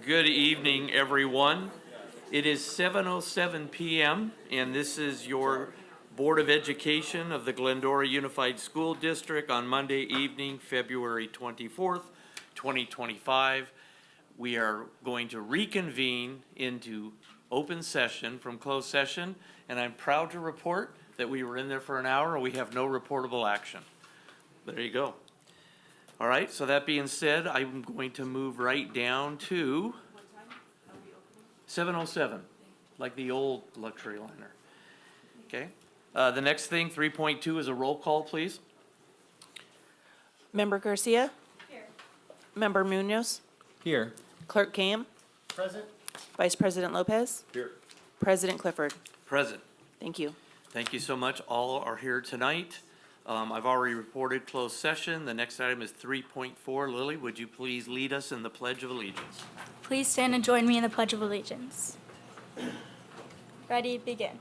Good evening, everyone. It is 7:07 p.m. and this is your Board of Education of the Glendora Unified School District on Monday evening, February 24th, 2025. We are going to reconvene into open session from closed session, and I'm proud to report that we were in there for an hour and we have no reportable action. There you go. All right, so that being said, I'm going to move right down to 7:07, like the old luxury liner. Okay, the next thing, 3.2, is a roll call, please. Member Garcia? Here. Member Munoz? Here. Clerk Cam? Present. Vice President Lopez? Here. President Clifford? Present. Thank you. Thank you so much. All are here tonight. I've already reported closed session. The next item is 3.4. Lily, would you please lead us in the Pledge of Allegiance? Please stand and join me in the Pledge of Allegiance. Ready, begin.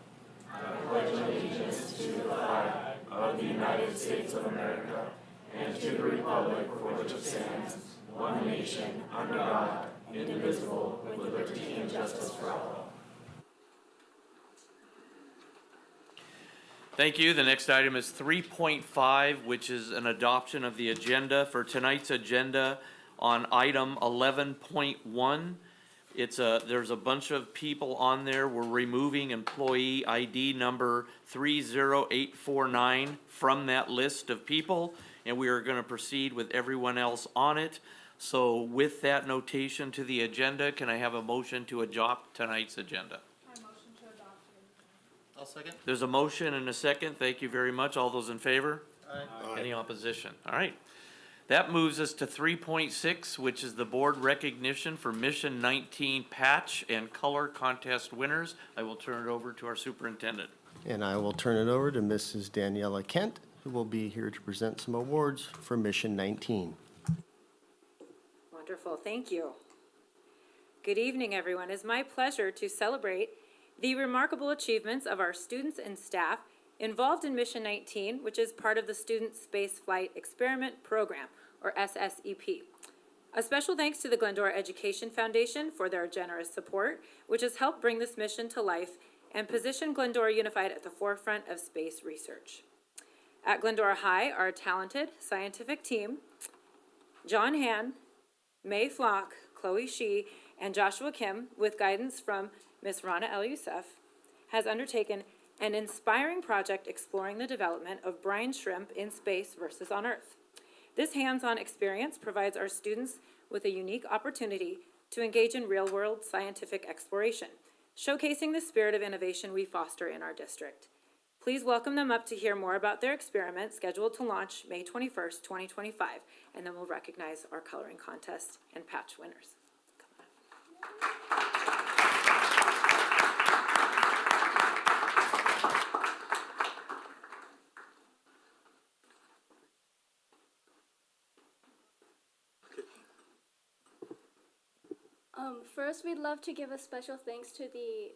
Thank you. The next item is 3.5, which is an adoption of the agenda. For tonight's agenda on item 11.1, there's a bunch of people on there. We're removing employee ID number 30849 from that list of people, and we are going to proceed with everyone else on it. So with that notation to the agenda, can I have a motion to adopt tonight's agenda? I'll second. There's a motion and a second. Thank you very much. All those in favor? Aye. Any opposition? All right. That moves us to 3.6, which is the board recognition for Mission 19 patch and color contest winners. I will turn it over to our superintendent. And I will turn it over to Mrs. Daniela Kent, who will be here to present some awards for Mission 19. Wonderful, thank you. Good evening, everyone. It's my pleasure to celebrate the remarkable achievements of our students and staff involved in Mission 19, which is part of the Student Space Flight Experiment Program, or SSEP. A special thanks to the Glendora Education Foundation for their generous support, which has helped bring this mission to life and position Glendora Unified at the forefront of space research. At Glendora High, our talented scientific team, John Han, May Flock, Chloe Shee, and Joshua Kim, with guidance from Ms. Rana El Youssef, has undertaken an inspiring project exploring the development of brine shrimp in space versus on Earth. This hands-on experience provides our students with a unique opportunity to engage in real-world scientific exploration, showcasing the spirit of innovation we foster in our district. Please welcome them up to hear more about their experiment, scheduled to launch May 21st, 2025, and then we'll recognize our coloring contest and patch winners. First, we'd love to give a special thanks to the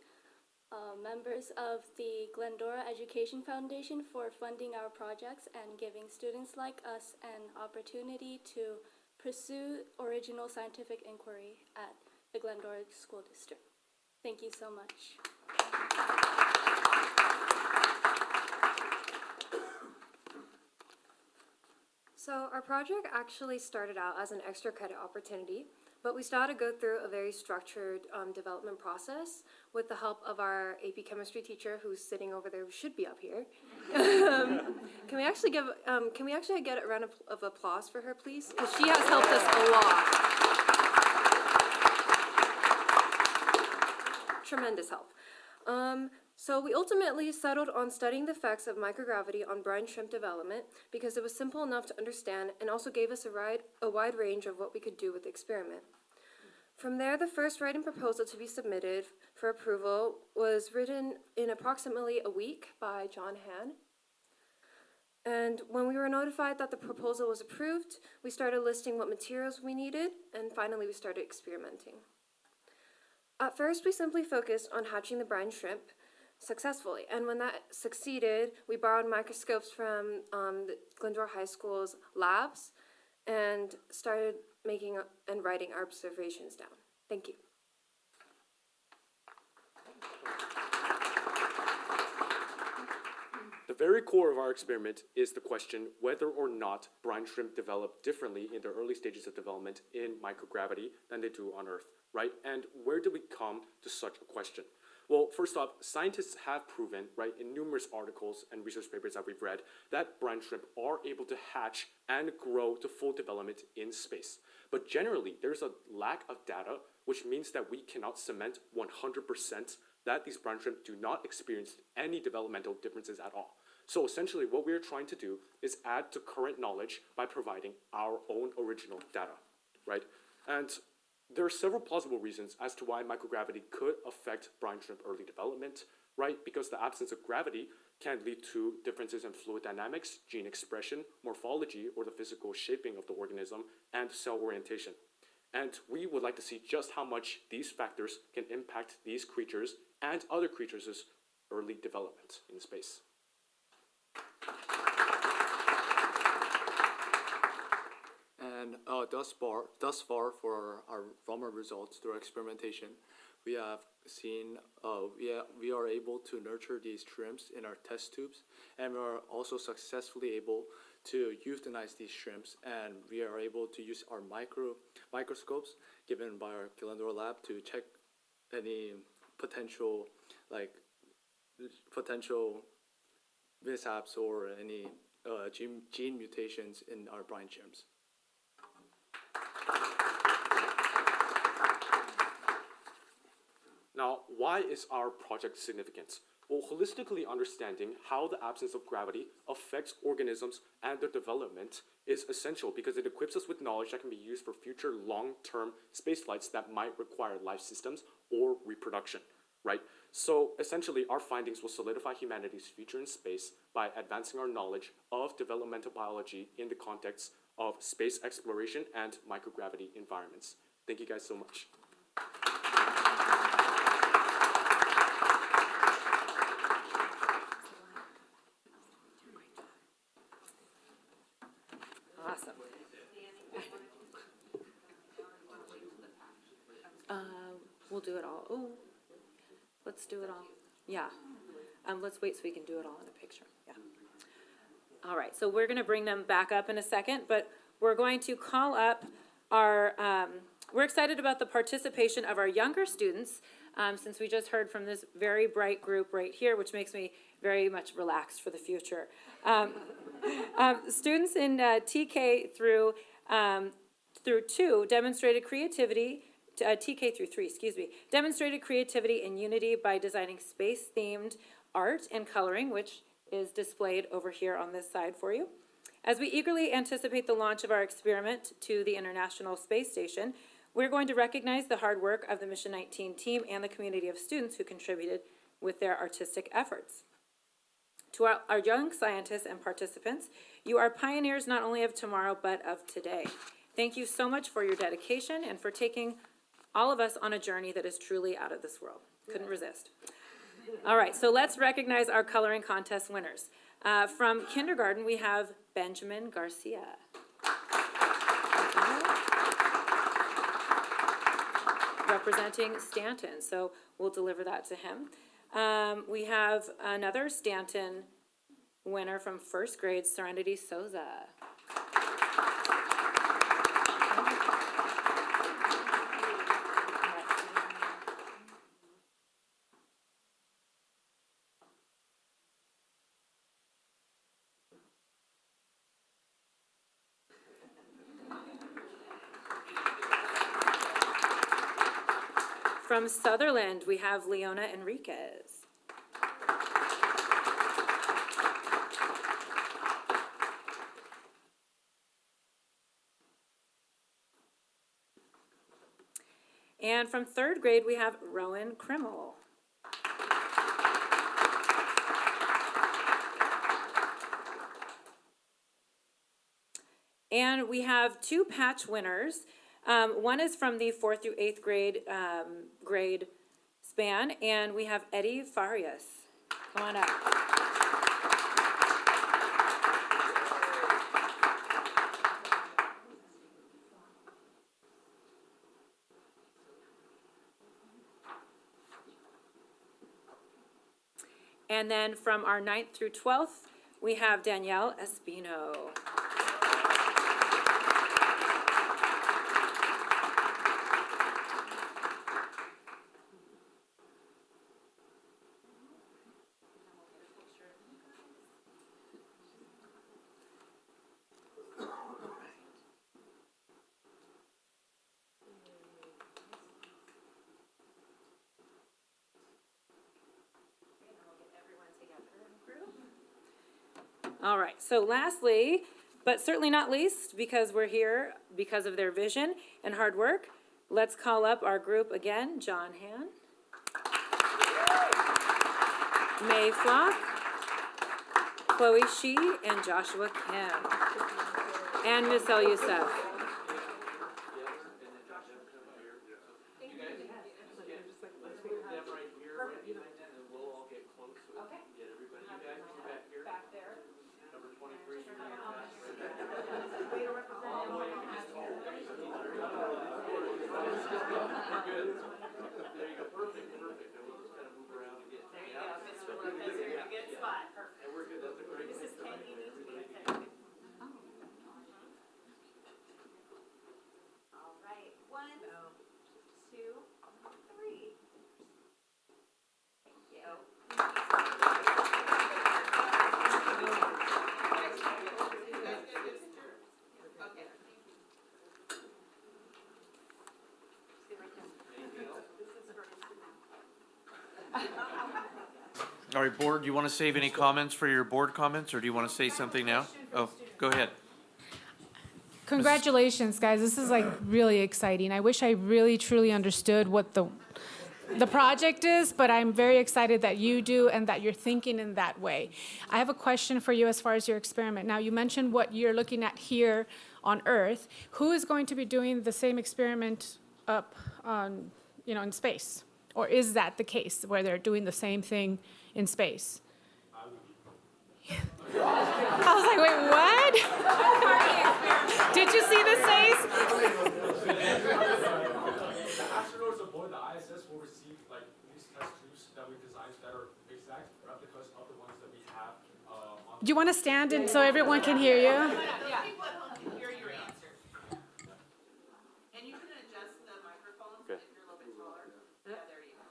members of the Glendora Education Foundation for funding our projects and giving students like us an opportunity to pursue original scientific inquiry at the Glendora School District. Thank you so much. So our project actually started out as an extra credit opportunity, but we still had to go through a very structured development process with the help of our AP chemistry teacher, who's sitting over there, who should be up here. Can we actually get a round of applause for her, please? Because she has helped us a lot. Tremendous help. So we ultimately settled on studying the effects of microgravity on brine shrimp development because it was simple enough to understand and also gave us a wide range of what we could do with the experiment. From there, the first writing proposal to be submitted for approval was written in approximately a week by John Han. And when we were notified that the proposal was approved, we started listing what materials we needed, and finally we started experimenting. At first, we simply focused on hatching the brine shrimp successfully, and when that succeeded, we borrowed microscopes from the Glendora High School's labs and started making and writing our observations down. Thank you. The very core of our experiment is the question whether or not brine shrimp develop differently in their early stages of development in microgravity than they do on Earth, right? And where did we come to such a question? Well, first off, scientists have proven, right, in numerous articles and research papers that we've read, that brine shrimp are able to hatch and grow to full development in space. But generally, there's a lack of data, which means that we cannot cement 100% that these brine shrimp do not experience any developmental differences at all. So essentially, what we're trying to do is add to current knowledge by providing our own original data, right? And there are several plausible reasons as to why microgravity could affect brine shrimp early development, right? Because the absence of gravity can lead to differences in fluid dynamics, gene expression, morphology, or the physical shaping of the organism, and cell orientation. And we would like to see just how much these factors can impact these creatures and other creatures' early development in space. And thus far for from our results through our experimentation, we have seen we are able to nurture these shrimps in our test tubes, and we are also successfully able to euthanize these shrimps, and we are able to use our microscopes given by our Glendora lab to check any potential mishaps or any gene mutations in our brine shrimps. Now, why is our project significant? Well, holistically understanding how the absence of gravity affects organisms and their development is essential because it equips us with knowledge that can be used for future long-term space flights that might require life systems or reproduction, right? So essentially, our findings will solidify humanity's future in space by advancing our knowledge of developmental biology in the context of space exploration and microgravity environments. Thank you guys so much. Awesome. We'll do it all. Oh, let's do it all. Yeah. Let's wait so we can do it all in a picture. Yeah. All right, so we're going to bring them back up in a second, but we're going to call up our, we're excited about the participation of our younger students, since we just heard from this very bright group right here, which makes me very much relaxed for the future. Students in TK through 2 demonstrated creativity, TK through 3, excuse me, demonstrated creativity and unity by designing space-themed art and coloring, which is displayed over here on this side for you. As we eagerly anticipate the launch of our experiment to the International Space Station, we're going to recognize the hard work of the Mission 19 team and the community of students who contributed with their artistic efforts. To our young scientists and participants, you are pioneers not only of tomorrow, but of today. Thank you so much for your dedication and for taking all of us on a journey that is truly out of this world. Couldn't resist. All right, so let's recognize our coloring contest winners. From kindergarten, we have Benjamin Garcia. Representing Stanton, so we'll deliver that to him. We have another Stanton winner from first grade, Serenity Souza. From Sutherland, we have Leona Enriquez. And from third grade, we have Rowan Krimmel. And we have 2 patch winners. One is from the 4th through 8th grade grade span, and we have Eddie Farias. Come on up. And then from our 9th through 12th, we have Danielle Espino. All right, so lastly, but certainly not least, because we're here because of their vision and hard work, let's call up our group again. John Han, May Flock, Chloe Shi, and Joshua Kim, and Miss El Youssef. All right, board, do you want to save any comments for your board comments, or do you want to say something now? Oh, go ahead. Congratulations, guys. This is like really exciting. I wish I really truly understood what the project is, but I'm very excited that you do and that you're thinking in that way. I have a question for you as far as your experiment. Now, you mentioned what you're looking at here on Earth. Who is going to be doing the same experiment up on, in space? Or is that the case where they're doing the same thing in space? I was like, wait, what? Did you see this face? The astronauts aboard the ISS will receive like these test tubes that we designed that are exact replicas of the ones that we have on. Do you want to stand in so everyone can hear you? Hear your answer. And you can adjust the microphones if you're a little bit taller. Yeah, there you go.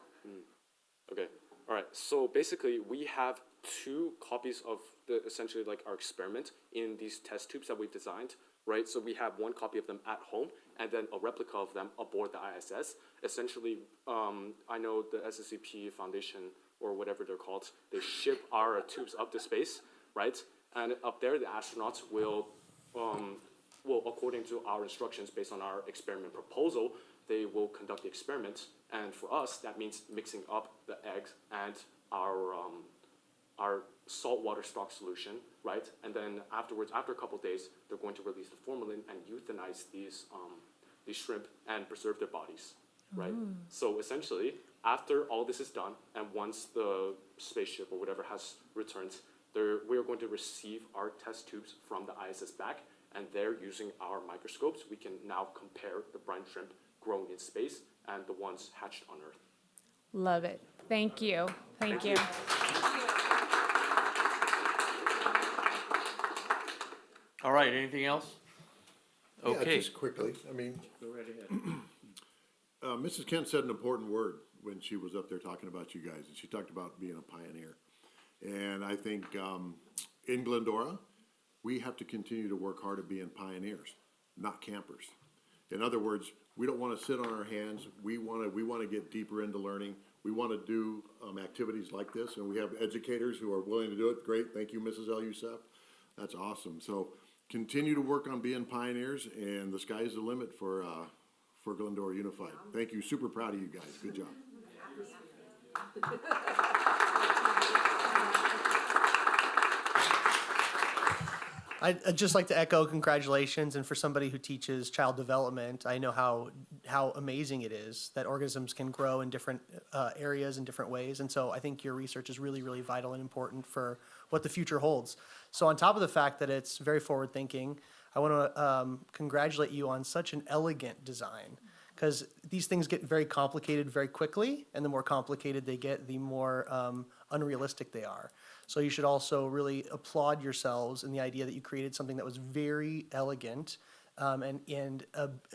Okay, all right, so basically we have two copies of essentially like our experiment in these test tubes that we've designed, right? So we have one copy of them at home and then a replica of them aboard the ISS. Essentially, I know the SSCP Foundation or whatever they're called, they ship our tubes up to space, right? And up there, the astronauts will, according to our instructions based on our experiment proposal, they will conduct the experiment. And for us, that means mixing up the eggs and our saltwater stock solution, right? And then afterwards, after a couple of days, they're going to release the formalin and euthanize these shrimp and preserve their bodies, right? So essentially, after all this is done, and once the spaceship or whatever has returned, we are going to receive our test tubes from the ISS back, and there, using our microscopes, we can now compare the brine shrimp grown in space and the ones hatched on Earth. Love it. Thank you. Thank you. All right, anything else? Okay. Yeah, just quickly, I mean, Go right ahead. Mrs. Kent said an important word when she was up there talking about you guys, and she talked about being a pioneer. And I think in Glendora, we have to continue to work hard at being pioneers, not campers. In other words, we don't want to sit on our hands. We want to get deeper into learning. We want to do activities like this, and we have educators who are willing to do it. Great, thank you, Mrs. El Youssef. That's awesome. So continue to work on being pioneers, and the sky's the limit for Glendora Unified. Thank you. Super proud of you guys. Good job. I'd just like to echo congratulations, and for somebody who teaches child development, I know how amazing it is that organisms can grow in different areas in different ways, and so I think your research is really, really vital and important for what the future holds. So on top of the fact that it's very forward-thinking, I want to congratulate you on such an elegant design, Because these things get very complicated very quickly, and the more complicated they get, the more unrealistic they are. So you should also really applaud yourselves in the idea that you created something that was very elegant and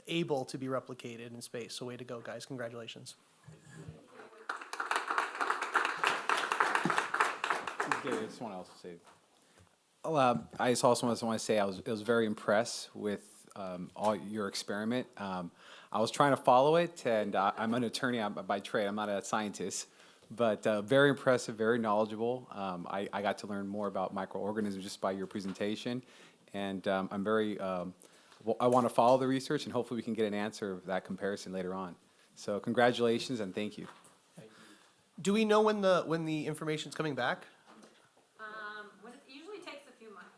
able to be replicated in space. So way to go, guys. Congratulations. I just want to also say, I just also want to say I was very impressed with all your experiment. I was trying to follow it, and I'm an attorney by trade. I'm not a scientist, but very impressive, very knowledgeable. I got to learn more about microorganisms just by your presentation, and I'm very. I want to follow the research, and hopefully we can get an answer of that comparison later on. So congratulations and thank you. Do we know when the information's coming back? It usually takes a few months.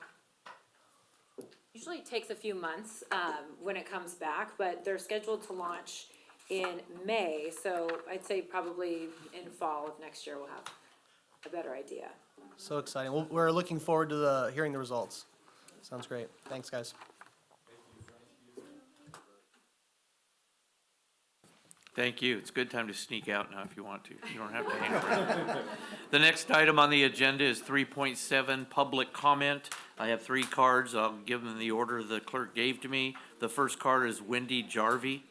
Usually it takes a few months when it comes back, but they're scheduled to launch in May, so I'd say probably in fall of next year we'll have a better idea. So exciting. Well, we're looking forward to hearing the results. Sounds great. Thanks, guys. Thank you. It's a good time to sneak out now if you want to. You don't have to hang around. The next item on the agenda is 3.7, public comment. I have 3 cards. I'll give them in the order the clerk gave to me. The first card is Wendy Jarvie.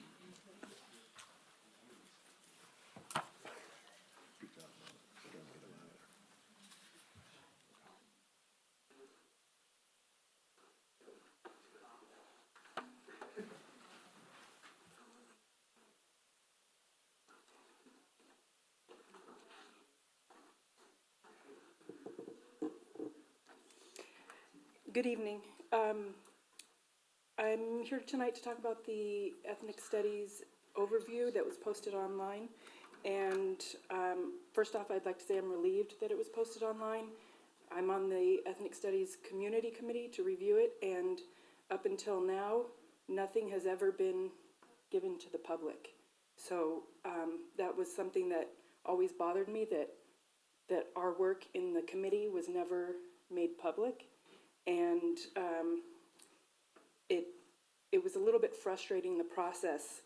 Good evening. I'm here tonight to talk about the ethnic studies overview that was posted online. And first off, I'd like to say I'm relieved that it was posted online. I'm on the Ethnic Studies Community Committee to review it, and up until now, nothing has ever been given to the public. So that was something that always bothered me, that our work in the committee was never made public. And it was a little bit frustrating, the process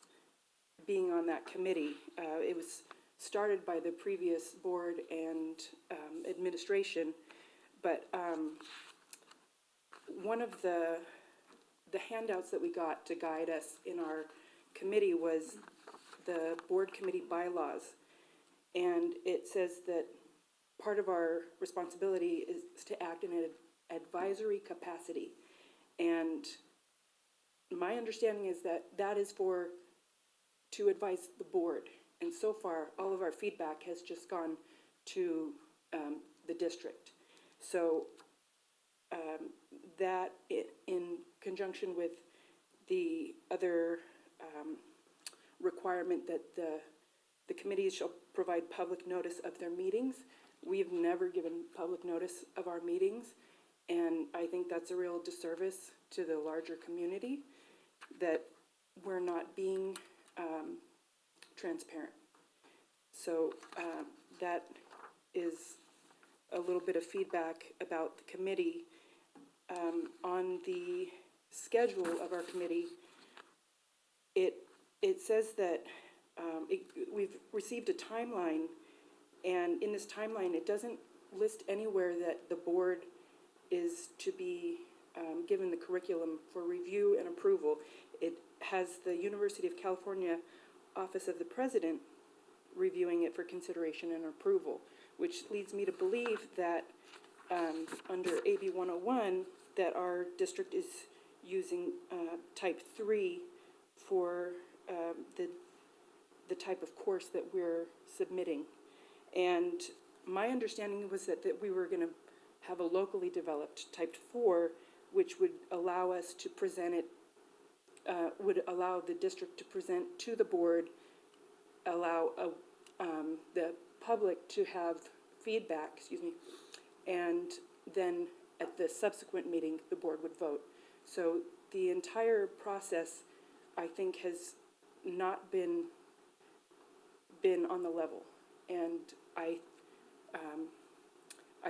being on that committee. It was started by the previous board and administration, but one of the handouts that we got to guide us in our committee was the board committee bylaws. And it says that part of our responsibility is to act in an advisory capacity. And my understanding is that that is to advise the board. And so far, all of our feedback has just gone to the district. So that in conjunction with the other requirement that the committees shall provide public notice of their meetings. We've never given public notice of our meetings, and I think that's a real disservice to the larger community, that we're not being transparent. So that is a little bit of feedback about the committee. On the schedule of our committee, it says that we've received a timeline, and in this timeline it doesn't list anywhere that the board is to be given the curriculum for review and approval. It has the University of California Office of the President reviewing it for consideration and approval, which leads me to believe that under AB 101 that our district is using type 3 for the type of course that we're submitting. And my understanding was that we were going to have a locally developed type 4, which would allow us to present it, would allow the district to present to the board, allow the public to have feedback, and then at the subsequent meeting, the board would vote. So the entire process, I think, has not been on the level, and I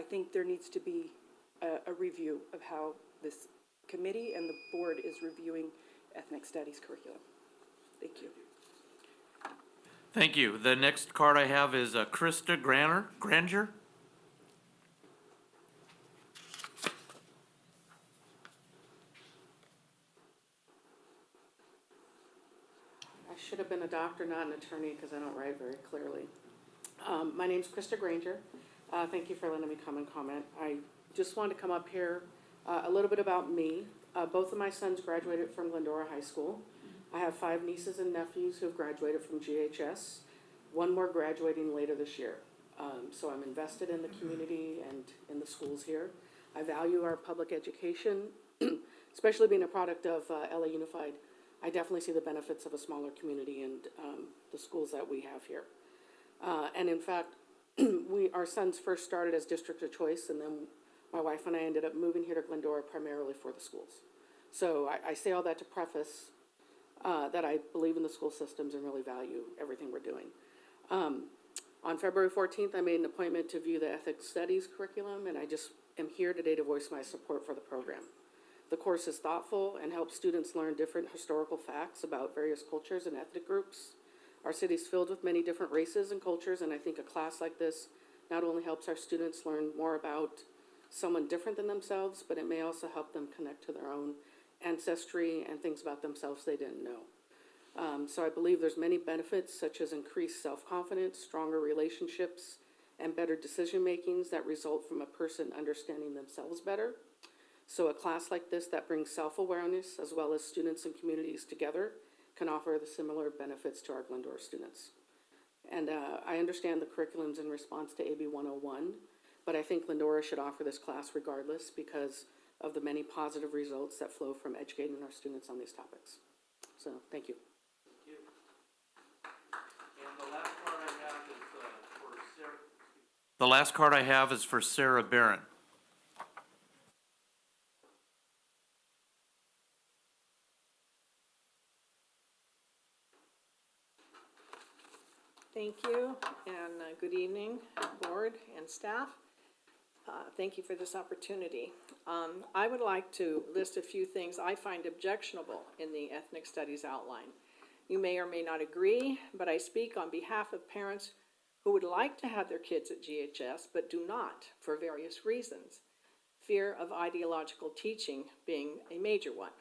think there needs to be a review of how this committee and the board is reviewing ethnic studies curriculum. Thank you. Thank you. The next card I have is Krista Granger. I should have been a doctor, not an attorney, because I don't write very clearly. My name's Krista Granger. Thank you for letting me come and comment. I just wanted to come up here, a little bit about me. Both of my sons graduated from Glendora High School. I have 5 nieces and nephews who have graduated from GHS, 1 more graduating later this year. So I'm invested in the community and in the schools here. I value our public education, especially being a product of LA Unified. I definitely see the benefits of a smaller community and the schools that we have here. And in fact, our sons first started as district of choice, and then my wife and I ended up moving here to Glendora primarily for the schools. So I say all that to preface that I believe in the school systems and really value everything we're doing. On February 14th, I made an appointment to view the ethics studies curriculum, and I just am here today to voice my support for the program. The course is thoughtful and helps students learn different historical facts about various cultures and ethnic groups. Our city is filled with many different races and cultures, and I think a class like this not only helps our students learn more about someone different than themselves, but it may also help them connect to their own ancestry and things about themselves they didn't know. So I believe there's many benefits, such as increased self-confidence, stronger relationships, and better decision-makings that result from a person understanding themselves better. So a class like this that brings self-awareness as well as students and communities together can offer the similar benefits to our Glendora students. And I understand the curriculum's in response to AB 101, but I think Glendora should offer this class regardless because of the many positive results that flow from educating our students on these topics. So, thank you. The last card I have is for Sarah Barron. Thank you, and good evening, board and staff. Thank you for this opportunity. I would like to list a few things I find objectionable in the ethnic studies outline. You may or may not agree, but I speak on behalf of parents who would like to have their kids at GHS but do not for various reasons. Fear of ideological teaching being a major one.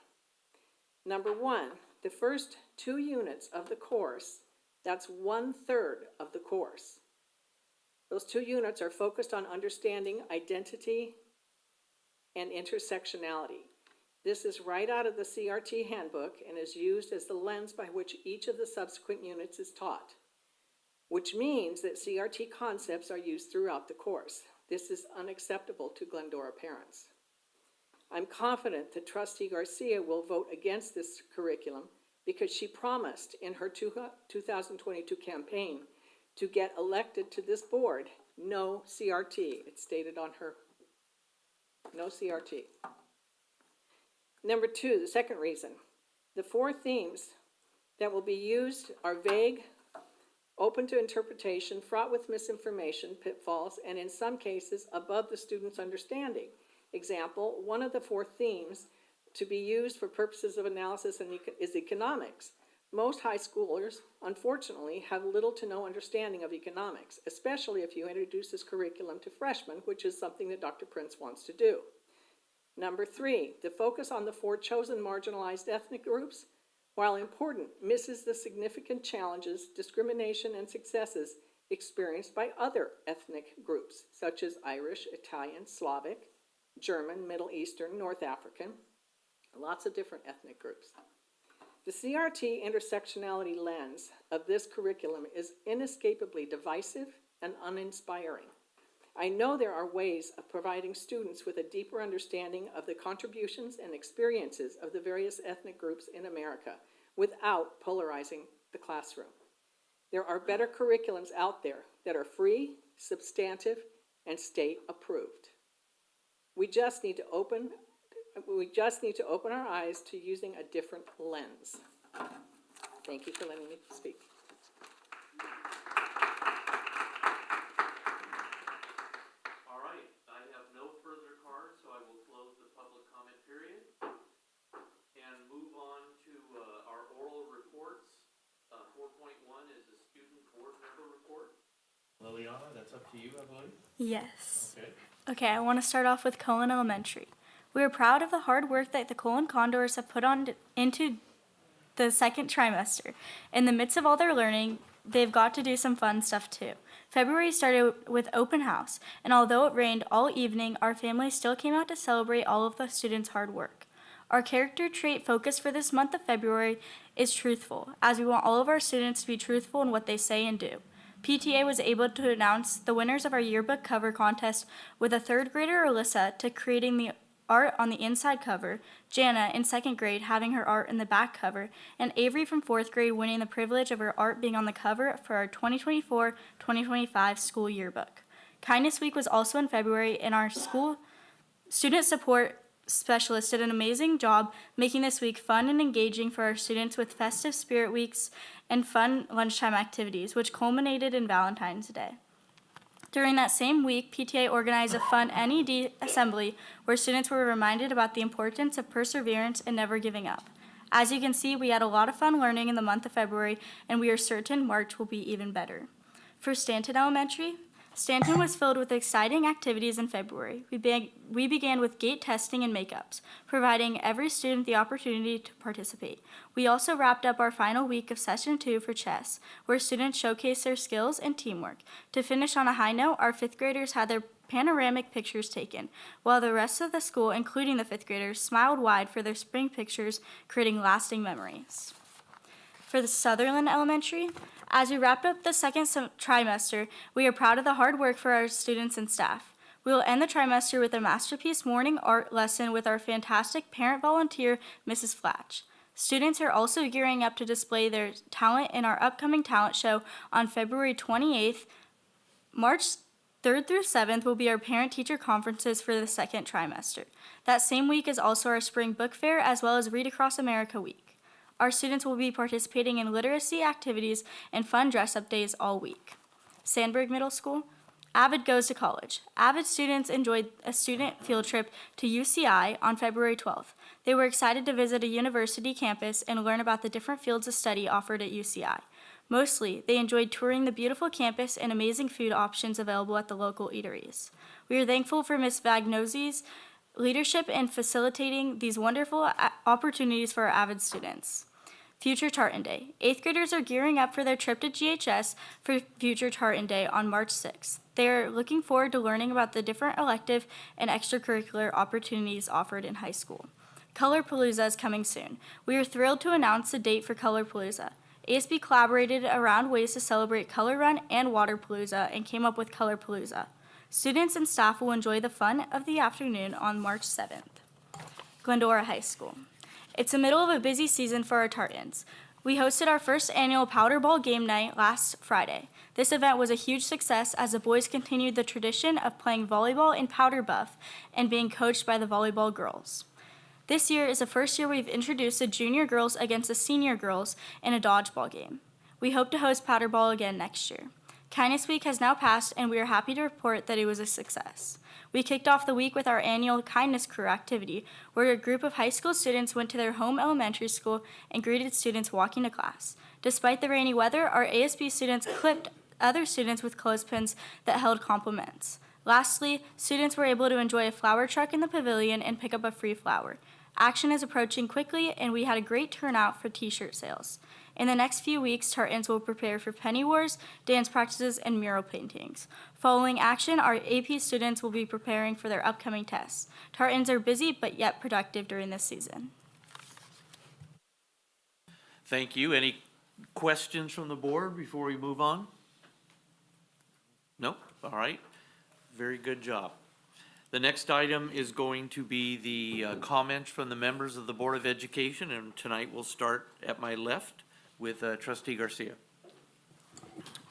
Number 1, the first 2 units of the course, that's 1/3 of the course. Those 2 units are focused on understanding identity and intersectionality. This is right out of the CRT handbook and is used as the lens by which each of the subsequent units is taught, which means that CRT concepts are used throughout the course. This is unacceptable to Glendora parents. I'm confident that Trustee Garcia will vote against this curriculum because she promised in her 2022 campaign to get elected to this board, no CRT. It's stated on her, no CRT. Number 2, the second reason, the 4 themes that will be used are vague, open to interpretation, fraught with misinformation, pitfalls, and in some cases above the student's understanding. Example, one of the 4 themes to be used for purposes of analysis is economics. Most high schoolers, unfortunately, have little to no understanding of economics, especially if you introduce this curriculum to freshmen, which is something that Dr. Prince wants to do. Number 3, the focus on the 4 chosen marginalized ethnic groups, while important, misses the significant challenges, discrimination, and successes experienced by other ethnic groups, such as Irish, Italian, Slavic, German, Middle Eastern, North African, lots of different ethnic groups. The CRT intersectionality lens of this curriculum is inescapably divisive and uninspiring. I know there are ways of providing students with a deeper understanding of the contributions and experiences of the various ethnic groups in America without polarizing the classroom. There are better curriculums out there that are free, substantive, and state approved. We just need to open our eyes to using a different lens. Thank you for letting me speak. All right, I have no further cards, so I will close the public comment period and move on to our oral reports. 4.1 is a student to you, I believe. Yes. Okay. Okay, I want to start off with Cullen Elementary. We are proud of the hard work that the Cullen Condors have put on into the second trimester. In the midst of all their learning, they've got to do some fun stuff too. February started with open house, and although it rained all evening, our family still came out to celebrate all of the students' hard work. Our character trait focus for this month of February is truthful, as we want all of our students to be truthful in what they say and do. PTA was able to announce the winners of our yearbook cover contest, with a third grader, Alyssa, to creating the art on the inside cover, Jana in second grade having her art in the back cover, and Avery from fourth grade winning the privilege of her art being on the cover for our 2024-2025 school yearbook. Kindness Week was also in February, and our school student support specialist did an amazing job making this week fun and engaging for our students with festive spirit weeks and fun lunchtime activities, which culminated in Valentine's Day. During that same week, PTA organized a fun NED assembly where students were reminded about the importance of perseverance and never giving up. As you can see, we had a lot of fun learning in the month of February, and we are certain March will be even better. For Stanton Elementary, Stanton was filled with exciting activities in February. We began with gate testing and makeups, providing every student the opportunity to participate. We also wrapped up our final week of Session 2 for chess, where students showcased their skills and teamwork. To finish on a high note, our fifth graders had their panoramic pictures taken, while the rest of the school, including the fifth graders, smiled wide for their spring pictures, creating lasting memories. For the Sutherland Elementary, as we wrapped up the second trimester, we are proud of the hard work for our students and staff. We will end the trimester with a masterpiece morning art lesson with our fantastic parent volunteer, Mrs. Flatch. Students are also gearing up to display their talent in our upcoming talent show on February 28th. March 3rd through 7th will be our parent-teacher conferences for the second trimester. That same week is also our spring book fair as well as Read Across America week. Our students will be participating in literacy activities and fun dress-up days all week. Sandberg Middle School, Avid goes to college. Avid students enjoyed a student field trip to UCI on February 12th. They were excited to visit a university campus and learn about the different fields of study offered at UCI. Mostly, they enjoyed touring the beautiful campus and amazing food options available at the local eateries. We are thankful for Ms. Vagnosi's leadership in facilitating these wonderful opportunities for our Avid students. Future Tartan Day. 8th graders are gearing up for their trip to GHS for Future Tartan Day on March 6th. They are looking forward to learning about the different elective and extracurricular opportunities offered in high school. Colorpalooza is coming soon. We are thrilled to announce the date for Colorpalooza. ASB collaborated around ways to celebrate Color Run and Waterpalooza and came up with Colorpalooza. Students and staff will enjoy the fun of the afternoon on March 7th. Glendora High School. It's the middle of a busy season for our Tartans. We hosted our first annual Powder Ball game night last Friday. This event was a huge success as the boys continued the tradition of playing volleyball in Powder Buff and being coached by the volleyball girls. This year is the first year we've introduced the junior girls against the senior girls in a dodgeball game. We hope to host Powder Ball again next year. Kindness Week has now passed, and we are happy to report that it was a success. We kicked off the week with our annual Kindness Crew activity, where a group of high school students went to their home elementary school and greeted students walking to class. Despite the rainy weather, our ASB students clipped other students with clothespins that held compliments. Lastly, students were able to enjoy a flower truck in the pavilion and pick up a free flower. Action is approaching quickly, and we had a great turnout for t-shirt sales. In the next few weeks, Tartans will prepare for penny wars, dance practices, and mural paintings. Following action, our AP students will be preparing for their upcoming tests. Tartans are busy but yet productive during this season. Thank you. Any questions from the board before we move on? Nope. All right. Very good job. The next item is going to be the comments from the members of the Board of Education, and tonight we'll start at my left with Trustee Garcia.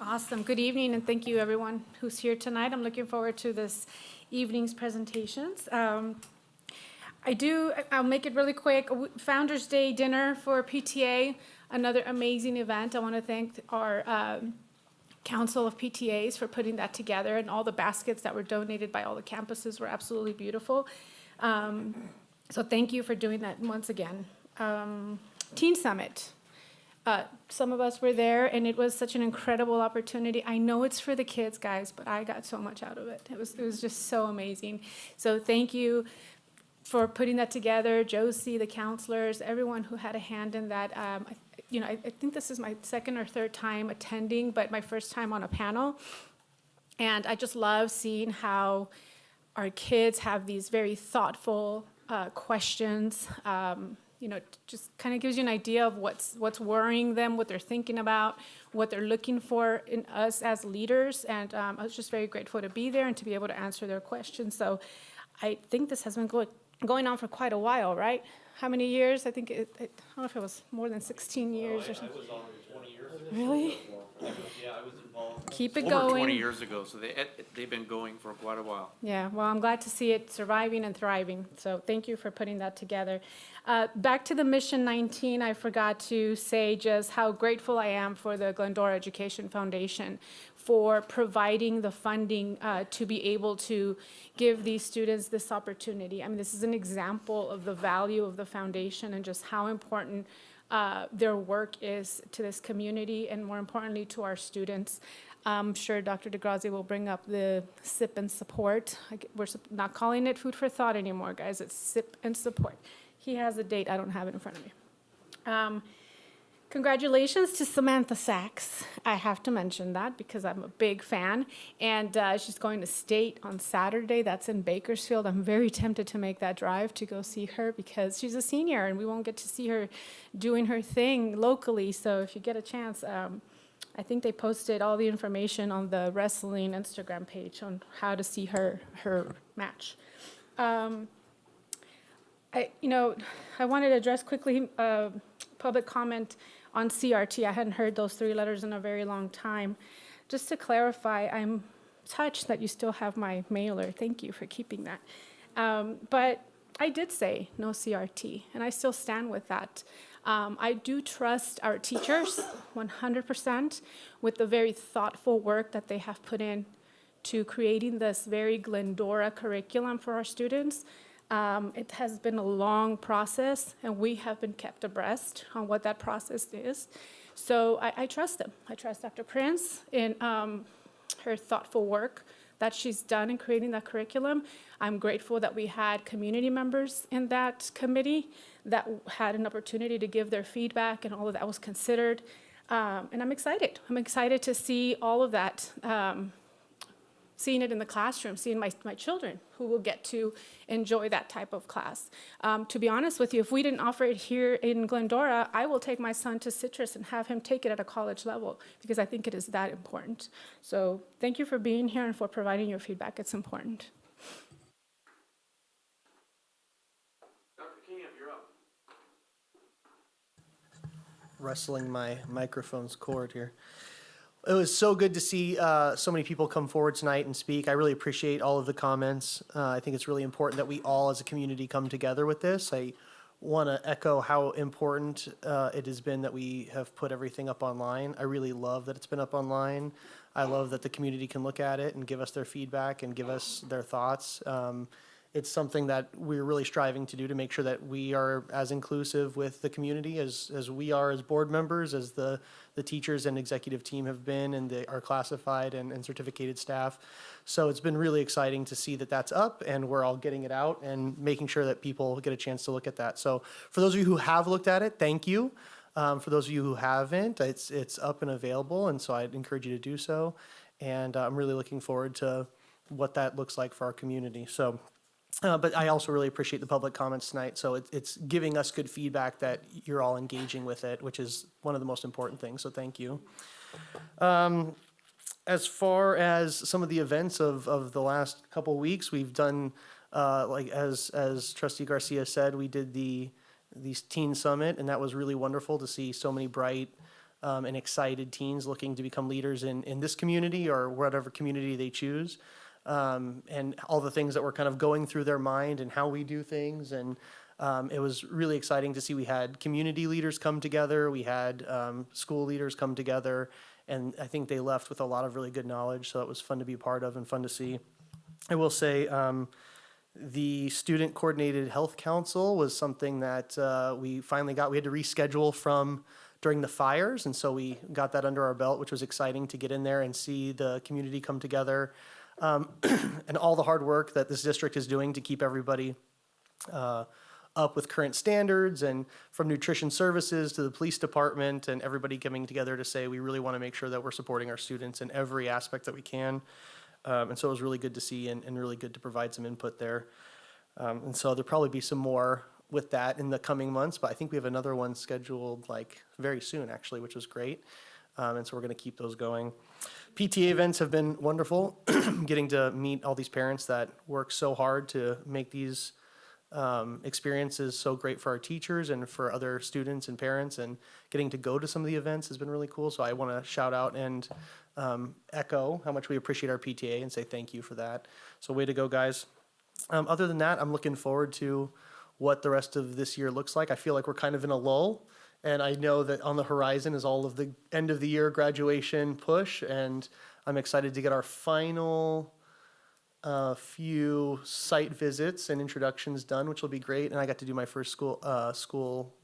Awesome. Good evening, and thank you, everyone who's here tonight. I'm looking forward to this evening's presentations. I'll make it really quick. Founders Day dinner for PTA, another amazing event. I want to thank our Council of PTAs for putting that together, and all the baskets that were donated by all the campuses were absolutely beautiful. So thank you for doing that once again. Teen Summit. Some of us were there, and it was such an incredible opportunity. I know it's for the kids, guys, but I got so much out of it. It was just so amazing. So thank you for putting that together, Josie, the counselors, everyone who had a hand in that. I think this is my second or third time attending, but my first time on a panel. And I just love seeing how our kids have these very thoughtful questions. Just kind of gives you an idea of what's worrying them, what they're thinking about, what they're looking for in us as leaders. And I was just very grateful to be there and to be able to answer their questions. So I think this has been going on for quite a while, right? How many years? I think I don't know if it was more than 16 years or something. I was on it 20 years ago. Really? Yeah, I was involved. Keep it Over 20 going. years ago, so they've been going for quite a while. Yeah, well, I'm glad to see it surviving and thriving. So thank you for putting that together. Back to the Mission 19, I forgot to say just how grateful I am for the Glendora Education Foundation for providing the funding to be able to give these students this opportunity. I mean, this is an example of the value of the foundation and just how important their work is to this community and, more importantly, to our students. I'm sure Dr. DeGrazia will bring up the SIP and support. We're not calling it food for thought anymore, guys. It's SIP and support. He has a date. I don't have it in front of me. Congratulations to Samantha Sachs. I have to mention that because I'm a big fan. And she's going to state on Saturday. That's in Bakersfield. I'm very tempted to make that drive to go see her because she's a senior and we won't get to see her doing her thing locally. So if you get a chance, I think they posted all the information on the wrestling Instagram page on how to see her match. I wanted to address quickly public comment on CRT. I hadn't heard those 3 letters in a very long time. Just to clarify, I'm touched that you still have my mailer. Thank you for keeping that. But I did say no CRT, and I still stand with that. I do trust our teachers 100% with the very thoughtful work that they have put in to creating this very Glendora curriculum for our students. It has been a long process, and we have been kept abreast on what that process is. So I trust them. I trust Dr. Prince in her thoughtful work that she's done in creating that curriculum. I'm grateful that we had community members in that committee that had an opportunity to give their feedback, and all of that was considered. And I'm excited. I'm excited to see all of that, seeing it in the classroom, seeing my children who will get to enjoy that type of class. To be honest with you, if we didn't offer it here in Glendora, I will take my son to Citrus and have him take it at a college level because I think it is that important. So thank you for being here and for providing your feedback. It's important. Dr. Camp, you're up. Wrestling my microphone's cord here. It was so good to see so many people come forward tonight and speak. I really appreciate all of the comments. I think it's really important that we all as a community come together with this. I want to echo how important it has been that we have put everything up online. I really love that it's been up online. I love that the community can look at it and give us their feedback and give us their thoughts. It's something that we're really striving to do to make sure that we are as inclusive with the community as we are as board members, as the teachers and executive team have been, and our classified and certificated staff. So it's been really exciting to see that that's up and we're all getting it out and making sure that people get a chance to look at that. So for those of you who have looked at it, thank you. For those of you who haven't, it's up and available, and so I'd encourage you to do so. And I'm really looking forward to what that looks like for our community. So. But I also really appreciate the public comments tonight. So it's giving us good feedback that you're all engaging with it, which is one of the most important things. So thank you. As far as some of the events of the last couple weeks, we've done, like as Trustee Garcia said, we did the Teen Summit, and that was really wonderful to see so many bright and excited teens looking to become leaders in this community or whatever community they choose. And all the things that were kind of going through their mind and how we do things. And it was really exciting to see we had community leaders come together. We had school leaders come together. And I think they left with a lot of really good knowledge. So it was fun to be a part of and fun to see. I will say the Student Coordinated Health Council was something that we finally got. We had to reschedule from during the fires, and so we got that under our belt, which was exciting to get in there and see the community come together, and all the hard work that this district is doing to keep everybody up with current standards, and from nutrition services to the police department, and everybody coming together to say we really want to make sure that we're supporting our students in every aspect that we can. And so it was really good to see and really good to provide some input there. And so there'll probably be some more with that in the coming months, but I think we have another one scheduled like very soon, actually, which was great. And so we're going to keep those going. PTA events have been wonderful, getting to meet all these parents that work so hard to make these experiences so great for our teachers and for other students and parents, and getting to go to some of the events has been really cool. So I want to shout out and echo how much we appreciate our PTA and say thank you for that. So way to go, guys. Other than that, I'm looking forward to what the rest of this year looks like. I feel like we're kind of in a lull, and I know that on the horizon is all of the end of the year graduation push, and I'm excited to get our final few site visits and introductions done, which will be great. And I got to do my first school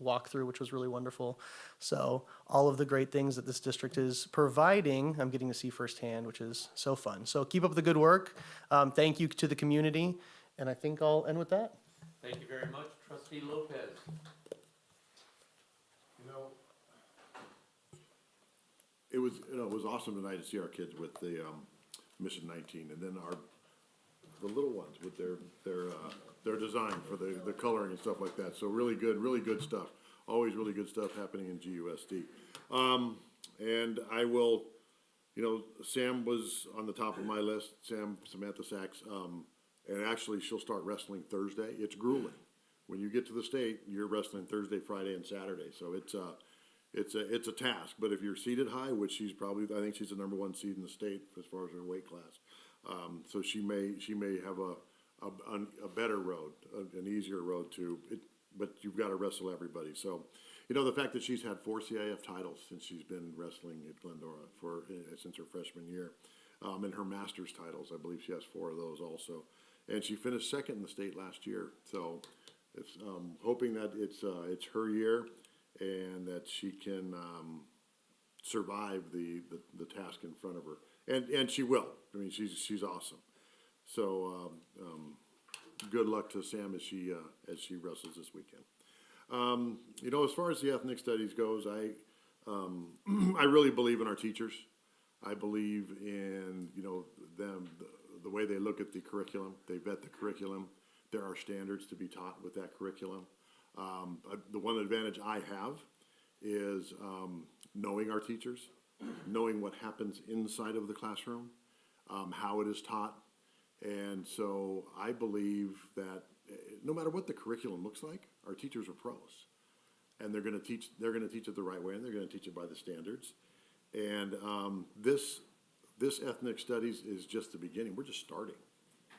walkthrough, which was really wonderful. So all of the great things that this district is providing, I'm getting to see firsthand, which is so fun. So keep up the good work. Thank you to the community. And I think I'll end with that. Thank you very much. Trustee Lopez. It was awesome tonight to see our kids with the Mission 19, and then the little ones with their design for the coloring and stuff like that. So really good stuff. Always really good stuff happening in GUSD. And I will, Sam was on the top of my list. Samantha Sachs. And actually, she'll start wrestling Thursday. It's grueling. When you get to the state, you're wrestling Thursday, Friday, and Saturday. So it's a task. But if you're seated high, which I think she's the #1 seed in the state as far as her weight class. So she may have a better road, an easier road to it. But you've got to wrestle everybody. So, the fact that she's had 4 CIF titles since she's been wrestling at Glendora since her freshman year, and her master's titles, I believe she has 4 of those also. And she finished second in the state last year. So it's hoping that it's her year and that she can survive the task in front of her. And she will. I mean, she's awesome. So good luck to Sam as she wrestles this weekend. As far as the ethnic studies goes, I really believe in our teachers. I believe in them. The way they look at the curriculum, they vet the curriculum. There are standards to be taught with that curriculum. The one advantage I have is knowing our teachers, knowing what happens inside of the classroom, how it is taught. And so I believe that no matter what the curriculum looks like, our teachers are pros. And they're going to teach it the right way, and they're going to teach it by the standards. And this ethnic studies is just the beginning. We're just starting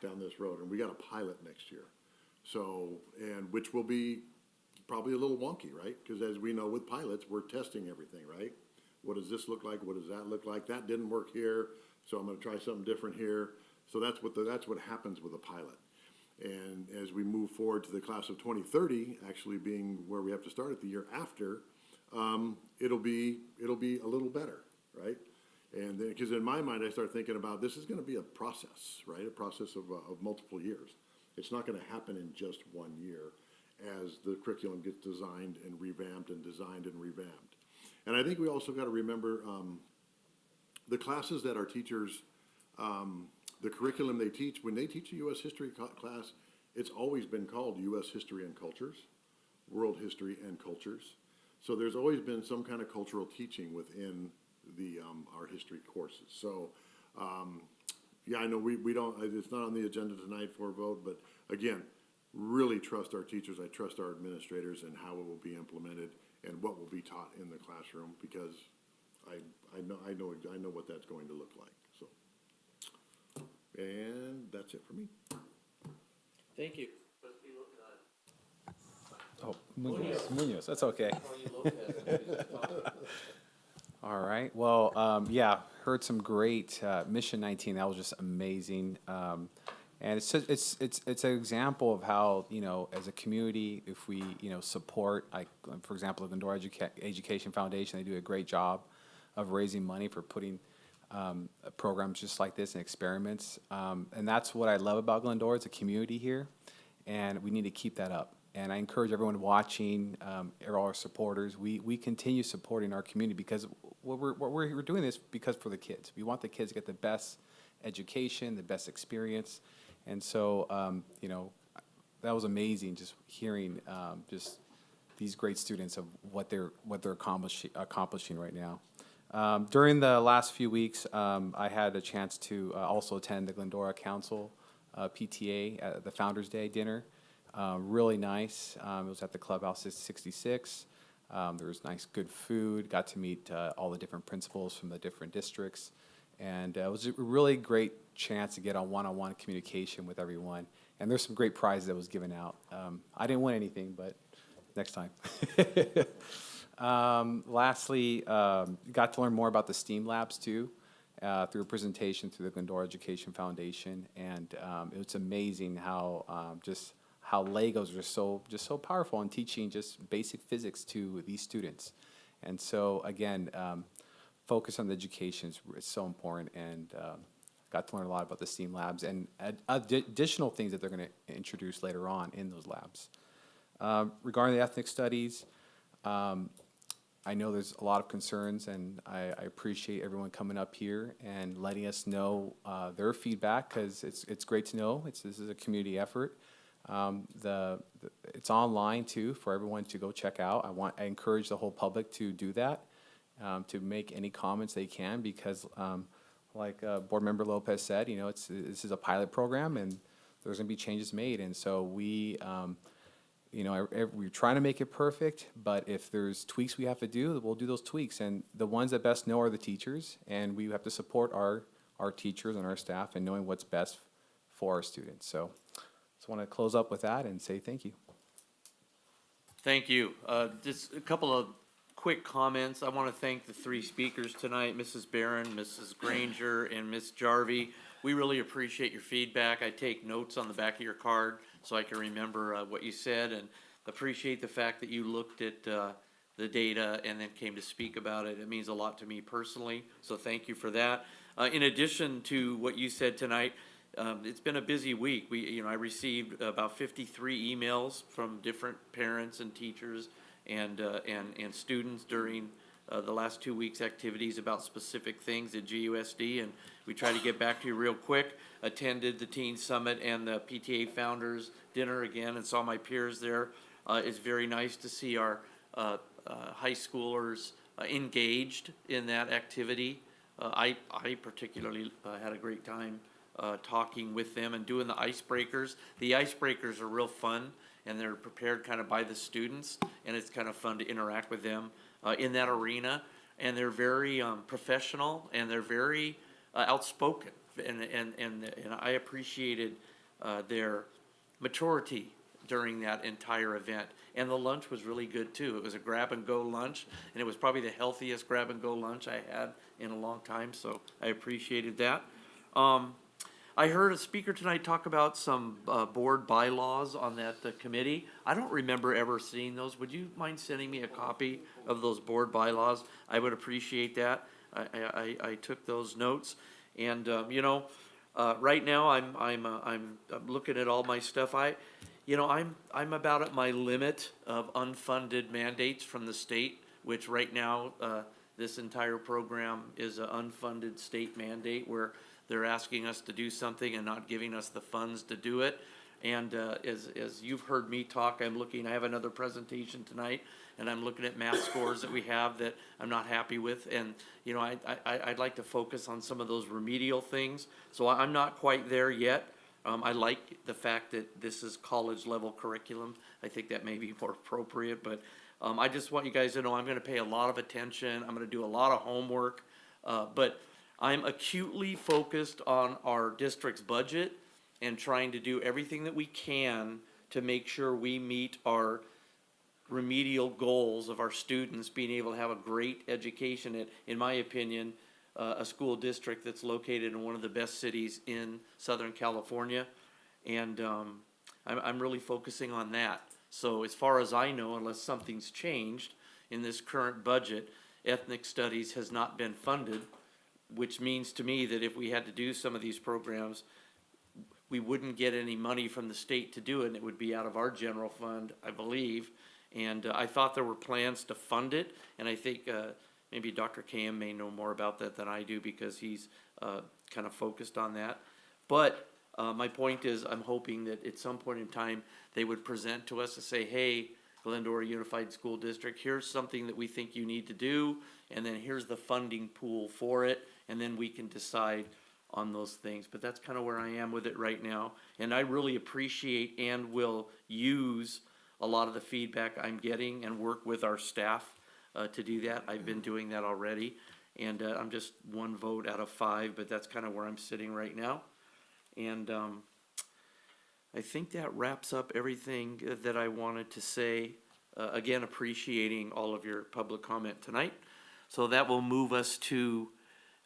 down this road, and we got a pilot next year. So, and which will be probably a little wonky, right? Because as we know with pilots, we're testing everything, right? What does this look like? What does that look like? That didn't work here, so I'm going to try something different here. So that's what happens with a pilot. And as we move forward to the class of 2030, actually being where we have to start at the year after, it'll be a little better, right? And because in my mind, I start thinking about this is going to be a process, right? A process of multiple years. It's not going to happen in just 1 year as the curriculum gets designed and revamped and designed and revamped. And I think we also got to remember the classes that our teachers, the curriculum they teach, when they teach a U.S. history class, it's always been called U.S. history and cultures, world history and cultures. So there's always been some kind of cultural teaching within our history courses. So, I know we don't, it's not on the agenda tonight for a vote, but again, really trust our teachers. I trust our administrators and how it will be implemented and what will be taught in the classroom, because I know what that's going to look like. So, and that's it for me. Thank you. Oh, Munoz, that's okay. All right. Well, heard some great Mission 19. That was just amazing. And it's an example of how, you know, as a community, if we, you know, support, like, for example, the Glendora Education Foundation, they do a great job of raising money for putting programs just like this and experiments. And that's what I love about Glendora. It's a community here, and we need to keep that up. And I encourage everyone watching, all our supporters, we continue supporting our community because we're doing this because for the kids. We want the kids to get the best education, the best experience. And so, you know, that was amazing just hearing just these great students of what they're accomplishing right now. During the last few weeks, I had a chance to also attend the Glendora Council PTA at the Founders Day dinner. Really nice. It was at the Clubhouse 66. There was nice, good food. Got to meet all the different principals from the different districts. And it was a really great chance to get on one-on-one communication with everyone. And there's some great prizes that was given out. I didn't win anything, but next time. Lastly, got to learn more about the STEAM labs too, through a presentation through the Glendora Education Foundation. And it's amazing how how Legos are just so powerful in teaching just basic physics to these students. And so again, focus on the education is so important, and got to learn a lot about the STEAM labs and additional things that they're going to introduce later on in those labs. Regarding the ethnic studies, I know there's a lot of concerns, and I appreciate everyone coming up here and letting us know their feedback, because it's great to know this is a community effort. It's online too for everyone to go check out. I encourage the whole public to do that, to make any comments they can, because like Board Member Lopez said, you know, this is a pilot program and there's going to be changes made. And so we, you know, we're trying to make it perfect, but if there's tweaks we have to do, we'll do those tweaks. And the ones that best know are the teachers, and we have to support our teachers and our staff in knowing what's best for our students. So just want to close up with that and say thank you. Thank you. Just a couple of quick comments. I want to thank the three speakers tonight, Mrs. Barron, Mrs. Granger, and Ms. Jarvie. We really appreciate your feedback. I take notes on the back of your card so I can remember what you said, and appreciate the fact that you looked at the data and then came to speak about it. It means a lot to me personally, so thank you for that. In addition to what you said tonight, it's been a busy week. I received about 53 emails from different parents and teachers and students during the last 2 weeks' activities about specific things at GUSD, and we try to get back to you real quick. Attended the Teen Summit and the PTA Founders Dinner again and saw my peers there. It's very nice to see our high schoolers engaged in that activity. I particularly had a great time talking with them and doing the icebreakers. The icebreakers are real fun, and they're prepared kind of by the students, and it's kind of fun to interact with them in that arena. And they're very professional, and they're very outspoken, and I appreciated their maturity during that entire event. And the lunch was really good too. It was a grab-and-go lunch, and it was probably the healthiest grab-and-go lunch I had in a long time, so I appreciated that. I heard a speaker tonight talk about some board bylaws on that committee. I don't remember ever seeing those. Would you mind sending me a copy of those board bylaws? I would appreciate that. I took those notes, and right now I'm looking at all my stuff. I'm about at my limit of unfunded mandates from the state, which right now this entire program is an unfunded state mandate where they're asking us to do something and not giving us the funds to do it. And as you've heard me talk, I have another presentation tonight, and I'm looking at math scores that we have that I'm not happy with. And, I'd like to focus on some of those remedial things. So I'm not quite there yet. I like the fact that this is college level curriculum. I think that may be more appropriate, but I just want you guys to know I'm going to pay a lot of attention. I'm going to do a lot of homework, but I'm acutely focused on our district's budget and trying to do everything that we can to make sure we meet our remedial goals of our students being able to have a great education at, in my opinion, a school district that's located in one of the best cities in Southern California. And I'm really focusing on that. So as far as I know, unless something's changed in this current budget, ethnic studies has not been funded, which means to me that if we had to do some of these programs, we wouldn't get any money from the state to do it, and it would be out of our general fund, I believe. And I thought there were plans to fund it, and I think maybe Dr. Cam may know more about that than I do because he's kind of focused on that. But my point is, I'm hoping that at some point in time, they would present to us to say, hey, Glendora Unified School District, here's something that we think you need to do, and then here's the funding pool for it, and then we can decide on those things. But that's kind of where I am with it right now. And I really appreciate and will use a lot of the feedback I'm getting and work with our staff to do that. I've been doing that already. And I'm just one vote out of 5, but that's kind of where I'm sitting right now. And I think that wraps up everything that I wanted to say. Again, appreciating all of your public comment tonight. So that will move us to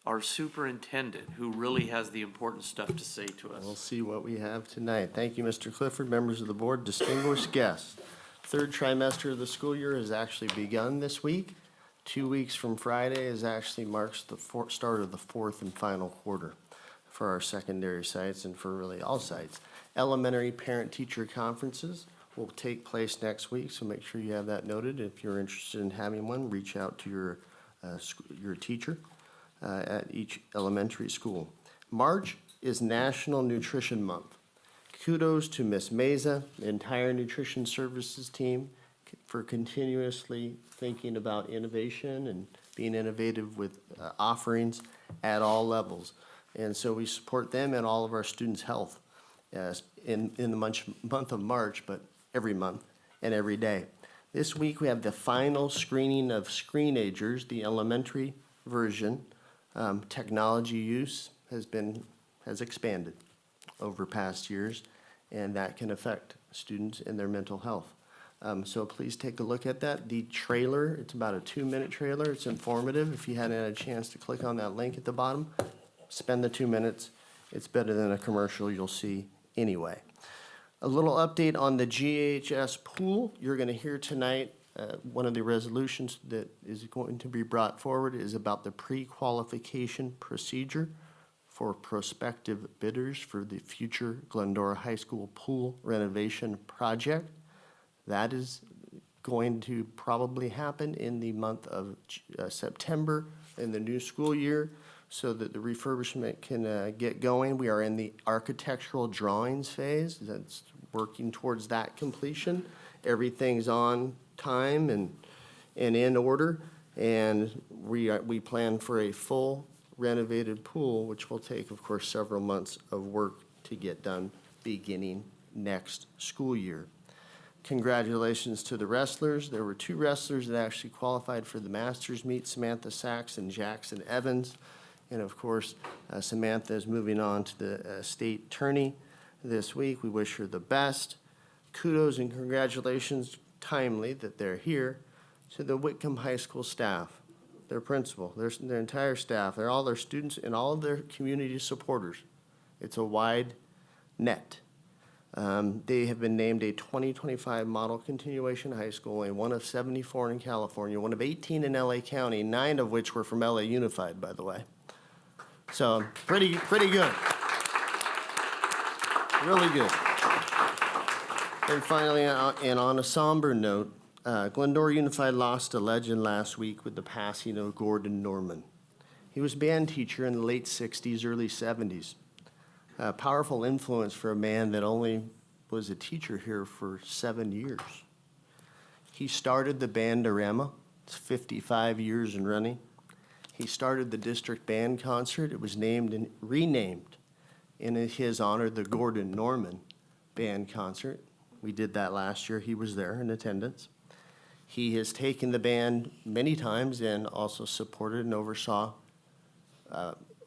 our superintendent, who really has the important stuff to say to us. We'll see what we have tonight. Thank you, Mr. Clifford, members of the board, distinguished guests. Third trimester of the school year has actually begun this week. 2 weeks from Friday marks the start of the fourth and final quarter for our secondary sites and for really all sites. Elementary parent-teacher conferences will take place next week, so make sure you have that noted. If you're interested in having one, reach out to your teacher at each elementary school. March is National Nutrition Month. Kudos to Miss Meza, the entire nutrition services team, for continuously thinking about innovation and being innovative with offerings at all levels. And so we support them and all of our students' health in the month of March, but every month and every day. This week we have the final screening of Screenagers, the elementary version. Technology use has expanded over past years, and that can affect students and their mental health. So please take a look at that. The trailer, it's about a 2-minute trailer. It's informative. If you hadn't had a chance to click on that link at the bottom, spend the 2 minutes. It's better than a commercial you'll see anyway. A little update on the GHS pool. You're going to hear tonight one of the resolutions that is going to be brought forward is about the pre-qualification procedure for prospective bidders for the future Glendora High School pool renovation project. That is going to probably happen in the month of September in the new school year so that the refurbishment can get going. We are in the architectural drawings phase. That's working towards that completion. Everything's on time and in order, and we plan for a full renovated pool, which will take, of course, several months of work to get done beginning next school year. Congratulations to the wrestlers. There were 2 wrestlers that actually qualified for the Masters meet, Samantha Sachs and Jackson Evans. And of course, Samantha is moving on to the state tourney this week. We wish her the best. Kudos and congratulations, timely that they're here, to the Whitcom High School staff, their principal, their entire staff, all their students, and all of their community supporters. It's a wide net. They have been named a 2025 Model Continuation High School, only one of 74 in California, one of 18 in LA County, 9 of which were from LA Unified, by the way. So pretty good. Really good. And finally, and on a somber note, Glendora Unified lost a legend last week with the passing of Gordon Norman. He was a band teacher in the late 60s, early 70s. A powerful influence for a man that only was a teacher here for 7 years. He started the Bandorama. It's 55 years in running. He started the district band concert. It was named and renamed in his honor, the Gordon Norman Band Concert. We did that last year. He was there in attendance. He has taken the band many times and also supported and oversaw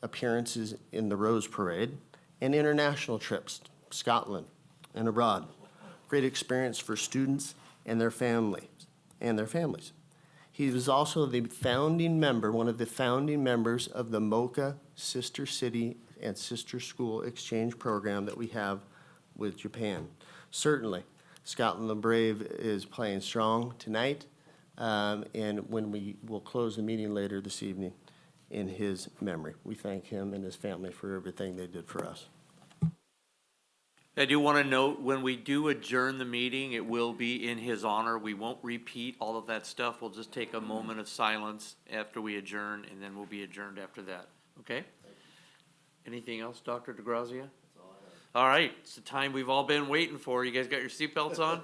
appearances in the Rose Parade and international trips, Scotland and abroad. Great experience for students and their families. He was also the founding member, one of the founding members of the MOCA Sister City and Sister School Exchange Program that we have with Japan. Certainly, Scotland the Brave is playing strong tonight, and when we will close the meeting later this evening in his memory. We thank him and his family for everything they did for us. I do want to note, when we do adjourn the meeting, it will be in his honor. We won't repeat all of that stuff. We'll just take a moment of silence after we adjourn, and then we'll be adjourned after that. Okay? Anything else, Dr. DeGrazia? All right, it's the time we've all been waiting for. You guys got your seatbelts on?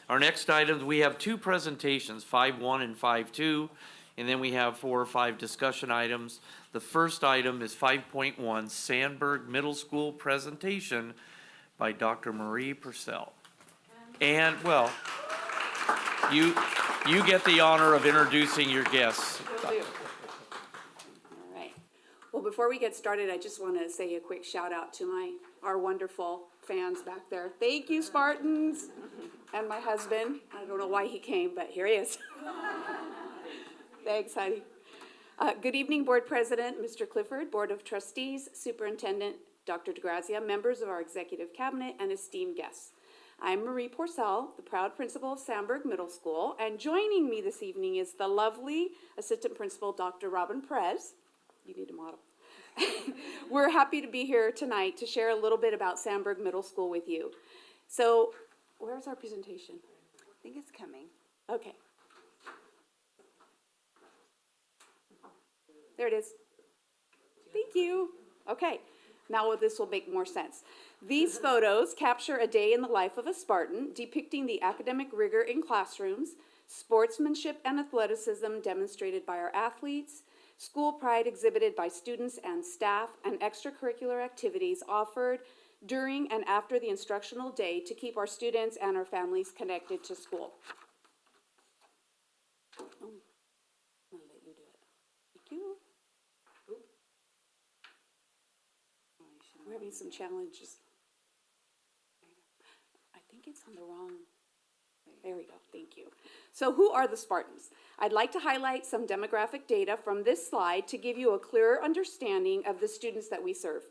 Our next items, we have two presentations, 5.1 and 5.2, and then we have 4 or 5 discussion items. The first item is 5.1, Sandberg Middle School presentation by Dr. Marie Purcell. And, well, you get the honor of introducing your guests. All right. Well, before we get started, I just want to say a quick shout out to our wonderful fans back there. Thank you, Spartans, and my husband. I don't know why he came, but here he is. Thanks, honey. Good evening, Board President, Mr. Clifford, Board of Trustees, Superintendent, Dr. DeGrazia, members of our Executive Cabinet, and esteemed guests. I'm Marie Purcell, the proud principal of Sandberg Middle School, and joining me this evening is the lovely Assistant Principal, Dr. Robin Perez. You need a model. We're happy to be here tonight to share a little bit about Sandberg Middle School with you. So, where's our presentation? I think it's coming. Okay. There it is. Thank you. Okay, now this will make more sense. These photos capture a day in the life of a Spartan, depicting the academic rigor in classrooms, sportsmanship and athleticism demonstrated by our athletes, school pride exhibited by students and staff, and extracurricular activities offered during and after the instructional day to keep our students and our families connected to school. I'm gonna let you do it. Thank you. We're having some challenges. I think it's on the wrong. There we go, thank you. So who are the Spartans? I'd like to highlight some demographic data from this slide to give you a clearer understanding of the students that we serve.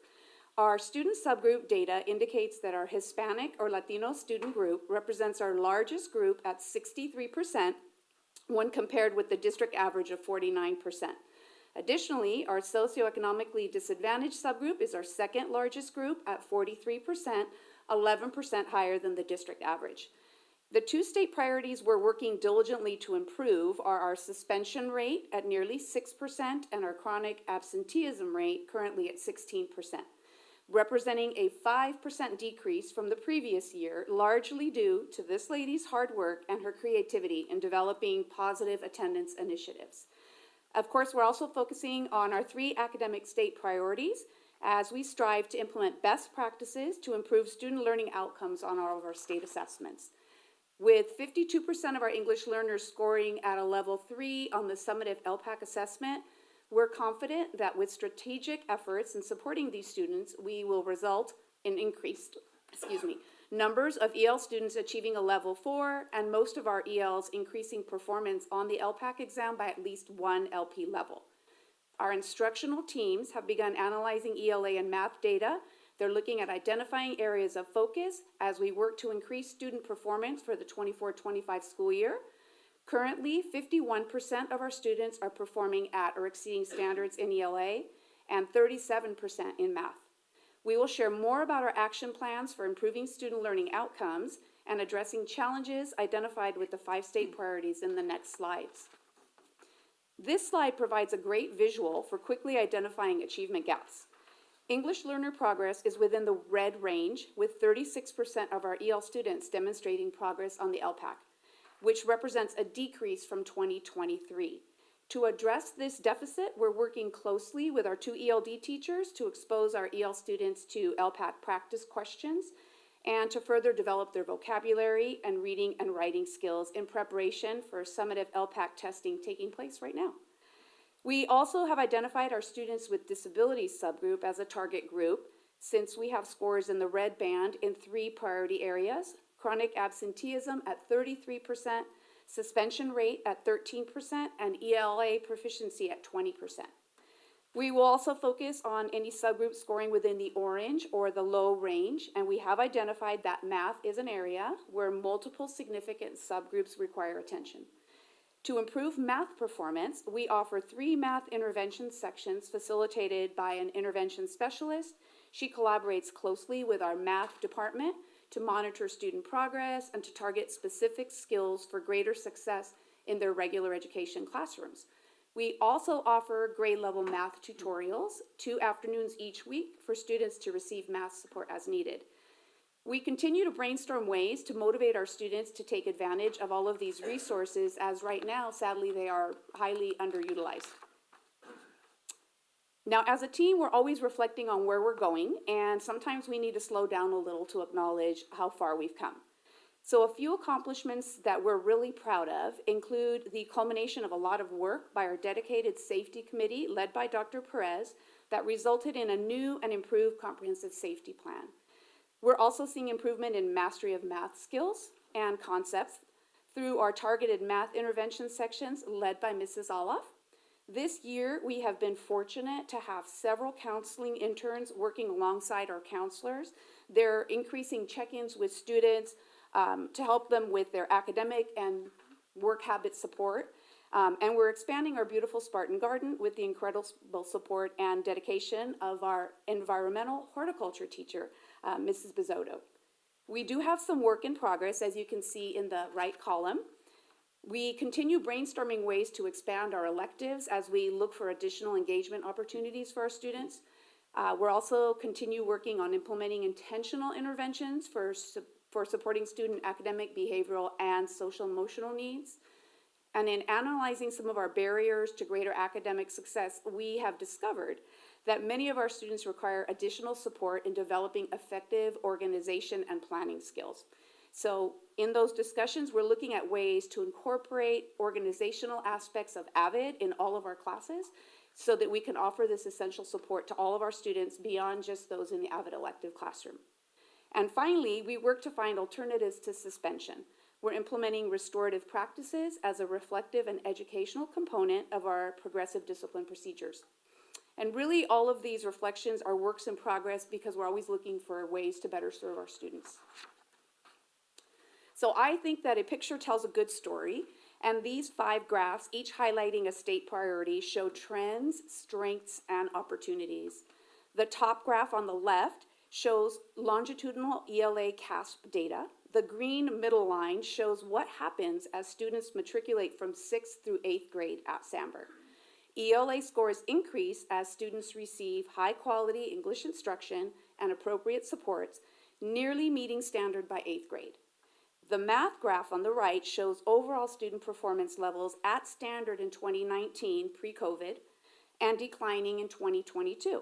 Our student subgroup data indicates that our Hispanic or Latino student group represents our largest group at 63% when compared with the district average of 49%. Additionally, our socioeconomically disadvantaged subgroup is our second largest group at 43%, 11% higher than the district average. The 2 state priorities we're working diligently to improve are our suspension rate at nearly 6% and our chronic absenteeism rate currently at 16%, representing a 5% decrease from the previous year, largely due to this lady's hard work and her creativity in developing positive attendance initiatives. Of course, we're also focusing on our 3 academic state priorities as we strive to implement best practices to improve student learning outcomes on all of our state assessments. With 52% of our English learners scoring at a level 3 on the summative LPAC assessment, we're confident that with strategic efforts in supporting these students, we will result in increased, numbers of EL students achieving a level 4, and most of our ELs increasing performance on the LPAC exam by at least 1 LP level. Our instructional teams have begun analyzing ELA and math data. They're looking at identifying areas of focus as we work to increase student performance for the 24-25 school year. Currently, 51% of our students are performing at or exceeding standards in ELA and 37% in math. We will share more about our action plans for improving student learning outcomes and addressing challenges identified with the 5 state priorities in the next slides. This slide provides a great visual for quickly identifying achievement gaps. English learner progress is within the red range, with 36% of our EL students demonstrating progress on the LPAC, which represents a decrease from 2023. To address this deficit, we're working closely with our 2 ELD teachers to expose our EL students to LPAC practice questions and to further develop their vocabulary and reading and writing skills in preparation for summative LPAC testing taking place right now. We also have identified our students with disabilities subgroup as a target group, since we have scores in the red band in 3 priority areas: chronic absenteeism at 33%, suspension rate at 13%, and ELA proficiency at 20%. We will also focus on any subgroup scoring within the orange or the low range, and we have identified that math is an area where multiple significant subgroups require attention. To improve math performance, we offer 3 math intervention sections facilitated by an intervention specialist. She collaborates closely with our math department to monitor student progress and to target specific skills for greater success in their regular education classrooms. We also offer grade level math tutorials 2 afternoons each week for students to receive math support as needed. We continue to brainstorm ways to motivate our students to take advantage of all of these resources, as right now, sadly, they are highly underutilized. Now, as a team, we're always reflecting on where we're going, and sometimes we need to slow down a little to acknowledge how far we've come. So a few accomplishments that we're really proud of include the culmination of a lot of work by our dedicated safety committee led by Dr. Perez that resulted in a new and improved comprehensive safety plan. We're also seeing improvement in mastery of math skills and concepts through our targeted math intervention sections led by Mrs. Olaf. This year, we have been fortunate to have several counseling interns working alongside our counselors. They're increasing check-ins with students to help them with their academic and work habit support. And we're expanding our beautiful Spartan Garden with the incredible support and dedication of our environmental horticulture teacher, Mrs. Bizotto. We do have some work in progress, as you can see in the right column. We continue brainstorming ways to expand our electives as we look for additional engagement opportunities for our students. We're also continue working on implementing intentional interventions for supporting student academic, behavioral, and social emotional needs. And in analyzing some of our barriers to greater academic success, we have discovered that many of our students require additional support in developing effective organization and planning skills. So in those discussions, we're looking at ways to incorporate organizational aspects of AVID in all of our classes so that we can offer this essential support to all of our students beyond just those in the AVID elective classroom. And finally, we work to find alternatives to suspension. We're implementing restorative practices as a reflective and educational component of our progressive discipline procedures. And really, all of these reflections are works in progress because we're always looking for ways to better serve our students. So I think that a picture tells a good story, and these 5 graphs, each highlighting a state priority, show trends, strengths, and opportunities. The top graph on the left shows longitudinal ELA CASP data. The green middle line shows what happens as students matriculate from 6th through 8th grade at Sandberg. ELA scores increase as students receive high-quality English instruction and appropriate supports, nearly meeting standard by 8th grade. The math graph on the right shows overall student performance levels at standard in 2019, pre-COVID, and declining in 2022,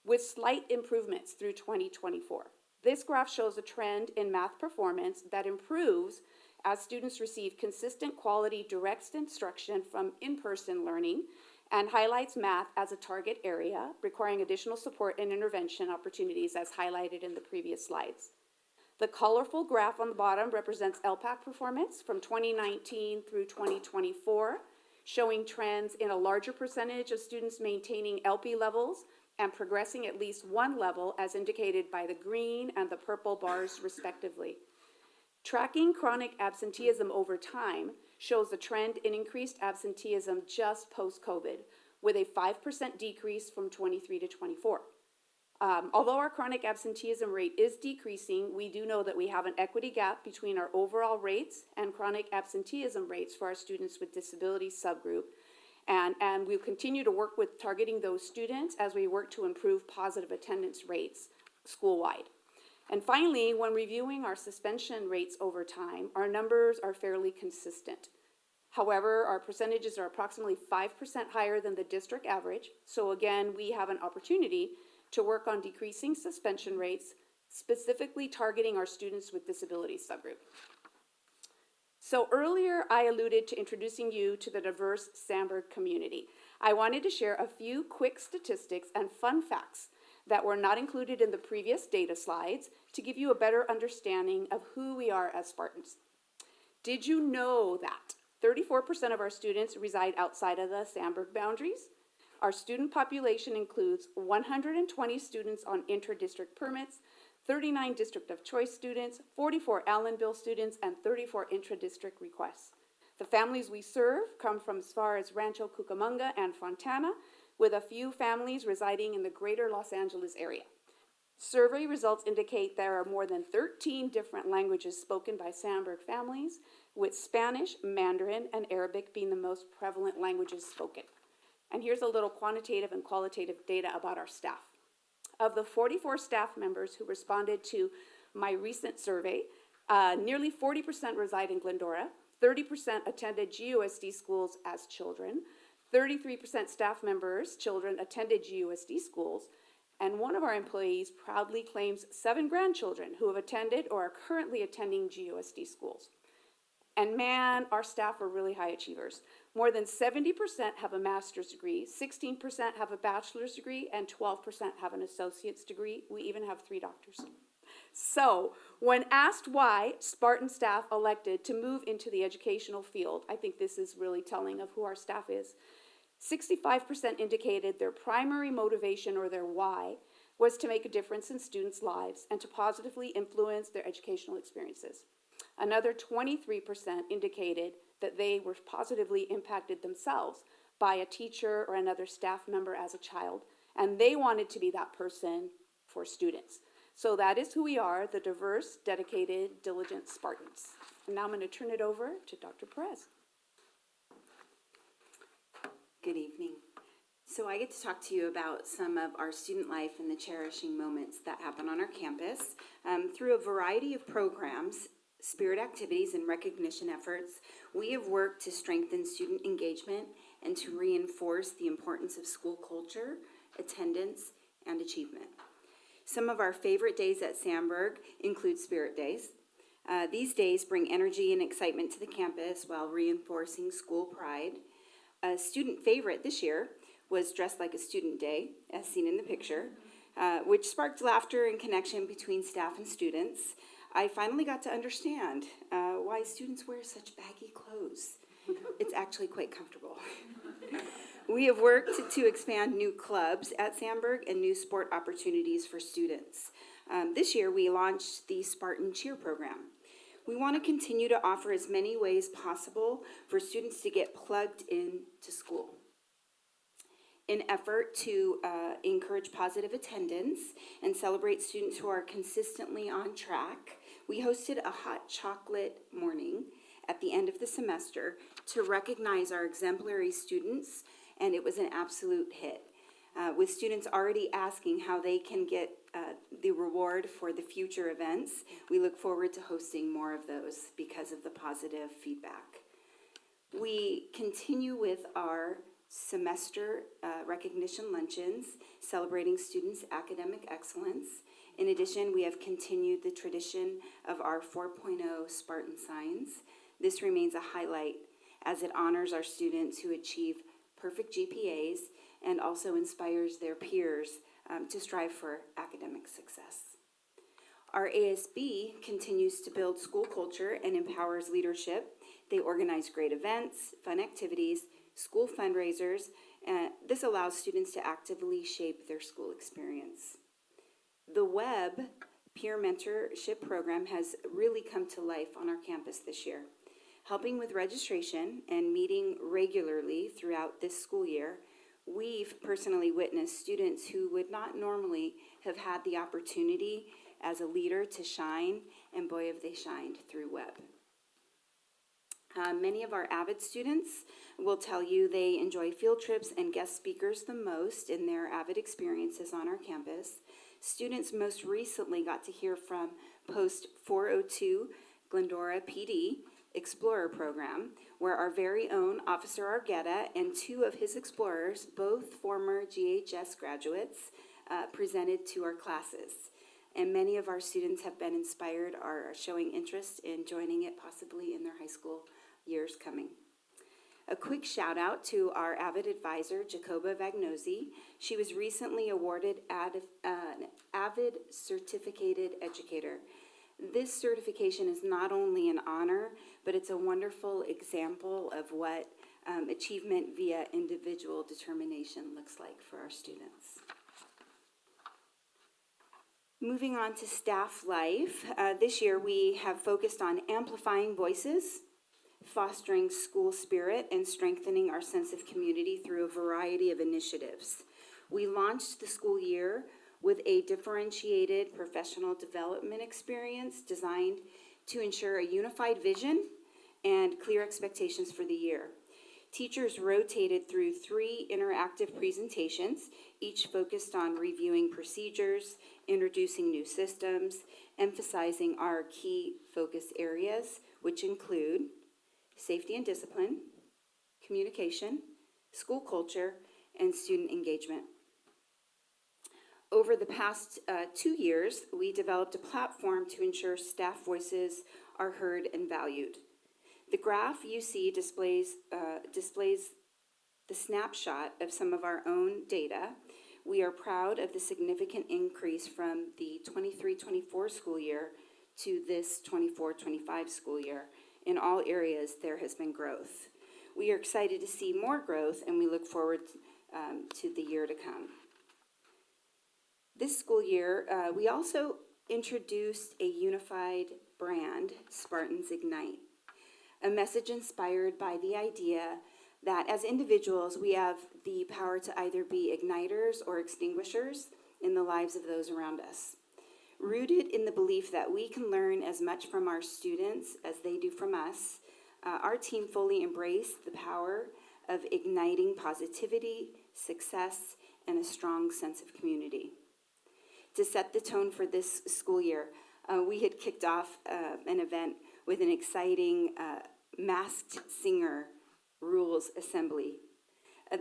with slight improvements through 2024. This graph shows a trend in math performance that improves as students receive consistent quality direct instruction from in-person learning and highlights math as a target area requiring additional support and intervention opportunities as highlighted in the previous slides. The colorful graph on the bottom represents LPAC performance from 2019 through 2024, showing trends in a larger percentage of students maintaining LP levels and progressing at least one level as indicated by the green and the purple bars respectively. Tracking chronic absenteeism over time shows a trend in increased absenteeism just post-COVID, with a 5% decrease from 23 to 24. Although our chronic absenteeism rate is decreasing, we do know that we have an equity gap between our overall rates and chronic absenteeism rates for our students with disabilities subgroup. And we'll continue to work with targeting those students as we work to improve positive attendance rates school-wide. And finally, when reviewing our suspension rates over time, our numbers are fairly consistent. However, our percentages are approximately 5% higher than the district average. So again, we have an opportunity to work on decreasing suspension rates, specifically targeting our students with disabilities subgroup. So earlier, I alluded to introducing you to the diverse Sandberg community. I wanted to share a few quick statistics and fun facts that were not included in the previous data slides to give you a better understanding of who we are as Spartans. Did you know that 34% of our students reside outside of the Sandberg boundaries? our student population includes 120 students on inter-district permits, 39 District of Choice students, 44 Allenville students, and 34 intra-district requests. The families we serve come from as far as Rancho Cucamonga and Fontana, with a few families residing in the greater Los Angeles area. Survey results indicate there are more than 13 different languages spoken by Sandberg families, with Spanish, Mandarin, and Arabic being the most prevalent languages spoken. And here's a little quantitative and qualitative data about our staff. Of the 44 staff members who responded to my recent survey, nearly 40% reside in Glendora, 30% attended GUSD schools as children, 33% staff members, children, attended GUSD schools, and one of our employees proudly claims 7 grandchildren who have attended or are currently attending GUSD schools. And man, our staff are really high achievers. More than 70% have a master's degree, 16% have a bachelor's degree, and 12% have an associate's degree. We even have 3 doctors. So, when asked why Spartan staff elected to move into the educational field, I think this is really telling of who our staff is. 65% indicated their primary motivation, or their why, was to make a difference in students' lives and to positively influence their educational experiences. Another 23% indicated that they were positively impacted themselves by a teacher or another staff member as a child, and they wanted to be that person for students. So that is who we are, the diverse, dedicated, diligent Spartans. And now I'm going to turn it over to Dr. Perez. Good evening. So I get to talk to you about some of our student life and the cherishing moments that happen on our campus through a variety of programs, spirit activities, and recognition efforts. We have worked to strengthen student engagement and to reinforce the importance of school culture, attendance, and achievement. Some of our favorite days at Sandberg include Spirit Days. These days bring energy and excitement to the campus while reinforcing school pride. A student favorite this year was Dressed Like a Student Day, as seen in the picture, which sparked laughter and connection between staff and students. I finally got to understand why students wear such baggy clothes. It's actually quite comfortable. We have worked to expand new clubs at Sandberg and new sport opportunities for students. This year, we launched the Spartan Cheer program. We want to continue to offer as many ways possible for students to get plugged into school. In effort to encourage positive attendance and celebrate students who are consistently on track, we hosted a hot chocolate morning at the end of the semester to recognize our exemplary students, and it was an absolute hit. With students already asking how they can get the reward for the future events, we look forward to hosting more of those because of the positive feedback. We continue with our semester recognition luncheons, celebrating students' academic excellence. In addition, we have continued the tradition of our 4.0 Spartan signs. This remains a highlight as it honors our students who achieve perfect GPAs and also inspires their peers to strive for academic success. Our ASB continues to build school culture and empowers leadership. They organize great events, fun activities, school fundraisers, and this allows students to actively shape their school experience. The WEB peer mentorship program has really come to life on our campus this year. Helping with registration and meeting regularly throughout this school year, we've personally witnessed students who would not normally have had the opportunity as a leader to shine, and boy have they shined through WEB. Many of our AVID students will tell you they enjoy field trips and guest speakers the most in their AVID experiences on our campus. Students most recently got to hear from Post 402 Glendora PD Explorer program, where our very own Officer Argueta and 2 of his explorers, both former GHS graduates, presented to our classes. And many of our students have been inspired or are showing interest in joining it possibly in their high school years coming. A quick shout out to our AVID advisor, Jacoba Vagnosi. She was recently awarded an AVID Certificated Educator. This certification is not only an honor, but it's a wonderful example of what achievement via individual determination looks like for our students. Moving on to staff life, this year we have focused on amplifying voices, fostering school spirit, and strengthening our sense of community through a variety of initiatives. We launched the school year with a differentiated professional development experience designed to ensure a unified vision and clear expectations for the year. Teachers rotated through 3 interactive presentations, each focused on reviewing procedures, introducing new systems, emphasizing our key focus areas, which include safety and discipline, communication, school culture, and student engagement. Over the past 2 years, we developed a platform to ensure staff voices are heard and valued. The graph you see displays the snapshot of some of our own data. We are proud of the significant increase from the 23-24 school year to this 24-25 school year. In all areas, there has been growth. We are excited to see more growth, and we look forward to the year to come. This school year, we also introduced a unified brand, Spartans Ignite, a message inspired by the idea that as individuals, we have the power to either be igniters or extinguishers in the lives of those around us. Rooted in the belief that we can learn as much from our students as they do from us, our team fully embraced the power of igniting positivity, success, and a strong sense of community. To set the tone for this school year, we had kicked off an event with an exciting masked singer rules assembly.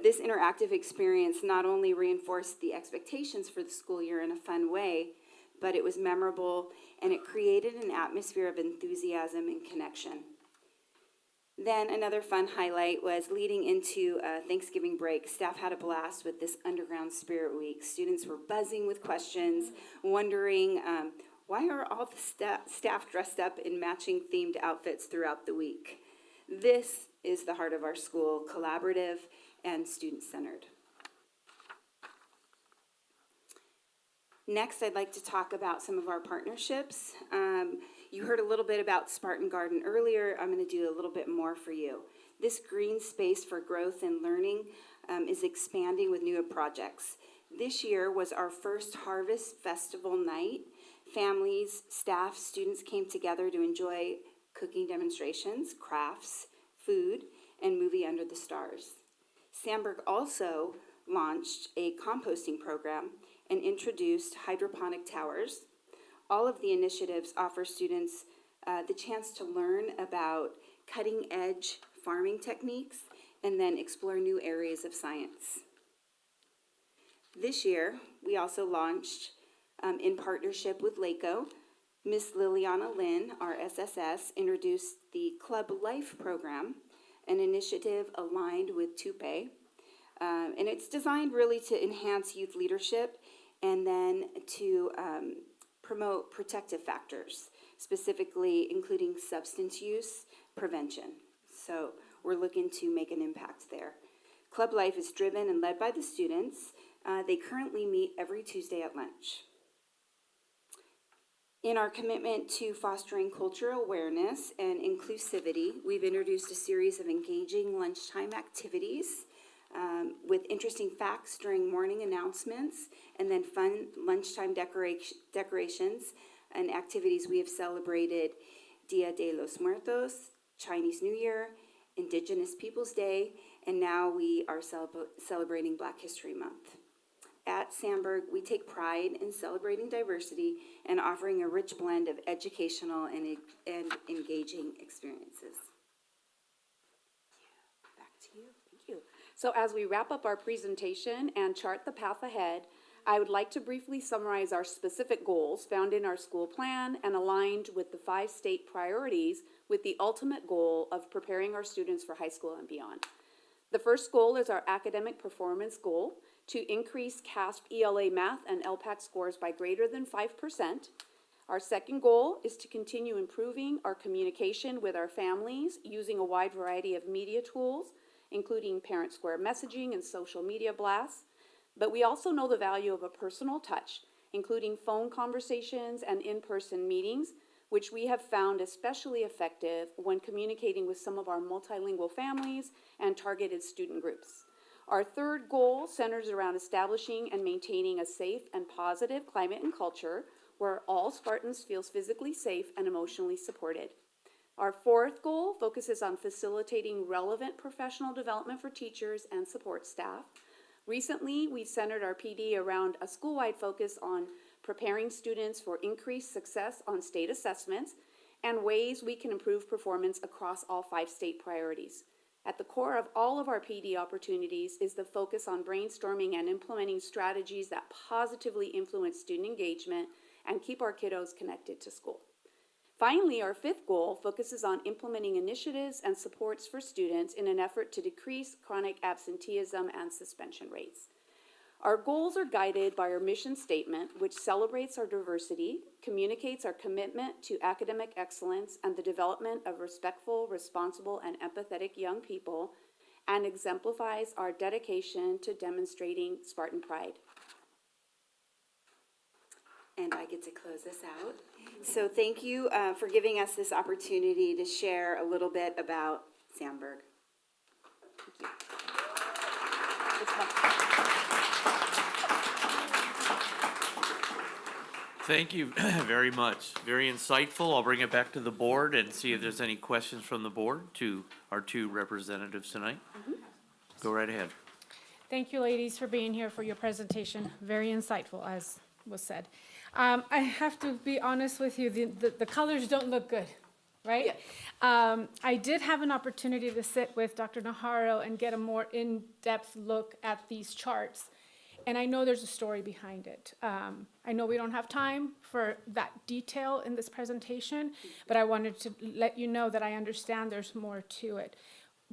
This interactive experience not only reinforced the expectations for the school year in a fun way, but it was memorable and it created an atmosphere of enthusiasm and connection. Then another fun highlight was leading into Thanksgiving break. Staff had a blast with this Underground Spirit Week. Students were buzzing with questions, wondering why are all the staff dressed up in matching themed outfits throughout the week? This is the heart of our school, collaborative and student-centered. Next, I'd like to talk about some of our partnerships. You heard a little bit about Spartan Garden earlier. I'm going to do a little bit more for you. This green space for growth and learning is expanding with new projects. This year was our first Harvest Festival night. Families, staff, students came together to enjoy cooking demonstrations, crafts, food, and movie Under the Stars. Sandberg also launched a composting program and introduced hydroponic towers. All of the initiatives offer students the chance to learn about cutting-edge farming techniques and then explore new areas of science. This year, we also launched, in partnership with LACO, Miss Liliana Lynn, our SSS, introduced the Club Life program, an initiative aligned with TUPE. And it's designed really to enhance youth leadership and then to promote protective factors, specifically including substance use prevention. So we're looking to make an impact there. Club Life is driven and led by the students. They currently meet every Tuesday at lunch. In our commitment to fostering cultural awareness and inclusivity, we've introduced a series of engaging lunchtime activities with interesting facts during morning announcements, and then fun lunchtime decorations and activities. We have celebrated Dia de los Muertos, Chinese New Year, Indigenous Peoples Day, and now we are celebrating Black History Month. At Sandberg, we take pride in celebrating diversity and offering a rich blend of educational and engaging experiences. Back to you. Thank you. So as we wrap up our presentation and chart the path ahead, I would like to briefly summarize our specific goals found in our school plan and aligned with the 5 state priorities with the ultimate goal of preparing our students for high school and beyond. The first goal is our academic performance goal to increase CASP ELA math and LPAC scores by greater than 5%. Our second goal is to continue improving our communication with our families using a wide variety of media tools, including parent square messaging and social media blasts. But we also know the value of a personal touch, including phone conversations and in-person meetings, which we have found especially effective when communicating with some of our multilingual families and targeted student groups. Our third goal centers around establishing and maintaining a safe and positive climate and culture where all Spartans feel physically safe and emotionally supported. Our fourth goal focuses on facilitating relevant professional development for teachers and support staff. Recently, we've centered our PD around a school-wide focus on preparing students for increased success on state assessments and ways we can improve performance across all 5 state priorities. At the core of all of our PD opportunities is the focus on brainstorming and implementing strategies that positively influence student engagement and keep our kiddos connected to school. Finally, our fifth goal focuses on implementing initiatives and supports for students in an effort to decrease chronic absenteeism and suspension rates. Our goals are guided by our mission statement, which celebrates our diversity, communicates our commitment to academic excellence and the development of respectful, responsible, and empathetic young people, and exemplifies our dedication to demonstrating Spartan pride. And I get to close this out. So thank you for giving us this opportunity to share a little bit about Sandberg. Thank you very much. Very insightful. I'll bring it back to the board and see if there's any questions from the board to our 2 representatives tonight. Go right ahead. Thank you, ladies, for being here for your presentation. Very insightful, as was said. I have to be honest with you, the colors don't look good, right? I did have an opportunity to sit with Dr. Najarro and get a more in-depth look at these charts. And I know there's a story behind it. I know we don't have time for that detail in this presentation, but I wanted to let you know that I understand there's more to it.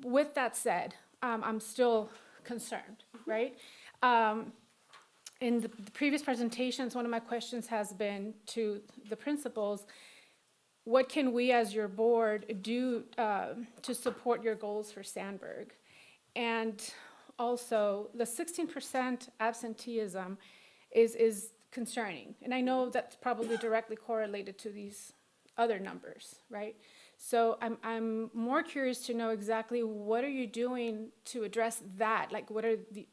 With that said, I'm still concerned, right? In the previous presentations, one of my questions has been to the principals, what can we as your board do to support your goals for Sandberg? And also, the 16% absenteeism is concerning. And I know that's probably directly correlated to these other numbers, right? So I'm more curious to know exactly what are you doing to address that? Like, what are the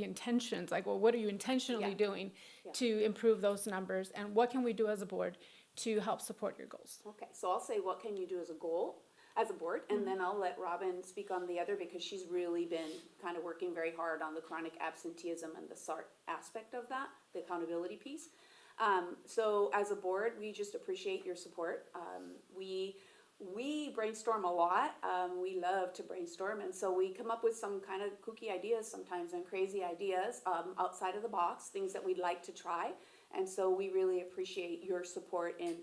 intentions? Like, well, what are you intentionally doing to improve those numbers? And what can we do as a board to help support your goals? Okay, so I'll say what can you do as a goal, as a board, and then I'll let Robin speak on the other because she's really been kind of working very hard on the chronic absenteeism and the SART aspect of that, the accountability piece. So as a board, we just appreciate your support. We brainstorm a lot. We love to brainstorm, and so we come up with some kind of kooky ideas sometimes and crazy ideas outside of the box, things that we'd like to try. And so we really appreciate your support in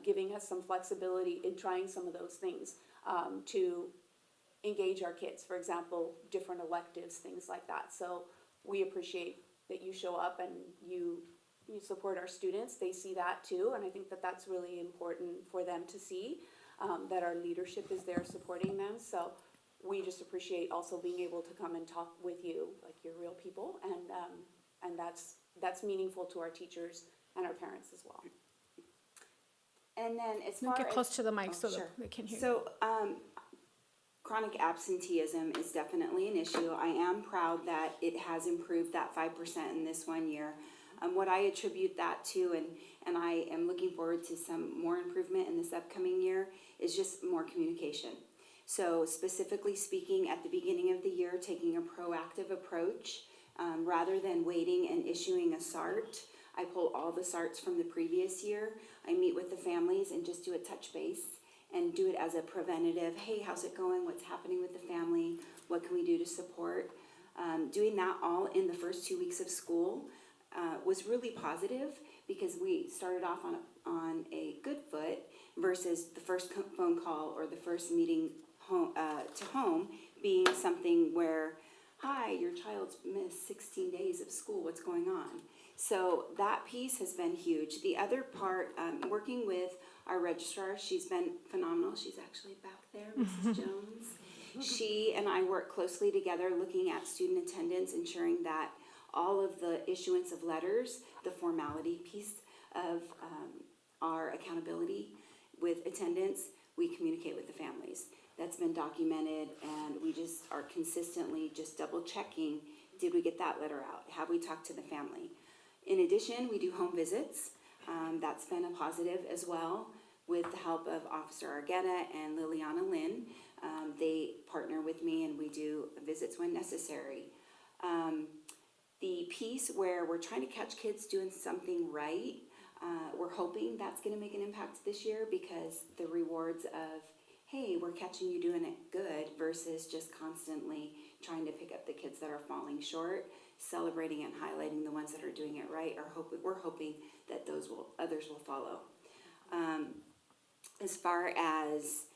giving us some flexibility in trying some of those things to engage our kids. For example, different electives, things like that. So we appreciate that you show up and you support our students. They see that too, and I think that that's really important for them to see, that our leadership is there supporting them. So we just appreciate also being able to come and talk with you, like you're real people, and that's meaningful to our teachers and our parents as well. And then as far Get as close to the mic so that they can hear you. So, chronic absenteeism is definitely an issue. I am proud that it has improved that 5% in this 1 year. What I attribute that to, and I am looking forward to some more improvement in this upcoming year, is just more communication. So specifically speaking, at the beginning of the year, taking a proactive approach, rather than waiting and issuing a SART. I pull all the SARTs from the previous year. I meet with the families and just do a touch base and do it as a preventative, hey, how's it going? What's happening with the family? What can we do to support? Doing that all in the first 2 weeks of school was really positive because we started off on a good foot versus the first phone call or the first meeting home, to home being something where, hi, your child's missed 16 days of school, what's going on? So that piece has been huge. The other part, working with our registrar, she's been phenomenal. She's actually back there, Mrs. Jones. She and I work closely together looking at student attendance, ensuring that all of the issuance of letters, the formality piece of our accountability with attendance, we communicate with the families. That's been documented, and we just are consistently just double checking, did we get that letter out? Have we talked to the family? In addition, we do home visits. That's been a positive as well with the help of Officer Argueta and Liliana Lynn. They partner with me and we do visits when necessary. The piece where we're trying to catch kids doing something right, we're hoping that's going to make an impact this year, because the rewards of, hey, we're catching you doing it good, versus just constantly trying to pick up the kids that are falling short, celebrating and highlighting the ones that are doing it right, we're hoping that others will follow. As far as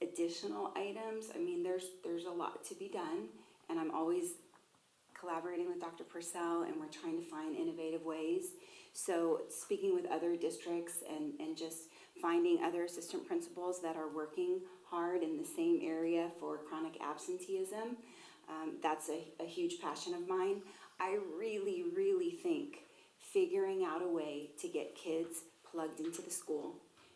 additional items, I mean, there's a lot to be done, and I'm always collaborating with Dr. Purcell, and we're trying to find innovative ways. So speaking with other districts and just finding other assistant principals that are working hard in the same area for chronic absenteeism, that's a huge passion of mine. I really, really think figuring out a way to get kids plugged into the school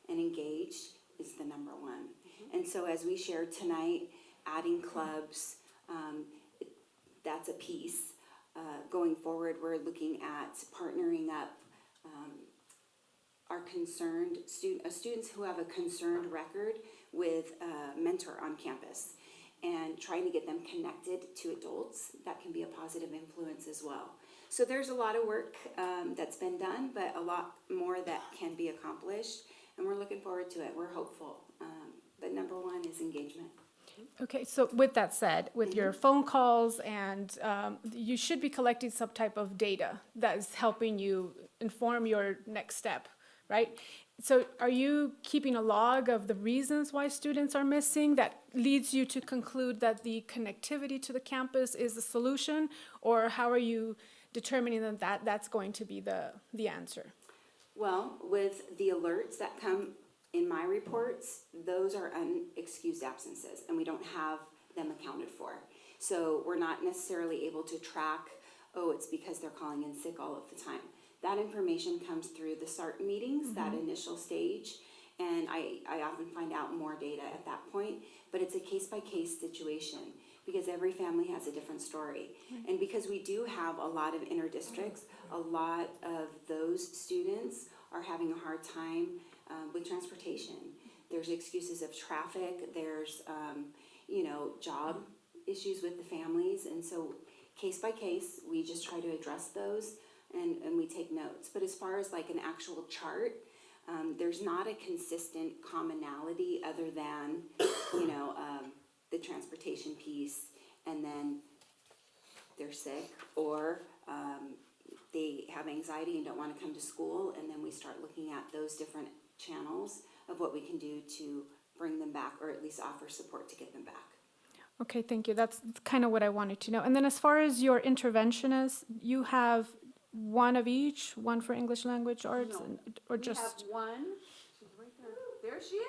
and engaged is the number one. And so as we shared tonight, adding clubs, that's a piece. Going forward, we're looking at partnering up our concerned students who have a concerned record with a mentor on campus, and trying to get them connected to adults that can be a positive influence as well. So there's a lot of work that's been done, but a lot more that can be accomplished, and we're looking forward to it. We're hopeful. But number one is engagement. Okay, so with that said, with your phone calls and you should be collecting some type of data that is helping you inform your next step, right? So are you keeping a log of the reasons why students are missing that leads you to conclude that the connectivity to the campus is the solution? Or how are you determining that that's going to be the answer? Well, with the alerts that come in my reports, those are unexcused absences, and we don't have them accounted for. So we're not necessarily able to track, oh, it's because they're calling in sick all of the time. That information comes through the SART meetings, that initial stage, and I often find out more data at that point, but it's a case-by-case situation, because every family has a different story. And because we do have a lot of inter-districts, a lot of those students are having a hard time with transportation. There's excuses of traffic, there's job issues with the families, and so case by case, we just try to address those and we take notes. But as far as like an actual chart, there's not a consistent commonality other than, the transportation piece, and then they're sick, or they have anxiety and don't want to come to school, and then we start looking at those different channels of what we can do to bring them back, or at least offer support to get them back. Okay, thank you. That's kind of what I wanted to know. And then as far as your interventionists, you have one of each, one for English language arts, No. or just? We have one. She's right there. There she is.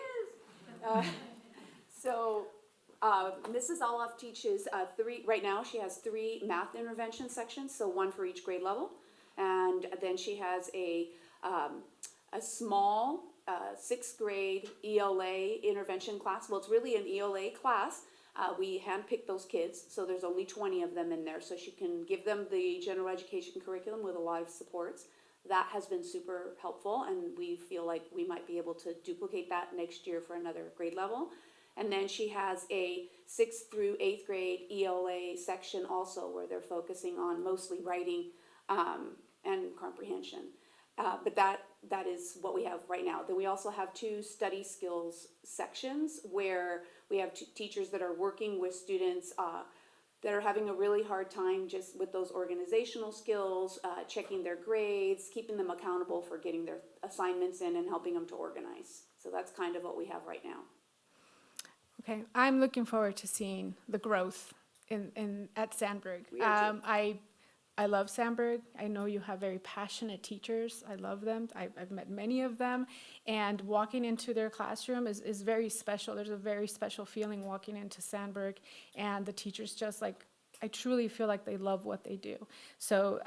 Mrs. Oloff teaches three. Right now, she has 3 math intervention sections, so one for each grade level, and then she has a small 6th grade ELA intervention class. Well, it's really an ELA class. We handpick those kids, so there's only 20 of them in there, so she can give them the general education curriculum with a lot of supports. That has been super helpful, and we feel like we might be able to duplicate that next year for another grade level. And then she has a 6th through 8th grade ELA section also, where they're focusing on mostly writing and comprehension. But that is what we have right now. Then we also have 2 study skills sections where we have teachers that are working with students that are having a really hard time just with those organizational skills, checking their grades, keeping them accountable for getting their assignments in, and helping them to organize. So that's kind of what we have right now. Okay, I'm looking forward to seeing the growth at Sandberg. We are too. I love Sandberg. I know you have very passionate teachers. I love them. I've met many of them. And walking into their classroom is very special. There's a very special feeling walking into Sandberg. And the teachers just like, I truly feel like they love what they do. So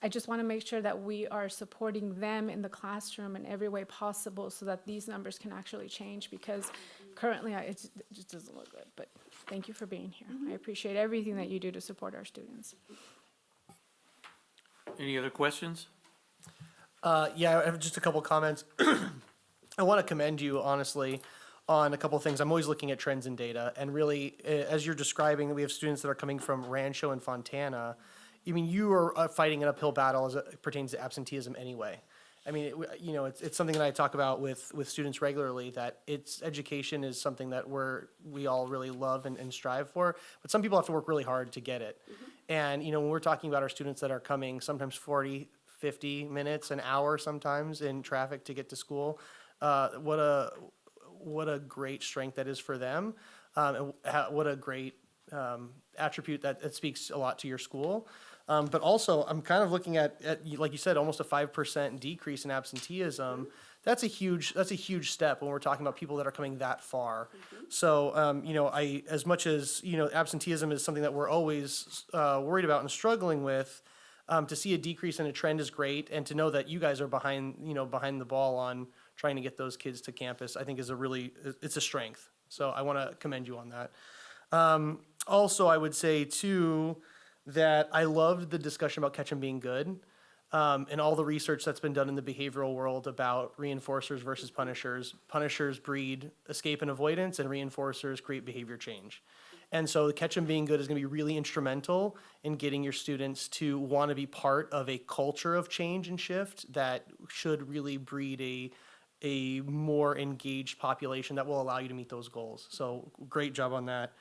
I just want to make sure that we are supporting them in the classroom in every way possible so that these numbers can actually change, because currently it just doesn't look good. But thank you for being here. I appreciate everything that you do to support our students. Any other questions? Yeah, I have just a couple comments. I want to commend you, honestly, on a couple of things. I'm always looking at trends in data, and really, as you're describing, we have students that are coming from Rancho and Fontana. I mean, you are fighting an uphill battle as it pertains to absenteeism anyway. I mean, it's something that I talk about with students regularly, that education is something that we all really love and strive for, but some people have to work really hard to get it. And, when we're talking about our students that are coming sometimes 40, 50 minutes, an hour sometimes in traffic to get to school, what a great strength that is for them. And what a great attribute that speaks a lot to your school. But also, I'm kind of looking at, like you said, almost a 5% decrease in absenteeism. That's a huge step when we're talking about people that are coming that far. So, as much as, absenteeism is something that we're always worried about and struggling with, to see a decrease in a trend is great, and to know that you guys are behind the ball on trying to get those kids to campus, I think it's a strength. So I want to commend you on that. Also, I would say too, that I loved the discussion about catch 'em being good, and all the research that's been done in the behavioral world about reinforcers versus punishers. Punishers breed escape and avoidance, and reinforcers create behavior change. And so the catch 'em being good is going to be really instrumental in getting your students to want to be part of a culture of change and shift that should really breed a more engaged population that will allow you to meet those goals. So great job on that.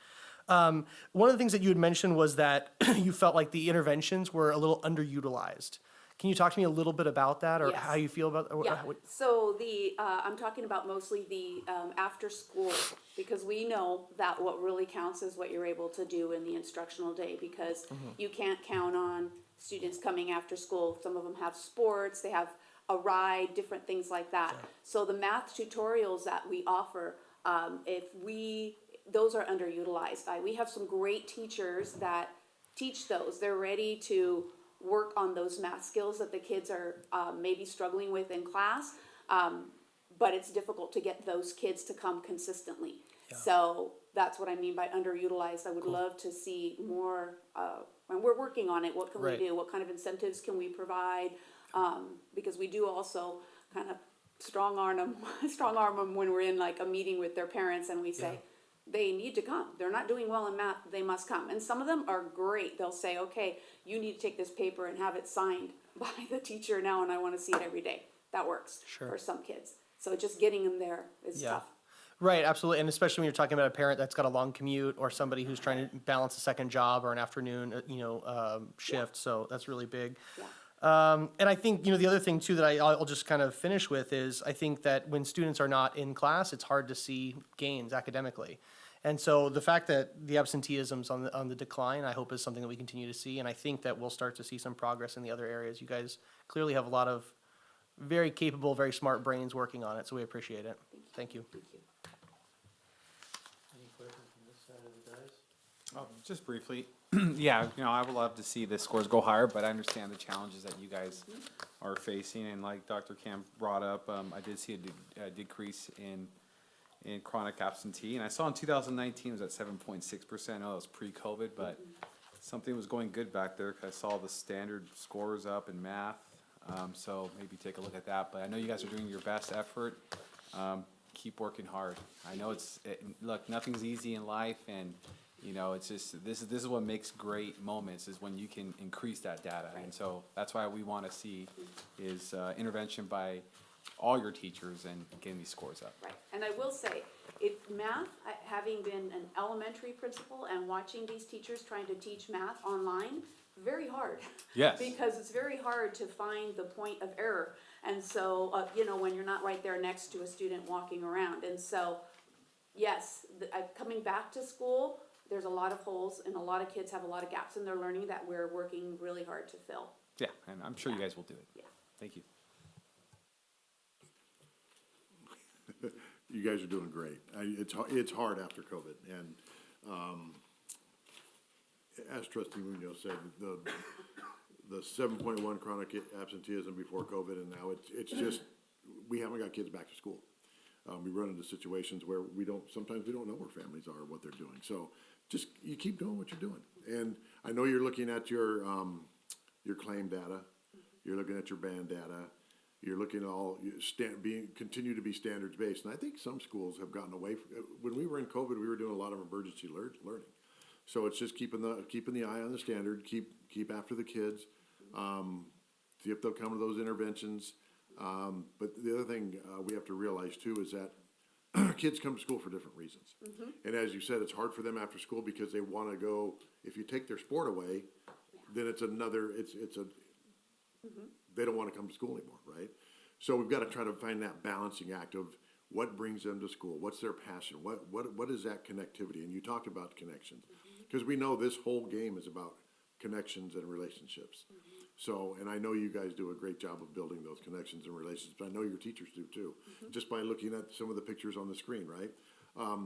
One of the things that you had mentioned was that you felt like the interventions were a little underutilized. Can you talk to me a little bit about that, or Yes. how you feel about? Yeah, so I'm talking about mostly the after school, because we know that what really counts is what you're able to do in the instructional day, because you can't count on students coming after school. Some of them have sports, they have a ride, different things like that. So the math tutorials that we offer, those are underutilized. We have some great teachers that teach those. They're ready to work on those math skills that the kids are maybe struggling with in class, but it's difficult to get those kids to come consistently. So that's what I mean by underutilized. I would love to see more, and we're working on it. What can we do? What kind of incentives can we provide? Because we do also kind of strong arm them when we're in like a meeting with their parents, and we say, they need to come. They're not doing well in math, they must come. And some of them are great. They'll say, okay, you need to take this paper and have it signed by the teacher now, and I want to see it every day. That works for some kids. So just getting them there is tough. Right, absolutely, and especially when you're talking about a parent that's got a long commute, or somebody who's trying to balance a second job or an afternoon, shift. So that's really big. And I think, the other thing too that I'll just kind of finish with is, I think that when students are not in class, it's hard to see gains academically. And so the fact that the absenteeism's on the decline, I hope is something that we continue to see, and I think that we'll start to see some progress in the other areas. You guys clearly have a lot of very capable, very smart brains working on it, so we appreciate it. Thank you. Any questions from this side of the guys? Oh, just briefly, yeah, I would love to see the scores go higher, but I understand the challenges that you guys are facing, and like Dr. Camp brought up, I did see a decrease in chronic absentee, and I saw in 2019 it was at 7.6%. I know it was pre-COVID, but something was going good back there, because I saw the standard scores up in math, so maybe take a look at that. But I know you guys are doing your best effort. Keep working hard. I know look, nothing's easy in life, and it's just, this is what makes great moments, is when you can increase that data. And so that's why we want to see is intervention by all your teachers and getting these scores up. Right, and I will say, math, having been an elementary principal and watching these teachers trying to teach math online, very hard. Yes. Because it's very hard to find the point of error. And so, when you're not right there next to a student walking around. And so, yes, coming back to school, there's a lot of holes and a lot of kids have a lot of gaps in their learning that we're working really hard to fill. Yeah, and I'm sure you guys will do it. Yeah. Thank you. You guys are doing great. It's hard after COVID, and as Trustee Munoz said, the 7.1 chronic absenteeism before COVID, and now it's just, we haven't got kids back to school. We run into situations where sometimes we don't know where families are, what they're doing. So just, you keep doing what you're doing. And I know you're looking at your claim data, you're looking at your band data, you're looking at all, continue to be standards based. And I think some schools have gotten away when we were in COVID, we were doing a lot of emergency learning. So it's just keeping the eye on the standard, keep after the kids, see if they'll come to those interventions. But the other thing we have to realize too is that kids come to school for different reasons. And as you said, it's hard for them after school because they want to go, if you take their sport away, then it's they don't want to come to school anymore, right? So we've got to try to find that balancing act of what brings them to school, what's their passion, what is that connectivity? And you talked about connections, because we know this whole game is about connections and relationships. So, and I know you guys do a great job of building those connections and relationships, but I know your teachers do too, just by looking at some of the pictures on the screen, right?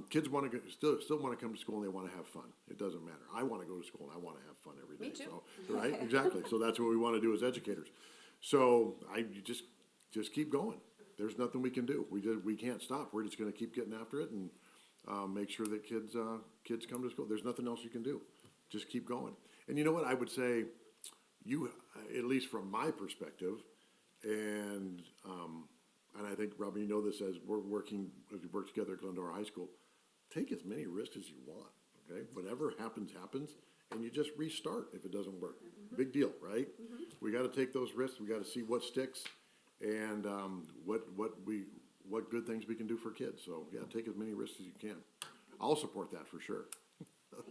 Kids want to still want to come to school and they want to have fun. It doesn't matter. I want to go to school and I want to have fun every day. Me too. So, right? Exactly. So that's what we want to do as educators. So you just keep going. There's nothing we can do. We can't stop. We're just going to keep getting after it and make sure that kids come to school. There's nothing else you can do. Just keep going. And you know what? I would say, you, at least from my perspective, and I think, Robin, you know this, as we work together at Glendora High School, take as many risks as you want, okay? Whatever happens, and you just restart if it doesn't work. Big deal, right? We got to take those risks. We got to see what sticks and what good things we can do for kids. So, yeah, take as many risks as you can. I'll support that for sure.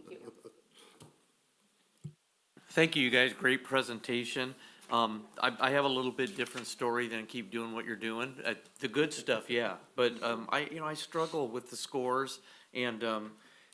Thank you. Thank you, you guys. Great presentation. I have a little bit different story than keep doing what you're doing. The good stuff, yeah. But I struggle with the scores, and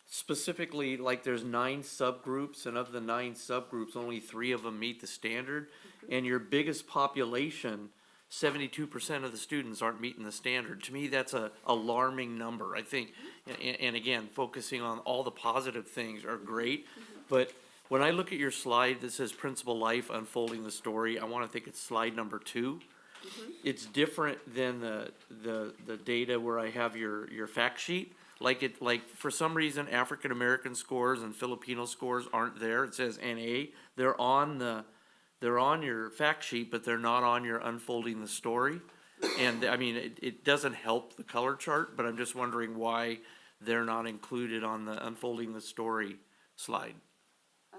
specifically, like, there's 9 subgroups, and of the 9 subgroups, only 3 of them meet the standard. And your biggest population, 72% of the students aren't meeting the standard. To me, that's a alarming number. I think, and again, focusing on all the positive things are great, but when I look at your slide that says Principal Life Unfolding the Story, I want to think it's slide number 2. It's different than the data where I have your fact sheet. Like for some reason, African American scores and Filipino scores aren't there. It says NA. They're on your fact sheet, but they're not on your Unfolding the Story. And I mean, it doesn't help the color chart, but I'm just wondering why they're not included on the Unfolding the Story slide. I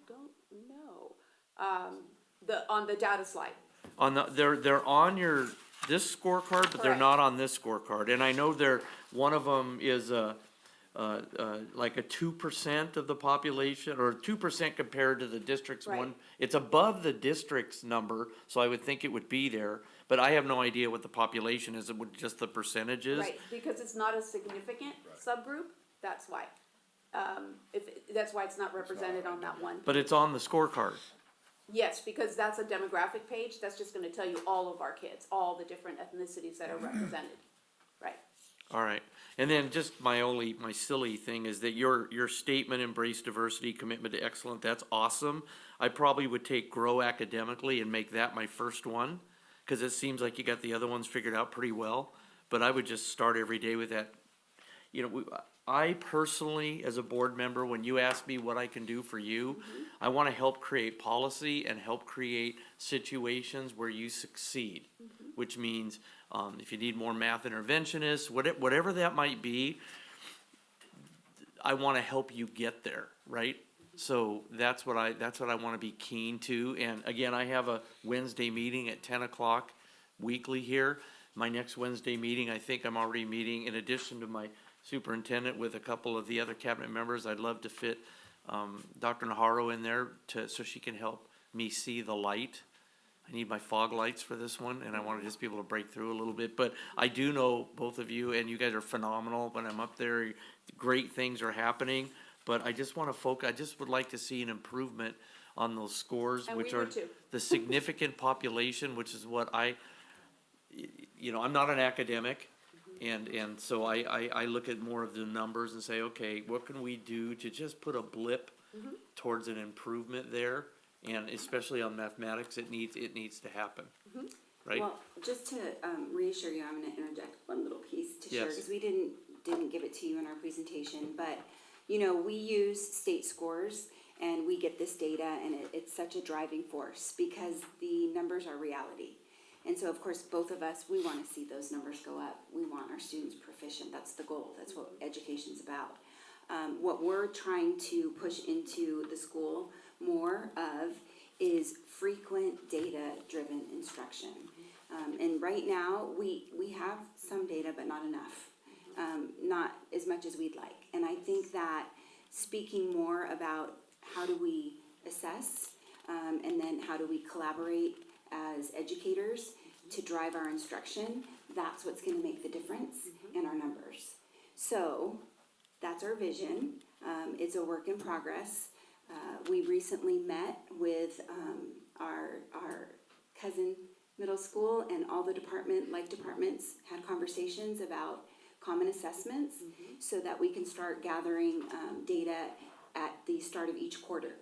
don't know. On the data slide. They're on this scorecard, but they're not on this scorecard. And I know one of them is like a 2% of the population, or 2% compared to the district's Right. one. It's above the district's number, so I would think it would be there. But I have no idea what the population is, just the percentages. Right, because it's not a significant subgroup, that's why. That's why it's not represented on that one. But it's on the scorecard. Yes, because that's a demographic page, that's just gonna tell you all of our kids, all the different ethnicities that are represented, right? All right, and then just my silly thing is that your statement, embrace diversity, commitment to excellence, that's awesome. I probably would take grow academically and make that my first one, because it seems like you got the other ones figured out pretty well. But I would just start every day with that. I personally, as a board member, when you ask me what I can do for you, I want to help create policy and help create situations where you succeed, which means if you need more math interventionists, whatever that might be, I want to help you get there, right? So that's what I want to be keen to. And again, I have a Wednesday meeting at 10 o'clock weekly here. My next Wednesday meeting, I think I'm already meeting, in addition to my superintendent, with a couple of the other cabinet members. I'd love to fit Dr. Naharro in there so she can help me see the light. I need my fog lights for this one, and I want to just be able to break through a little bit. But I do know both of you, and you guys are phenomenal when I'm up there. Great things are happening. but I just want to focus, I just would like to see an improvement on those scores, And which we are would too. the significant population, which is what I'm not an academic, and so I look at more of the numbers and say, okay, what can we do to just put a blip towards an improvement there? And especially on mathematics, it needs to happen, right? Well, just to reassure you, I'm gonna interject one little piece to share, Yes. because we didn't give it to you in our presentation, but, you know, we use state scores, and we get this data, and it's such a driving force, because the numbers are reality. And so, of course, both of us, we wanna see those numbers go up. We want our students proficient, that's the goal, that's what education's about. What we're trying to push into the school more of is frequent data-driven instruction. And right now, we have some data, but not enough. Not as much as we'd like. And I think that speaking more about how do we assess, and then how do we collaborate as educators to drive our instruction, that's what's gonna make the difference in our numbers. So, that's our vision. It's a work in progress. We recently met with our cousin middle school, and all the departments had conversations about common assessments so that we can start gathering data at the start of each quarter.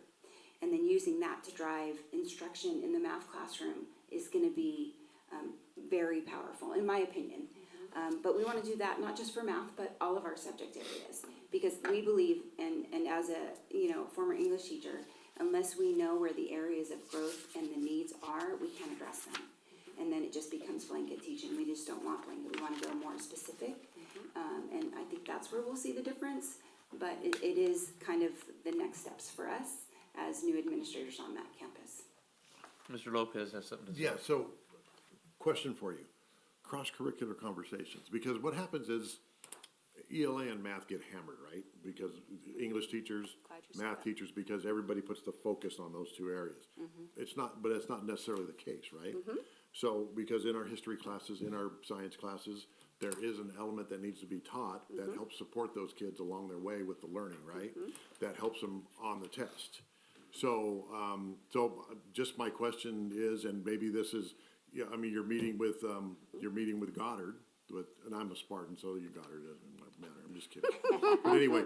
And then using that to drive instruction in the math classroom is gonna be very powerful, in my opinion. But we wanna do that not just for math, but all of our subject areas. Because we believe, and as a, former English teacher, unless we know where the areas of growth and the needs are, we can't address them. And then it just becomes blanket teaching. We just don't want blanket, we wanna go more specific. And I think that's where we'll see the difference, but it is kind of the next steps for us as new administrators on that campus. Mr. Lopez has something to say. Yeah, so, question for you. Cross-curricular conversations, because what happens is ELA and math get hammered, right? Because English teachers, math teachers, because everybody puts the focus on those two areas. It's not, but it's not necessarily the case, right? So, because in our history classes, in our science classes, there is an element that needs to be taught that helps support those kids along their way with the learning, right? That helps them on the test. So, just my question is, and maybe this is, you're meeting with Goddard, and I'm a Spartan, so you Goddard doesn't matter, I'm just kidding. But anyway,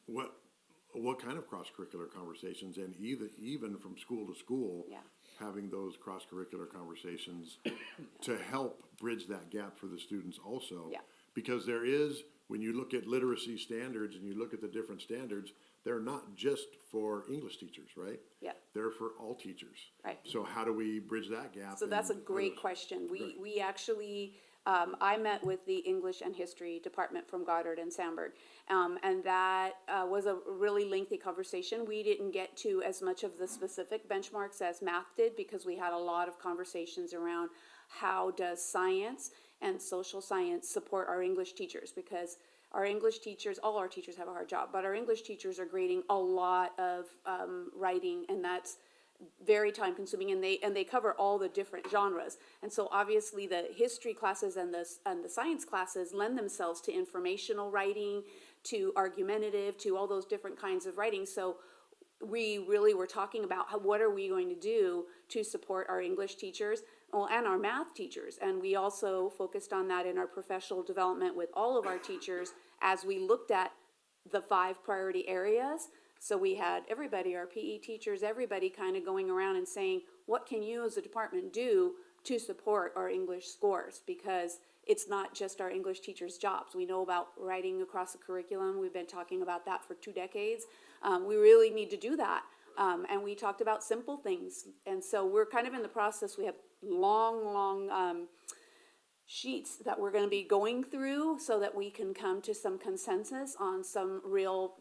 what kind of cross-curricular conversations, and even from school to school, having those cross-curricular conversations to help bridge that gap for the students also? Because there is, when you look at literacy standards and you look at the different standards, they're not just for English teachers, right? They're for all teachers. Right. So how do we bridge that gap? So that's a great question. We actually, I met with the English and History Department from Goddard and Sandberg. And that was a really lengthy conversation. We didn't get to as much of the specific benchmarks as math did, because we had a lot of conversations around how does science and social science support our English teachers, because our English teachers, all our teachers have a hard job, but our English teachers are grading a lot of writing, and that's very time consuming, and they cover all the different genres. And so obviously the history classes and the science classes lend themselves to informational writing, to argumentative, to all those different kinds of writing. So we really were talking about what are we going to do to support our English teachers, and our math teachers. And we also focused on that in our professional development with all of our teachers as we looked at the 5 priority areas. So we had everybody, our PE teachers, everybody kind of going around and saying, what can you as a department do to support our English scores? Because it's not just our English teachers' jobs. We know about writing across the curriculum. We've been talking about that for 2 decades. We really need to do that. And we talked about simple things. And so we're kind of in the process. We have long sheets that we're going to be going through so that we can come to some consensus on some real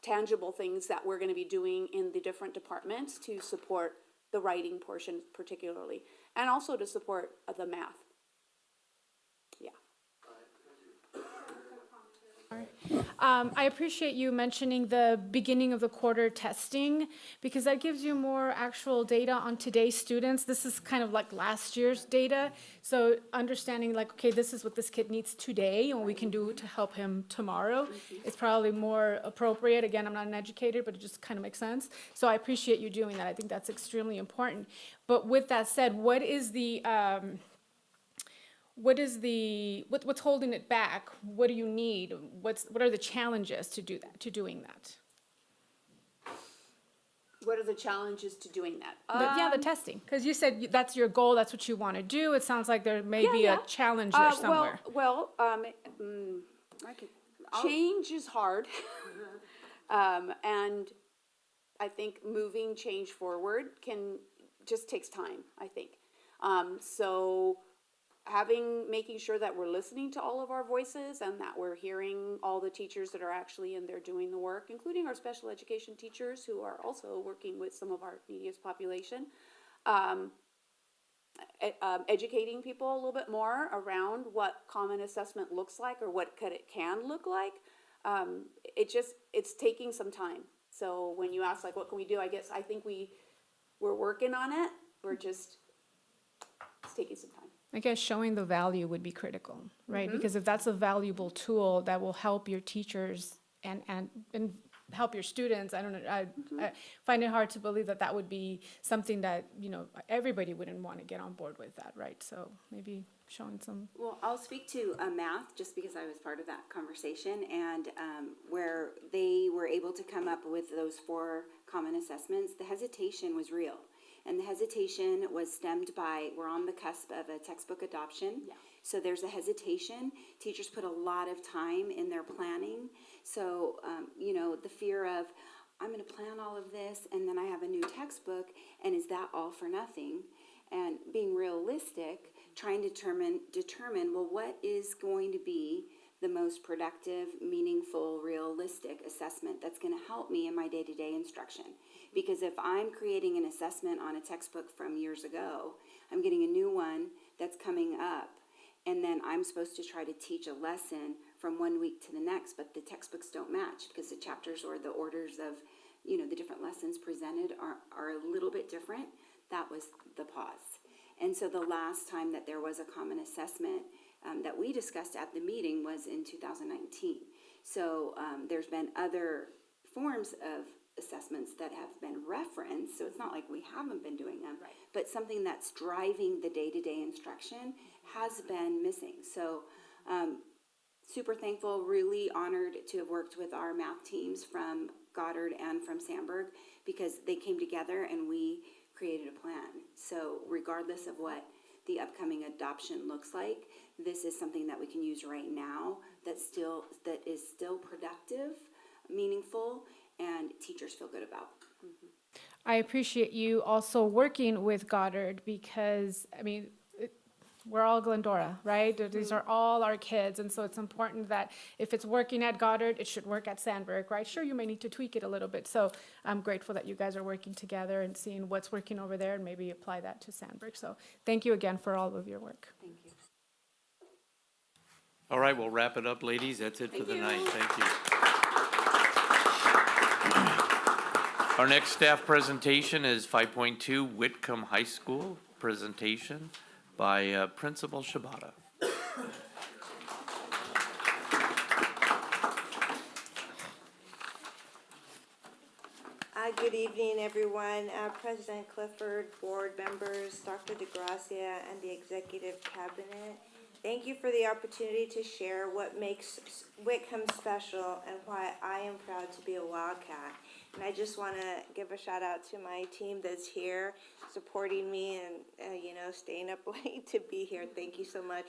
tangible things that we're going to be doing in the different departments to support the writing portion particularly, and also to support the math. I appreciate you mentioning the beginning of the quarter testing, because that gives you more actual data on today's students. This is kind of like last year's data. So understanding like, okay, this is what this kid needs today and what we can do to help him tomorrow is probably more appropriate. Again, I'm not an educator, but it just kind of makes sense. So I appreciate you doing that. I think that's extremely important. But with that said, what's holding it back? What do you need? What are the challenges to doing that? What are the challenges to doing that? The testing, because you said that's your goal, that's what you want to do. It sounds like there may be a challenge there somewhere. Change is hard. And I think moving change forward just takes time, I think. So making sure that we're listening to all of our voices and that we're hearing all the teachers that are actually in there doing the work, including our special education teachers who are also working with some of our neediest population. Educating people a little bit more around what common assessment looks like or what it can look like. It's taking some time. So when you ask like, what can we do? I think we're working on it. It's taking some time. I guess showing the value would be critical, right? Because if that's a valuable tool that will help your teachers and help your students, I don't know, I find it hard to believe that would be something that, everybody wouldn't want to get on board with that, right? So maybe showing some. Well, I'll speak to math just because I was part of that conversation, and where they were able to come up with those 4 common assessments, the hesitation was real. And the hesitation was stemmed by, we're on the cusp of a textbook adoption. Yeah. So there's a hesitation. Teachers put a lot of time in their planning. So, the fear of, I'm going to plan all of this and then I have a new textbook, and is that all for nothing? And being realistic, trying to determine, well, what is going to be the most productive, meaningful, realistic assessment that's going to help me in my day-to-day instruction. Because if I'm creating an assessment on a textbook from years ago, I'm getting a new one that's coming up, and then I'm supposed to try to teach a lesson from one week to the next, but the textbooks don't match because the chapters or the orders of, the different lessons presented are a little bit different. That was the pause. And so the last time that there was a common assessment that we discussed at the meeting was in 2019. So there's been other forms of assessments that have been referenced, so it's not like we haven't been doing them, right. But something that's driving the day-to-day instruction has been missing. So super thankful, really honored to have worked with our math teams from Goddard and from Sandberg, because they came together and we created a plan. So regardless of what the upcoming adoption looks like, this is something that we can use right now that is still productive, meaningful, and teachers feel good about. I appreciate you also working with Goddard because, we're all Glendora, right? These are all our kids, and so it's important that if it's working at Goddard, it should work at Sandberg, right? Sure, you may need to tweak it a little bit. So I'm grateful that you guys are working together and seeing what's working over there and maybe apply that to Sandberg. So thank you again for all of your work. Thank you. All right, we'll wrap it up, ladies. That's it for the night. Thank you. Our next staff presentation is 5.2 Whitcom High School presentation by Principal Shibata. Good evening, everyone. President Clifford, board members, Dr. DeGracia, and the executive cabinet. Thank you for the opportunity to share what makes Whitcom special and why I am proud to be a Wildcat. And I just want to give a shout out to my team that's here supporting me and, staying up late to be here. Thank you so much.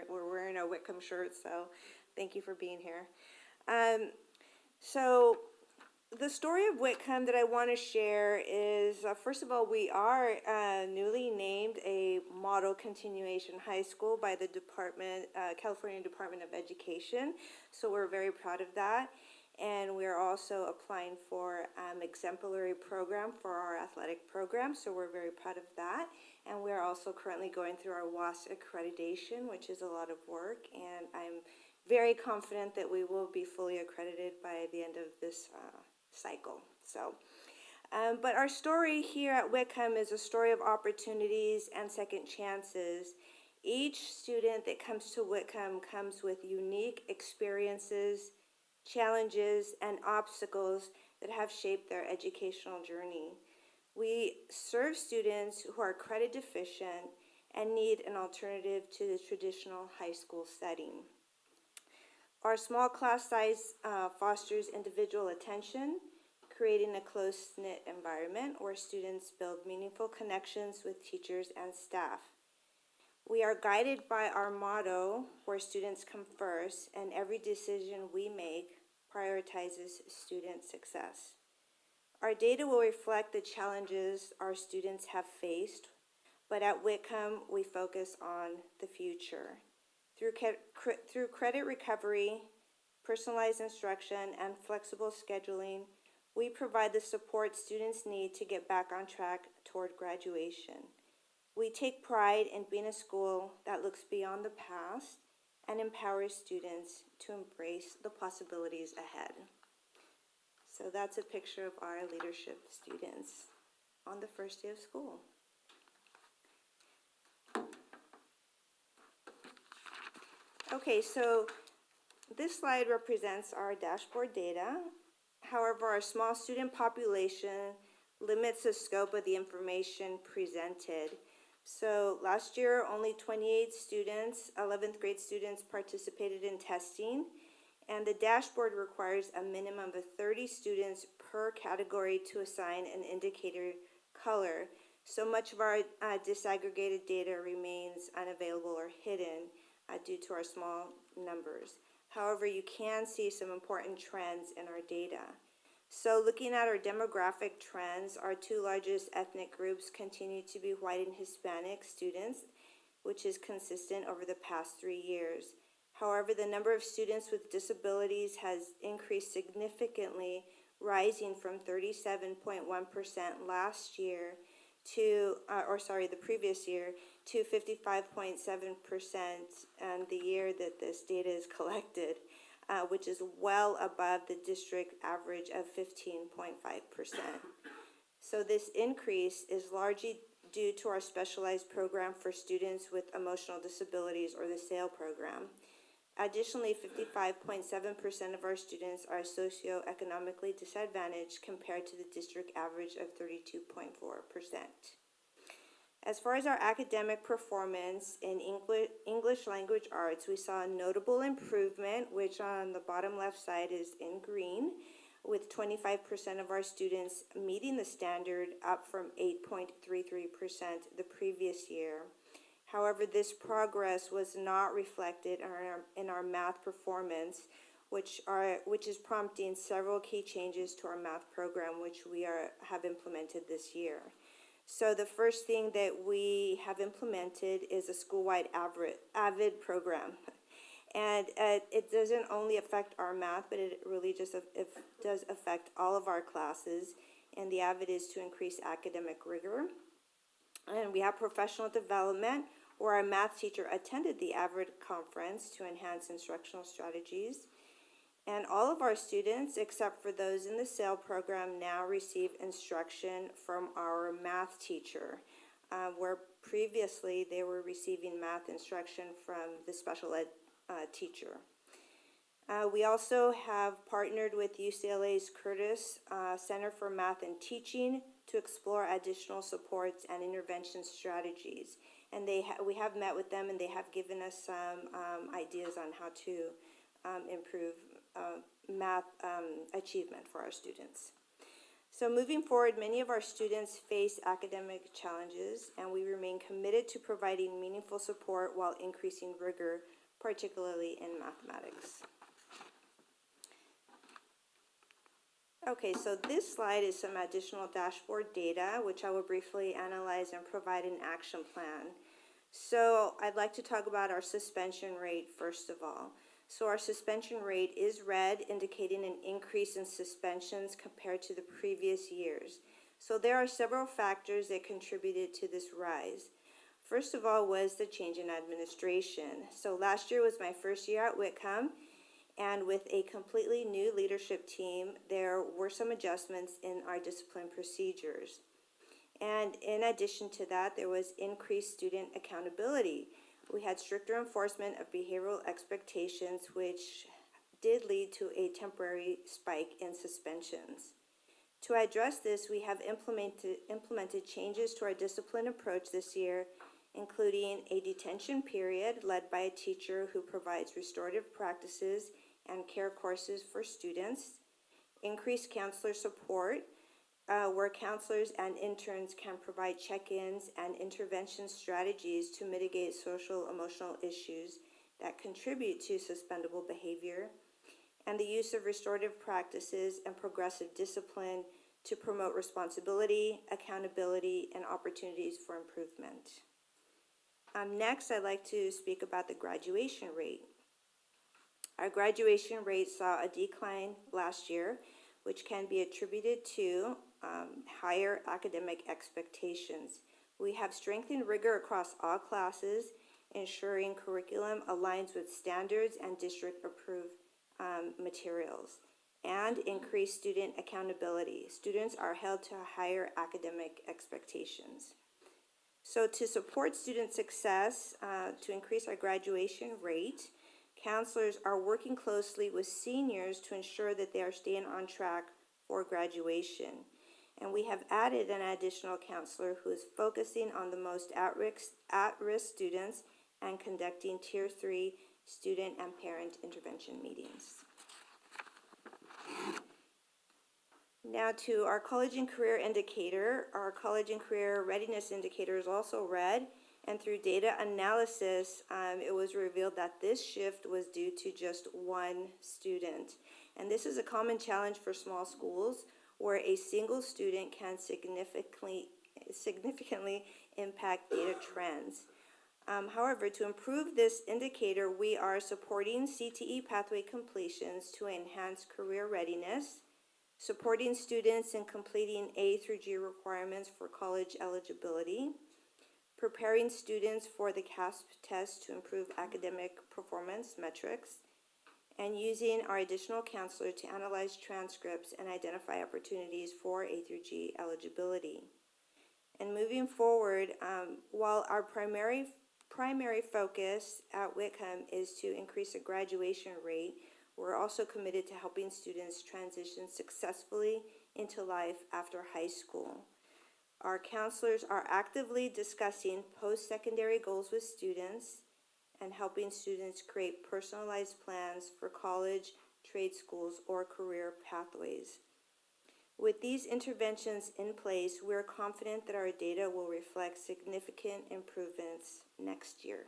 We're wearing our Whitcom shirts, so thank you for being here. So the story of Whitcom that I want to share is, first of all, we are newly named a model continuation high school by the California Department of Education. So we're very proud of that. And we're also applying for exemplary program for our athletic program. So we're very proud of that. And we're also currently going through our WAS accreditation, which is a lot of work. And I'm very confident that we will be fully accredited by the end of this cycle. So, but our story here at Whitcom is a story of opportunities and second chances. Each student that comes to Whitcom comes with unique experiences, challenges, and obstacles that have shaped their educational journey. We serve students who are credit deficient and need an alternative to the traditional high school setting. Our small class size fosters individual attention, creating a close-knit environment where students build meaningful connections with teachers and staff. We are guided by our motto, where students come first, and every decision we make prioritizes student success. Our data will reflect the challenges our students have faced, but at Whitcom, we focus on the future. Through credit recovery, personalized instruction, and flexible scheduling, we provide the support students need to get back on track toward graduation. We take pride in being a school that looks beyond the past and empowers students to embrace the possibilities ahead. So that's a picture of our leadership students on the first day of school. Okay, so this slide represents our dashboard data. However, our small student population limits the scope of the information presented. So last year, only 28 students, 11th grade students, participated in testing, and the dashboard requires a minimum of 30 students per category to assign an indicator color. So much of our disaggregated data remains unavailable or hidden due to our small numbers. However, you can see some important trends in our data. So looking at our demographic trends, our two largest ethnic groups continue to be white and Hispanic students, which is consistent over the past 3 years. However, the number of students with disabilities has increased significantly, rising from 37.1% last year to, the previous year, to 55.7% and the year that this data is collected, which is well above the district average of 15.5%. So this increase is largely due to our specialized program for students with emotional disabilities, or the SAIL program. Additionally, 55.7% of our students are socioeconomically disadvantaged compared to the district average of 32.4%. As far as our academic performance in English language arts, we saw a notable improvement, which on the bottom left side is in green, with 25% of our students meeting the standard, up from 8.33% the previous year. However, this progress was not reflected in our math performance, which is prompting several key changes to our math program, which we have implemented this year. So the first thing that we have implemented is a school-wide AVID program. And it doesn't only affect our math, but it really just does affect all of our classes. And the AVID is to increase academic rigor. And we have professional development, where our math teacher attended the AVID conference to enhance instructional strategies. And all of our students, except for those in the SAIL program, now receive instruction from our math teacher, where previously they were receiving math instruction from the special ed teacher. We also have partnered with UCLA's Curtis Center for Math and Teaching to explore additional supports and intervention strategies. And we have met with them, and they have given us some ideas on how to improve math achievement for our students. So moving forward, many of our students face academic challenges, and we remain committed to providing meaningful support while increasing rigor, particularly in mathematics. Okay, so this slide is some additional dashboard data, which I will briefly analyze and provide an action plan. So I'd like to talk about our suspension rate first of all. So our suspension rate is red, indicating an increase in suspensions compared to the previous years. So there are several factors that contributed to this rise. First of all was the change in administration. So last year was my first year at Whitcom, and with a completely new leadership team, there were some adjustments in our discipline procedures. And in addition to that, there was increased student accountability. We had stricter enforcement of behavioral expectations, which did lead to a temporary spike in suspensions. To address this, we have implemented changes to our discipline approach this year, including a detention period led by a teacher who provides restorative practices and care courses for students, increased counselor support, where counselors and interns can provide check-ins and intervention strategies to mitigate social emotional issues that contribute to suspendable behavior, and the use of restorative practices and progressive discipline to promote responsibility, accountability, and opportunities for improvement. Next, I'd like to speak about the graduation rate. Our graduation rate saw a decline last year, which can be attributed to higher academic expectations. We have strengthened rigor across all classes, ensuring curriculum aligns with standards and district-approved materials, and increased student accountability. Students are held to higher academic expectations. So to support student success, to increase our graduation rate, counselors are working closely with seniors to ensure that they are staying on track for graduation. And we have added an additional counselor who is focusing on the most at-risk students and conducting Tier 3 student and parent intervention meetings. Now to our college and career indicator. Our college and career readiness indicator is also red, and through data analysis, it was revealed that this shift was due to just one student. And this is a common challenge for small schools where a single student can significantly impact data trends. However, to improve this indicator, we are supporting CTE pathway completions to enhance career readiness, supporting students in completing A through G requirements for college eligibility, preparing students for the CASP test to improve academic performance metrics, and using our additional counselor to analyze transcripts and identify opportunities for A through G eligibility. And moving forward, while our primary focus at Whitcom is to increase the graduation rate, we're also committed to helping students transition successfully into life after high school. Our counselors are actively discussing post-secondary goals with students and helping students create personalized plans for college, trade schools, or career pathways. With these interventions in place, we're confident that our data will reflect significant improvements next year.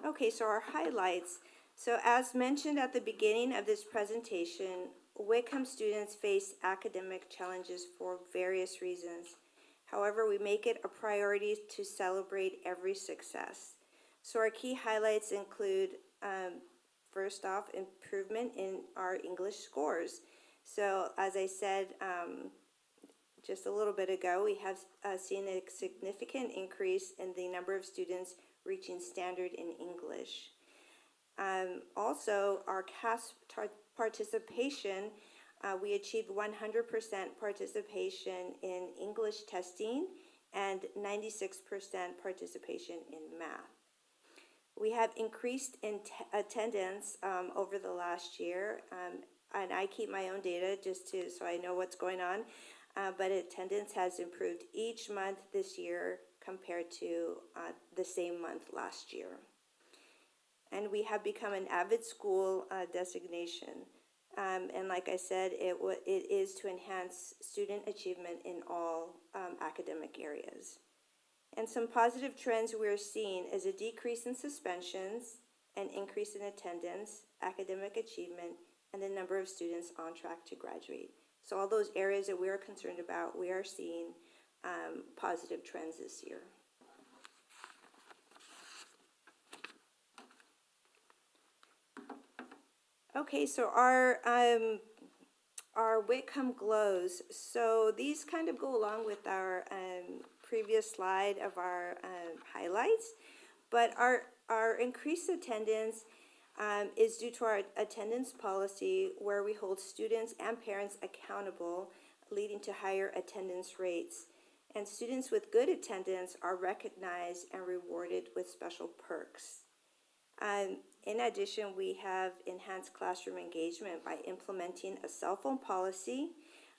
Okay, so our highlights. So as mentioned at the beginning of this presentation, Whitcom students face academic challenges for various reasons. However, we make it a priority to celebrate every success. So our key highlights include, first off, improvement in our English scores. So as I said just a little bit ago, we have seen a significant increase in the number of students reaching standard in English. Also, our CASP participation, we achieved 100% participation in English testing and 96% participation in math. We have increased in attendance over the last year, and I keep my own data so I know what's going on, but attendance has improved each month this year compared to the same month last year. And we have become an avid school designation. And like I said, it is to enhance student achievement in all academic areas. And some positive trends we're seeing is a decrease in suspensions, an increase in attendance, academic achievement, and the number of students on track to graduate. So all those areas that we are concerned about, we are seeing positive trends this year. Okay, so our our Whitcom glows. So these kind of go along with our previous slide of our highlights, but our increased attendance is due to our attendance policy, where we hold students and parents accountable, leading to higher attendance rates. And students with good attendance are recognized and rewarded with special perks. In addition, we have enhanced classroom engagement by implementing a cell phone policy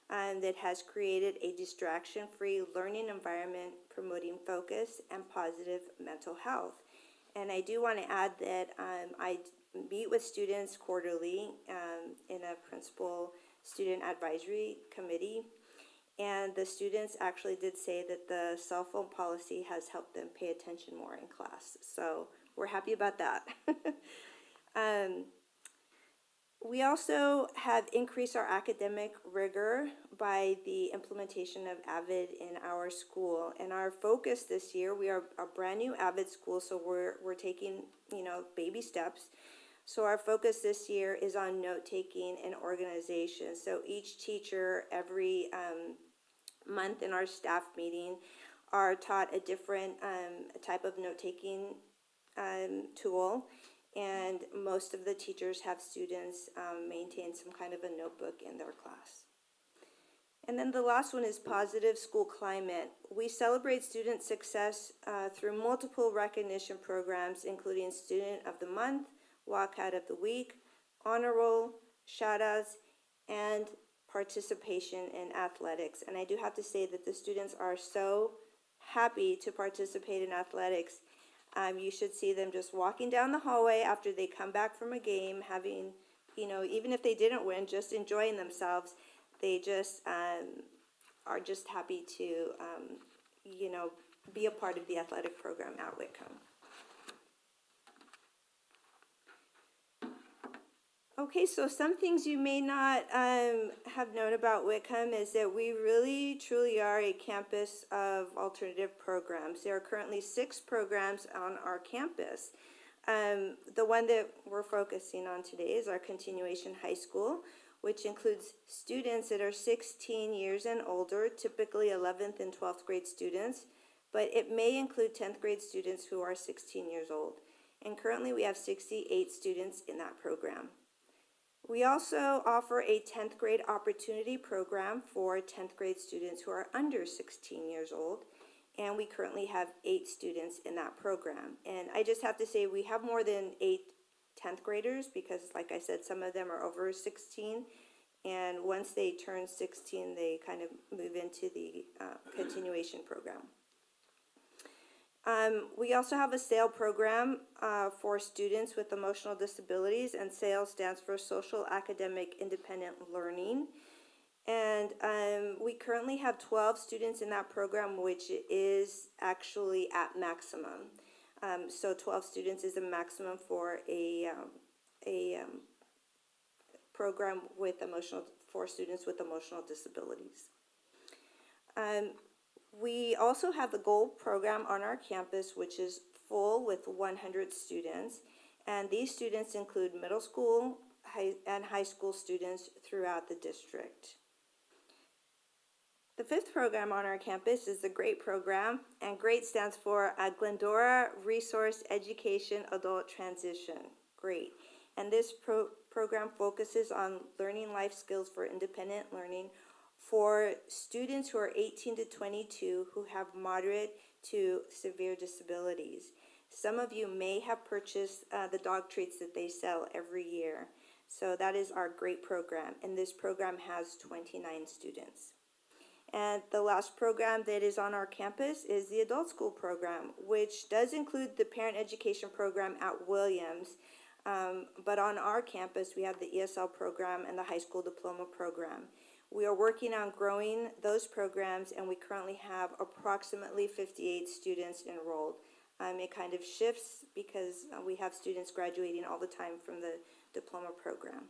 that has created a distraction-free learning environment, promoting focus and positive mental health. And I do want to add that I meet with students quarterly in a principal student advisory committee, and the students actually did say that the cell phone policy has helped them pay attention more in class. So we're happy about that. We also have increased our academic rigor by the implementation of AVID in our school. And our focus this year, we are a brand new AVID school, so we're taking, baby steps. So our focus this year is on note-taking and organization. So each teacher every month in our staff meeting are taught a different type of note-taking tool. And most of the teachers have students maintain some kind of a notebook in their class. And then the last one is positive school climate. We celebrate student success through multiple recognition programs, including Student of the Month, Walkout of the Week, Honor Roll, Shoutouts, and participation in athletics. And I do have to say that the students are so happy to participate in athletics. You should see them just walking down the hallway after they come back from a game, having, even if they didn't win, just enjoying themselves. They just are just happy to, be a part of the athletic program at Whitcom. Okay, so some things you may not have known about Whitcom is that we really, truly are a campus of alternative programs. There are currently 6 programs on our campus. The one that we're focusing on today is our Continuation High School, which includes students that are 16 years and older, typically 11th and 12th grade students, but it may include 10th grade students who are 16 years old. And currently we have 68 students in that program. We also offer a 10th grade opportunity program for 10th grade students who are under 16 years old, and we currently have 8 students in that program. And I just have to say we have more than 8 10th graders because, like I said, some of them are over 16, and once they turn 16, they kind of move into the continuation program. We also have a SAIL program for students with emotional disabilities, and SAIL stands for Social Academic Independent Learning. And we currently have 12 students in that program, which is actually at maximum. So 12 students is a maximum for a program with for students with emotional disabilities. We also have the Gold program on our campus, which is full with 100 students. And these students include middle school and high school students throughout the district. The 5th program on our campus is the GREAT program, and GREAT stands for Glendora Resource Education Adult Transition, GREAT. And this program focuses on learning life skills for independent learning for students who are 18 to 22 who have moderate to severe disabilities. Some of you may have purchased the dog treats that they sell every year. So that is our GREAT program, and this program has 29 students. And the last program that is on our campus is the Adult School program, which does include the Parent Education program at Williams. But on our campus, we have the ESL program and the High School Diploma program. We are working on growing those programs, and we currently have approximately 58 students enrolled. It kind of shifts because we have students graduating all the time from the diploma program.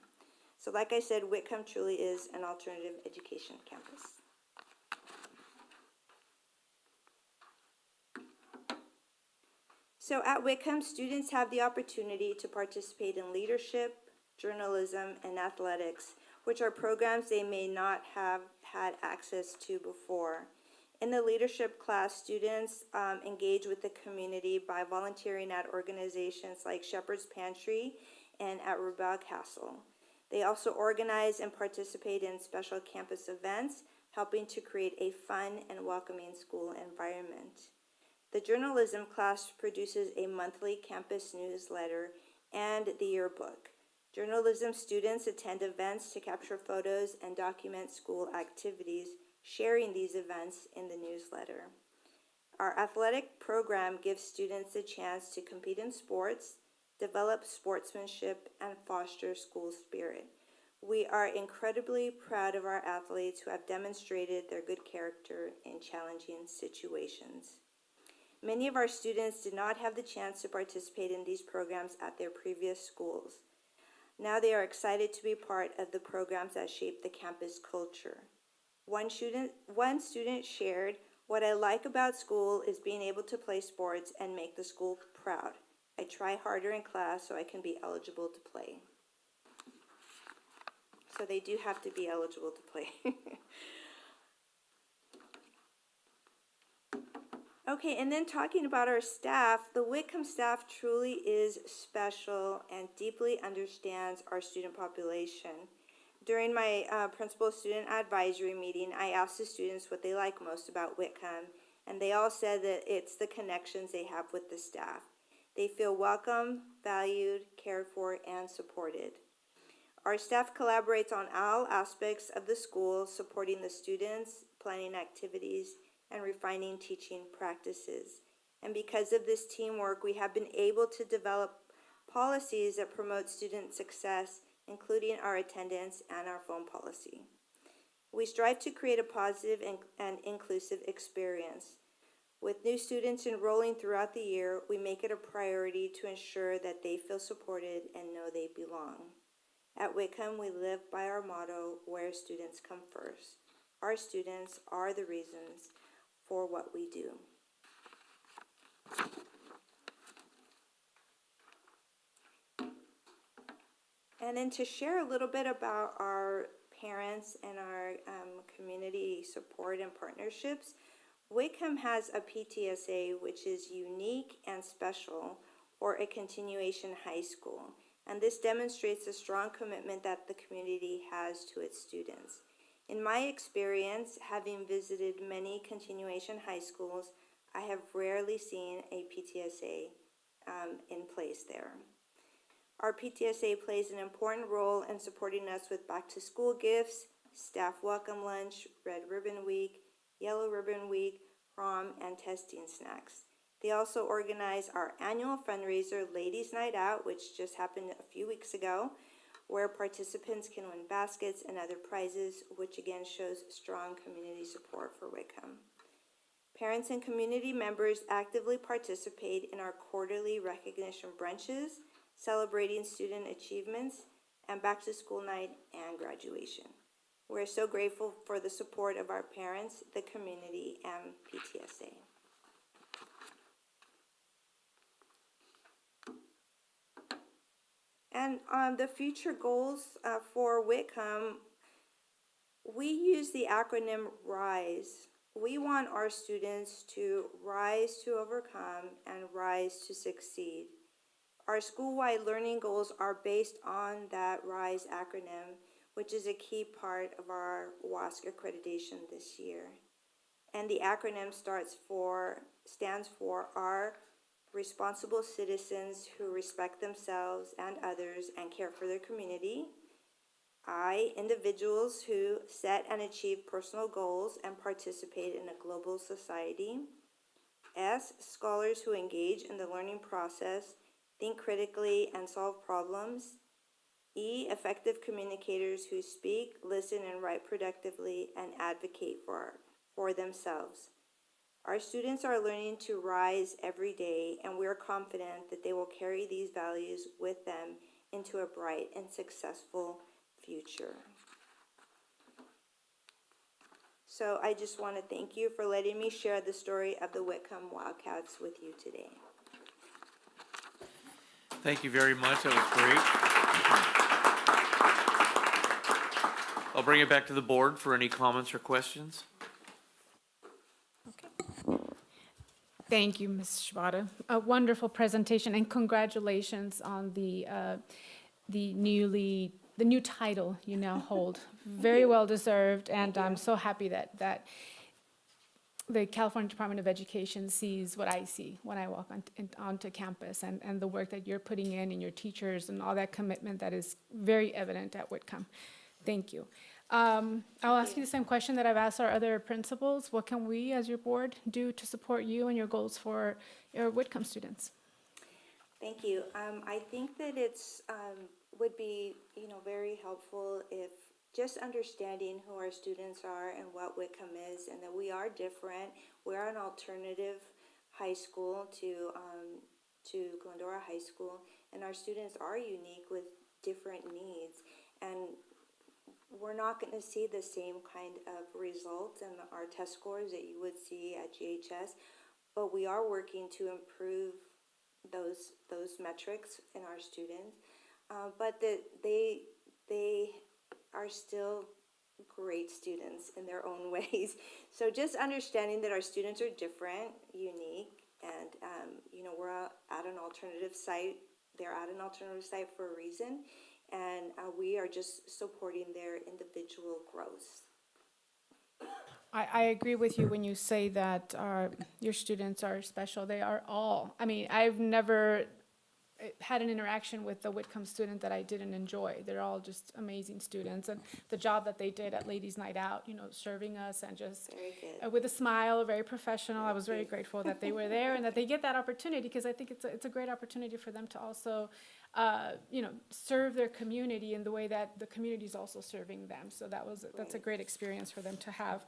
So like I said, Whitcom truly is an alternative education campus. So at Whitcom, students have the opportunity to participate in leadership, journalism, and athletics, which are programs they may not have had access to before. In the leadership class, students engage with the community by volunteering at organizations like Shepherd's Pantry and at Rebel Castle. They also organize and participate in special campus events, helping to create a fun and welcoming school environment. The journalism class produces a monthly campus newsletter and the yearbook. Journalism students attend events to capture photos and document school activities, sharing these events in the newsletter. Our athletic program gives students a chance to compete in sports, develop sportsmanship, and foster school spirit. We are incredibly proud of our athletes who have demonstrated their good character in challenging situations. Many of our students did not have the chance to participate in these programs at their previous schools. Now they are excited to be part of the programs that shape the campus culture. One student shared, "What I like about school is being able to play sports and make the school proud. I try harder in class so I can be eligible to play." So they do have to be eligible to play. Okay, and then talking about our staff, the Whitcom staff truly is special and deeply understands our student population. During my principal-student advisory meeting, I asked the students what they like most about Whitcom, and they all said that it's the connections they have with the staff. They feel welcome, valued, cared for, and supported. Our staff collaborates on all aspects of the school, supporting the students, planning activities, and refining teaching practices. And because of this teamwork, we have been able to develop policies that promote student success, including our attendance and our phone policy. We strive to create a positive and inclusive experience. With new students enrolling throughout the year, we make it a priority to ensure that they feel supported and know they belong. At Whitcom, we live by our motto, where students come first. Our students are the reasons for what we do. And then to share a little bit about our parents and our community support and partnerships, Whitcom has a PTSA which is unique and special for a continuation high school. And this demonstrates the strong commitment that the community has to its students. In my experience, having visited many continuation high schools, I have rarely seen a PTSA in place there. Our PTSA plays an important role in supporting us with back-to-school gifts, staff welcome lunch, Red Ribbon Week, Yellow Ribbon Week, prom, and testing snacks. They also organize our annual fundraiser, Ladies Night Out, which just happened a few weeks ago, where participants can win baskets and other prizes, which again shows strong community support for Whitcom. Parents and community members actively participate in our quarterly recognition brunches, celebrating student achievements, and back-to-school night and graduation. We're so grateful for the support of our parents, the community, and PTSA. And on the future goals for Whitcom, we use the acronym RISE. We want our students to rise to overcome and rise to succeed. Our school-wide learning goals are based on that RISE acronym, which is a key part of our WASC accreditation this year. And the acronym stands for R, responsible citizens who respect themselves and others and care for their community. I, individuals who set and achieve personal goals and participate in a global society. S, scholars who engage in the learning process, think critically, and solve problems. E, effective communicators who speak, listen, and write productively and advocate for themselves. Our students are learning to rise every day, and we are confident that they will carry these values with them into a bright and successful future. So I just want to thank you for letting me share the story of the Whitcom Wildcats with you today. Thank you very much. That was great. I'll bring it back to the board for any comments or questions. Thank you, Ms. Shibata. A wonderful presentation, and congratulations on the new title you now hold. Very well deserved, and I'm so happy that the California Department of Education sees what I see when I walk onto campus, and the work that you're putting in, and your teachers, and all that commitment that is very evident at Whitcom. Thank you. I'll ask you the same question that I've asked our other principals. What can we, as your board, do to support you and your goals for your Whitcom students? Thank you. I think that it's would be very helpful if just understanding who our students are and what Whitcom is, and that we are different. We're an alternative high school to Glendora High School, and our students are unique with different needs, and we're not going to see the same kind of results in our test scores that you would see at GHS, but we are working to improve those metrics in our students. But they are still great students in their own ways. So just understanding that our students are different, unique, and we're at an alternative site. They're at an alternative site for a reason, and we are just supporting their individual growth. I agree with you when you say that your students are special. They are all. I mean, I've never had an interaction with the Whitcom student that I didn't enjoy. They're all just amazing students, and the job that they did at Ladies Night Out, serving us and just with a smile, very professional. I was very grateful that they were there and that they get that opportunity, because I think it's a great opportunity for them to also serve their community in the way that the community is also serving them. So that's a great experience for them to have.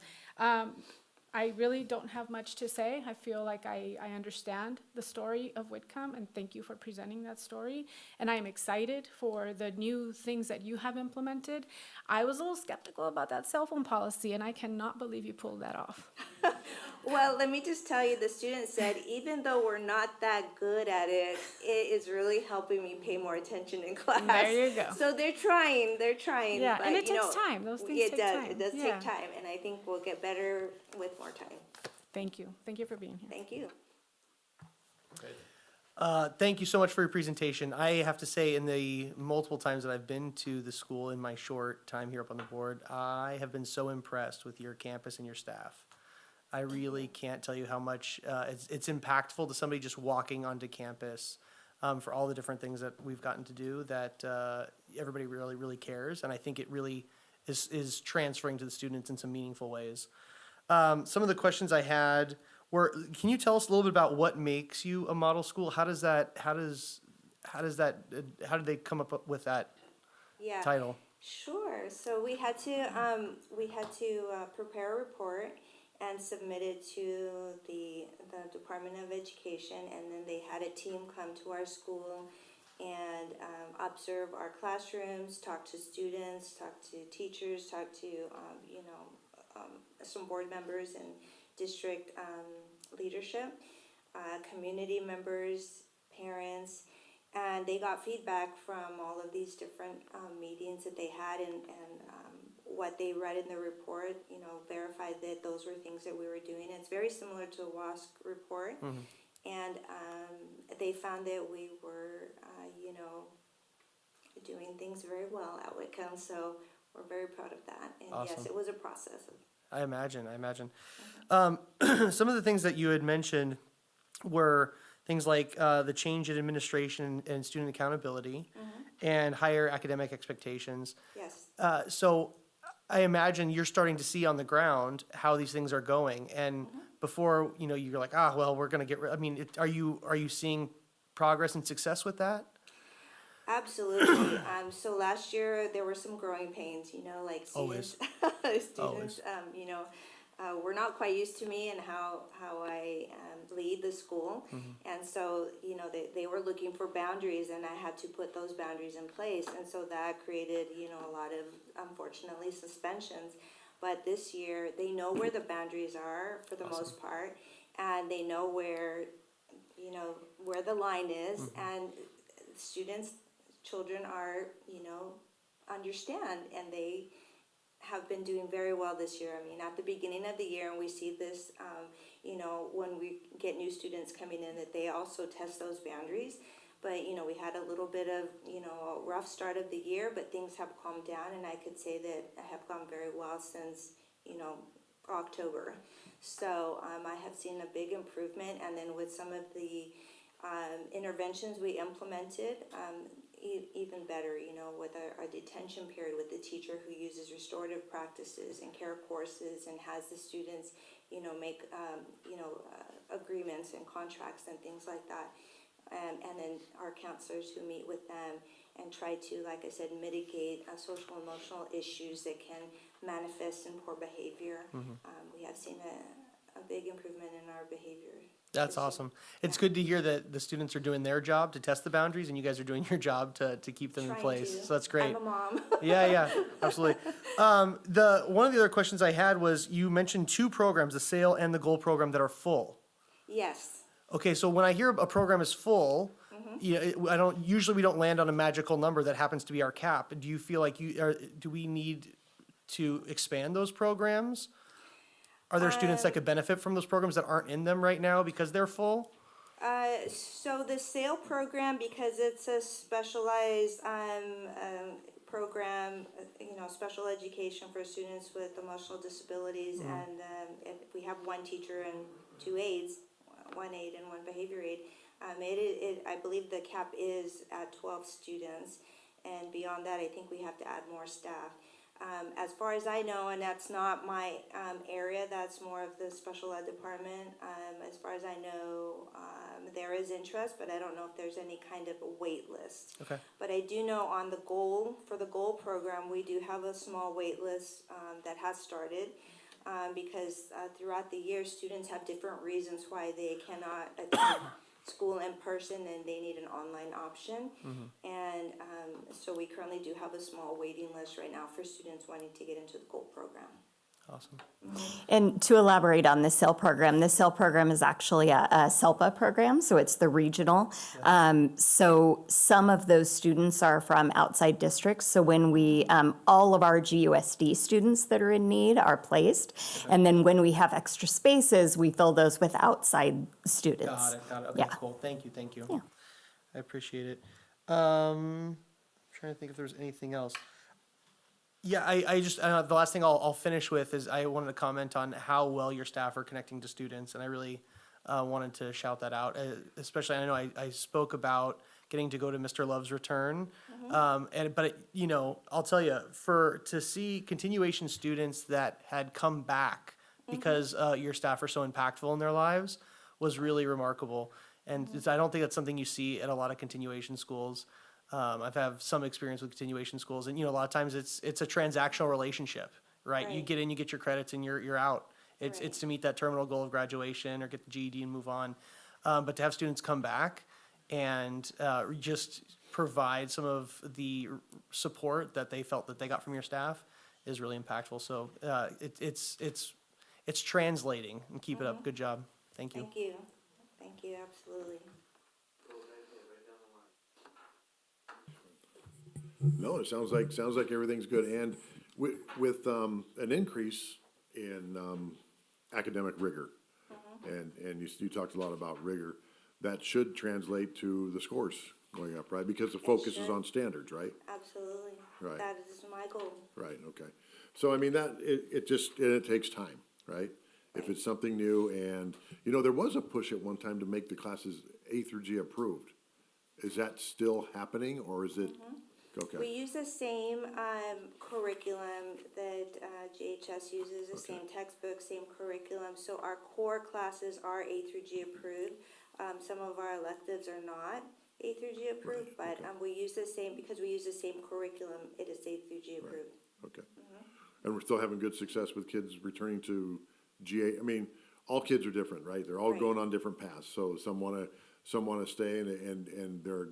I really don't have much to say. I feel like I understand the story of Whitcom, and thank you for presenting that story. And I am excited for the new things that you have implemented. I was a little skeptical about that cell phone policy, and I cannot believe you pulled that off. Well, let me just tell you, the student said, even though we're not that good at it, it is really helping me pay more attention in class. There you go. So they're trying. Yeah, but, and it takes time. Those things take time. It does take time, and I think we'll get better with more time. Thank you. Thank you for being here. Thank you. Thank you so much for your presentation. I have to say, in the multiple times that I've been to the school in my short time here up on the board, I have been so impressed with your campus and your staff. I really can't tell you how much it's impactful to somebody just walking onto campus for all the different things that we've gotten to do, that everybody really, really cares. And I think it really is transferring to the students in some meaningful ways. Some of the questions I had were, can you tell us a little bit about what makes you a model school? How did they come up with that title? Sure. So we had to prepare a report and submit it to the Department of Education, and then they had a team come to our school and observe our classrooms, talk to students, talk to teachers, talk to some board members and district leadership, community members, parents, and they got feedback from all of these different meetings that they had, and what they read in the report, verified that those were things that we were doing. It's very similar to a WASC report, and they found that we were, doing things very well at Whitcom, so we're very proud of that. And Awesome. Yes, it was a process. I imagine. Some of the things that you had mentioned were things like the change in administration and student accountability and higher academic expectations. Yes. So I imagine you're starting to see on the ground how these things are going. And before, you're like, well, we're going to get are you seeing progress and success with that? Absolutely. So last year there were some growing pains, like students, Always. were not quite used to me and how I lead the school. And so, they were looking for boundaries, and I had to put those boundaries in place. And so that created, a lot of, unfortunately, suspensions. But this year they know where the boundaries are for the most part, and they know where the line is, and children are, understand, and they have been doing very well this year. I mean, at the beginning of the year, and we see this, you know, when we get new students coming in, that they also test those boundaries. But, you know, we had a little bit of, you know, a rough start of the year, but things have calmed down, and I could say that I have gone very well since, you know, October. So I have seen a big improvement, and then with some of the interventions we implemented, even better, you know, with our detention period with the teacher who uses restorative practices and care courses and has the students, you know, make, agreements and contracts and things like that. And then our counselors who meet with them and try to, like I said, mitigate social emotional issues that can manifest in poor behavior. We have seen a big improvement in our behavior. That's awesome. It's good to hear that the students are doing their job to test the boundaries, and you guys are doing your job to keep them in place. So that's great. I'm a mom. Yeah, absolutely. One of the other questions I had was, you mentioned two programs, the SAIL and the GOAL program, that are full. Yes. Okay, so when I hear a program is full, we don't land on a magical number that happens to be our cap. Do you feel like do we need to expand those programs? Are there students that could benefit from those programs that aren't in them right now because they're full? So the SAIL program, because it's a specialized program, you know, special education for students with emotional disabilities, and we have one teacher and two aides, one aide and one behavior aide. I believe the cap is at 12 students, and beyond that, I think we have to add more staff. As far as I know, and that's not my area, that's more of the special ed department. As far as I know, there is interest, but I don't know if there's any kind of a wait list. Okay. But I do know for the GOAL program, we do have a small wait list that has started. Because throughout the year, students have different reasons why they cannot attend school in person, and they need an online option. And so we currently do have a small waiting list right now for students wanting to get into the GOAL program. Awesome. And to elaborate on the SAIL program is actually a SELPA program, so it's the regional. So some of those students are from outside districts. So when we, all of our GUSD students that are in need are placed. And then when we have extra spaces, we fill those with outside students. Got it. Okay, Yeah. cool. Thank you. Yeah. I appreciate it. Trying to think if there's anything else. Yeah, I just, the last thing I'll finish with is I wanted to comment on how well your staff are connecting to students, and I really wanted to shout that out. Especially, I know I spoke about getting to go to Mr. Love's return, but you know, I'll tell you, to see continuation students that had come back because your staff are so impactful in their lives was really remarkable, and I don't think that's something you see at a lot of continuation schools. I've had some experience with continuation schools, and you know, a lot of times it's a transactional relationship, right? You get in, you get your credits, and you're out. It's to meet that terminal goal of graduation or get the GED and move on. But to have students come back and just provide some of the support that they felt that they got from your staff is really impactful. So it's translating, and keep it up. Good job. Thank you. Thank you, absolutely. No, it sounds like everything's good, and with an increase in academic rigor, and you talked a lot about rigor, that should translate to the scores going up, right? Because the focus is on standards, right? Absolutely. Right. That is my goal. Right. Okay. So I mean it takes time, right? If it's something new, and you know, there was a push at one time to make the classes A through G approved. Is that still happening, or is it? Okay. We use the same curriculum that GHS uses, the same textbook, same curriculum. So our core classes are A through G approved. Some of our electives are not A through G approved, but we use the same, because we use the same curriculum, it is A through G approved. Okay. And we're still having good success with kids returning to GA. I mean, all kids are different, right? They're all going on different paths. So some want to stay, and their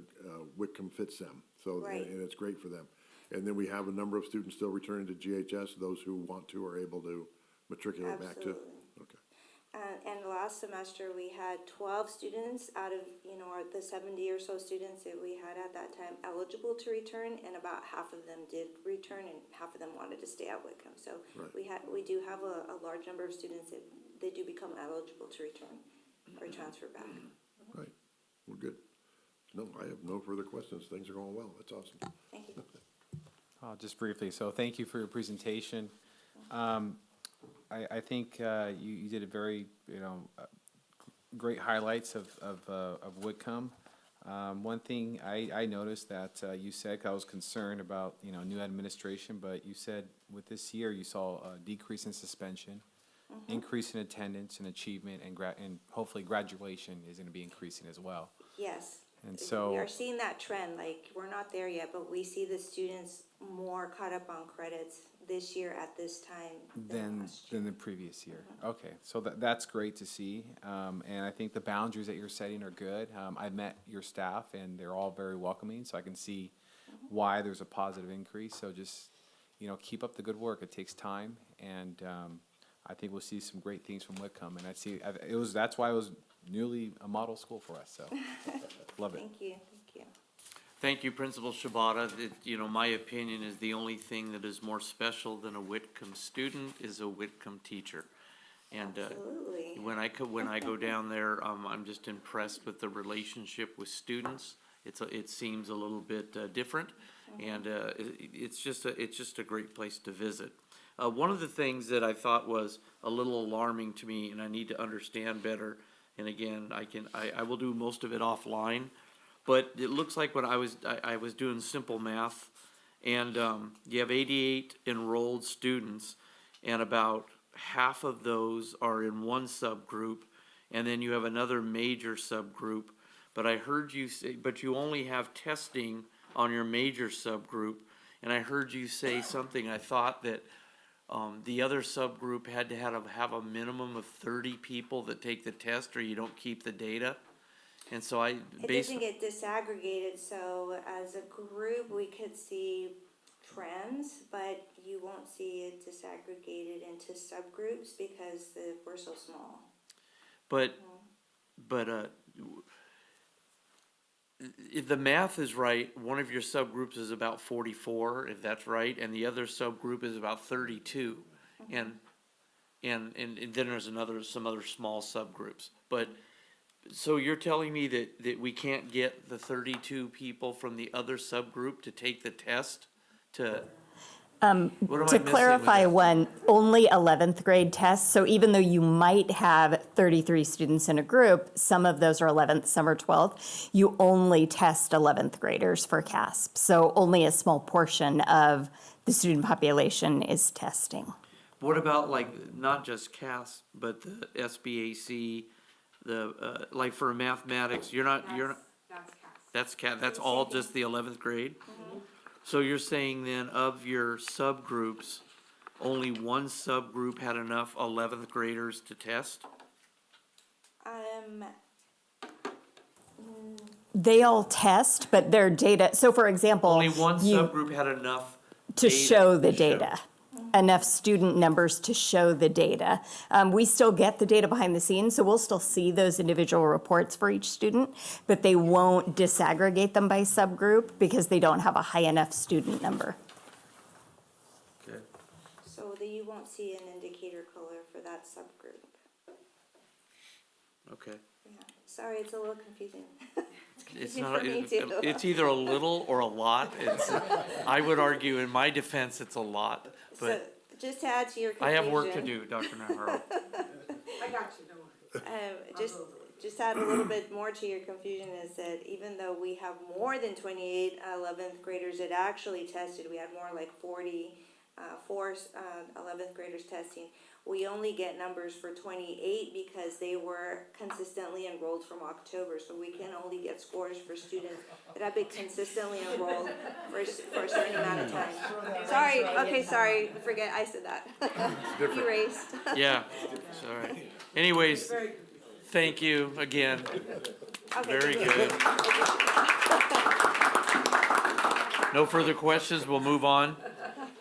Whitcom fits them. So and it's great for them. And then we have a number of students still returning to GHS. Those who want to are able to matriculate back to. Okay. And last semester, we had 12 students out of, the 70 or so students that we had at that time eligible to return, and about half of them did return, and half of them wanted to stay at Whitcom. So we do have a large number of students that they do become eligible to return or transfer back. Right, we're good. No, I have no further questions. Things are going well. That's awesome. Thank you. Just briefly, so thank you for your presentation. I think you did a very, great highlights of Whitcom. One thing I noticed that you said, 'cause I was concerned about, new administration, but you said with this year, you saw a decrease in suspension, increase in attendance and achievement, and hopefully graduation is gonna be increasing as well. Yes. And so. We are seeing that trend, like, we're not there yet, but we see the students more caught up on credits this year at this time Than the previous year. Okay, so that's great to see. And I think the boundaries that you're setting are good. I've met your staff and they're all very welcoming, so I can see why there's a positive increase. So just, keep up the good work. It takes time, and I think we'll see some great things from Whitcom. And that's why it was newly a model school for us, so love it. Thank you. Thank you, Principal Shabata. My opinion is the only thing that is more special than a Whitcom student is a Whitcom teacher. And Absolutely. when I go down there, I'm just impressed with the relationship with students. It seems a little bit different, and it's just a great place to visit. One of the things that I thought was a little alarming to me, and I need to understand better, and again, I will do most of it offline, but it looks like when I was doing simple math, and you have 88 enrolled students, and about half of those are in one subgroup, and then you have another major subgroup. But I heard you say, but you only have testing on your major subgroup, and I heard you say something, I thought that the other subgroup had to have a minimum of 30 people that take the test, or you don't keep the data. And so It doesn't get disaggregated, so as a group, we could see trends, but you won't see it disaggregated into subgroups because we're so small. But if the math is right, one of your subgroups is about 44, if that's right, and the other subgroup is about 32, and then there's some other small subgroups. But so you're telling me that we can't get the 32 people from the other subgroup to take the test to? What am I To missing with clarify that? only 11th grade tests. So even though you might have 33 students in a group, some of those are 11th, some are 12th, you only test 11th graders for CASP. So only a small portion of the student population is testing. What about not just CAS, but the SBAC, like for mathematics, that's all just the 11th grade? So you're saying then of your subgroups, only one subgroup had enough 11th graders to test? They all test, but their data, so for example. Only one subgroup had enough to data show the data. Enough student numbers to show the data. We still get the data behind the scenes, so we'll still see those individual reports for each student, but they won't disaggregate them by subgroup because they don't have a high enough student number. Okay. So that you won't see an indicator color for that subgroup. Okay. Yeah. Sorry, it's a little confusing. It's confusing not, for me too. it's either a little or a lot. I would argue in my defense, it's a lot, So but just to add to your I confusion. have work to do, Dr. Navarro. I got you, don't worry. Just add a little bit more to your confusion is that even though we have more than 28 11th graders that actually tested, we had more like 44 11th graders testing. We only get numbers for 28 because they were consistently enrolled from October. So we can only get scores for students that have been consistently enrolled for a certain amount of time. Sorry, forget I said that. Erased. Yeah, sorry. Anyways, thank you again. Very good. No further questions, we'll move on.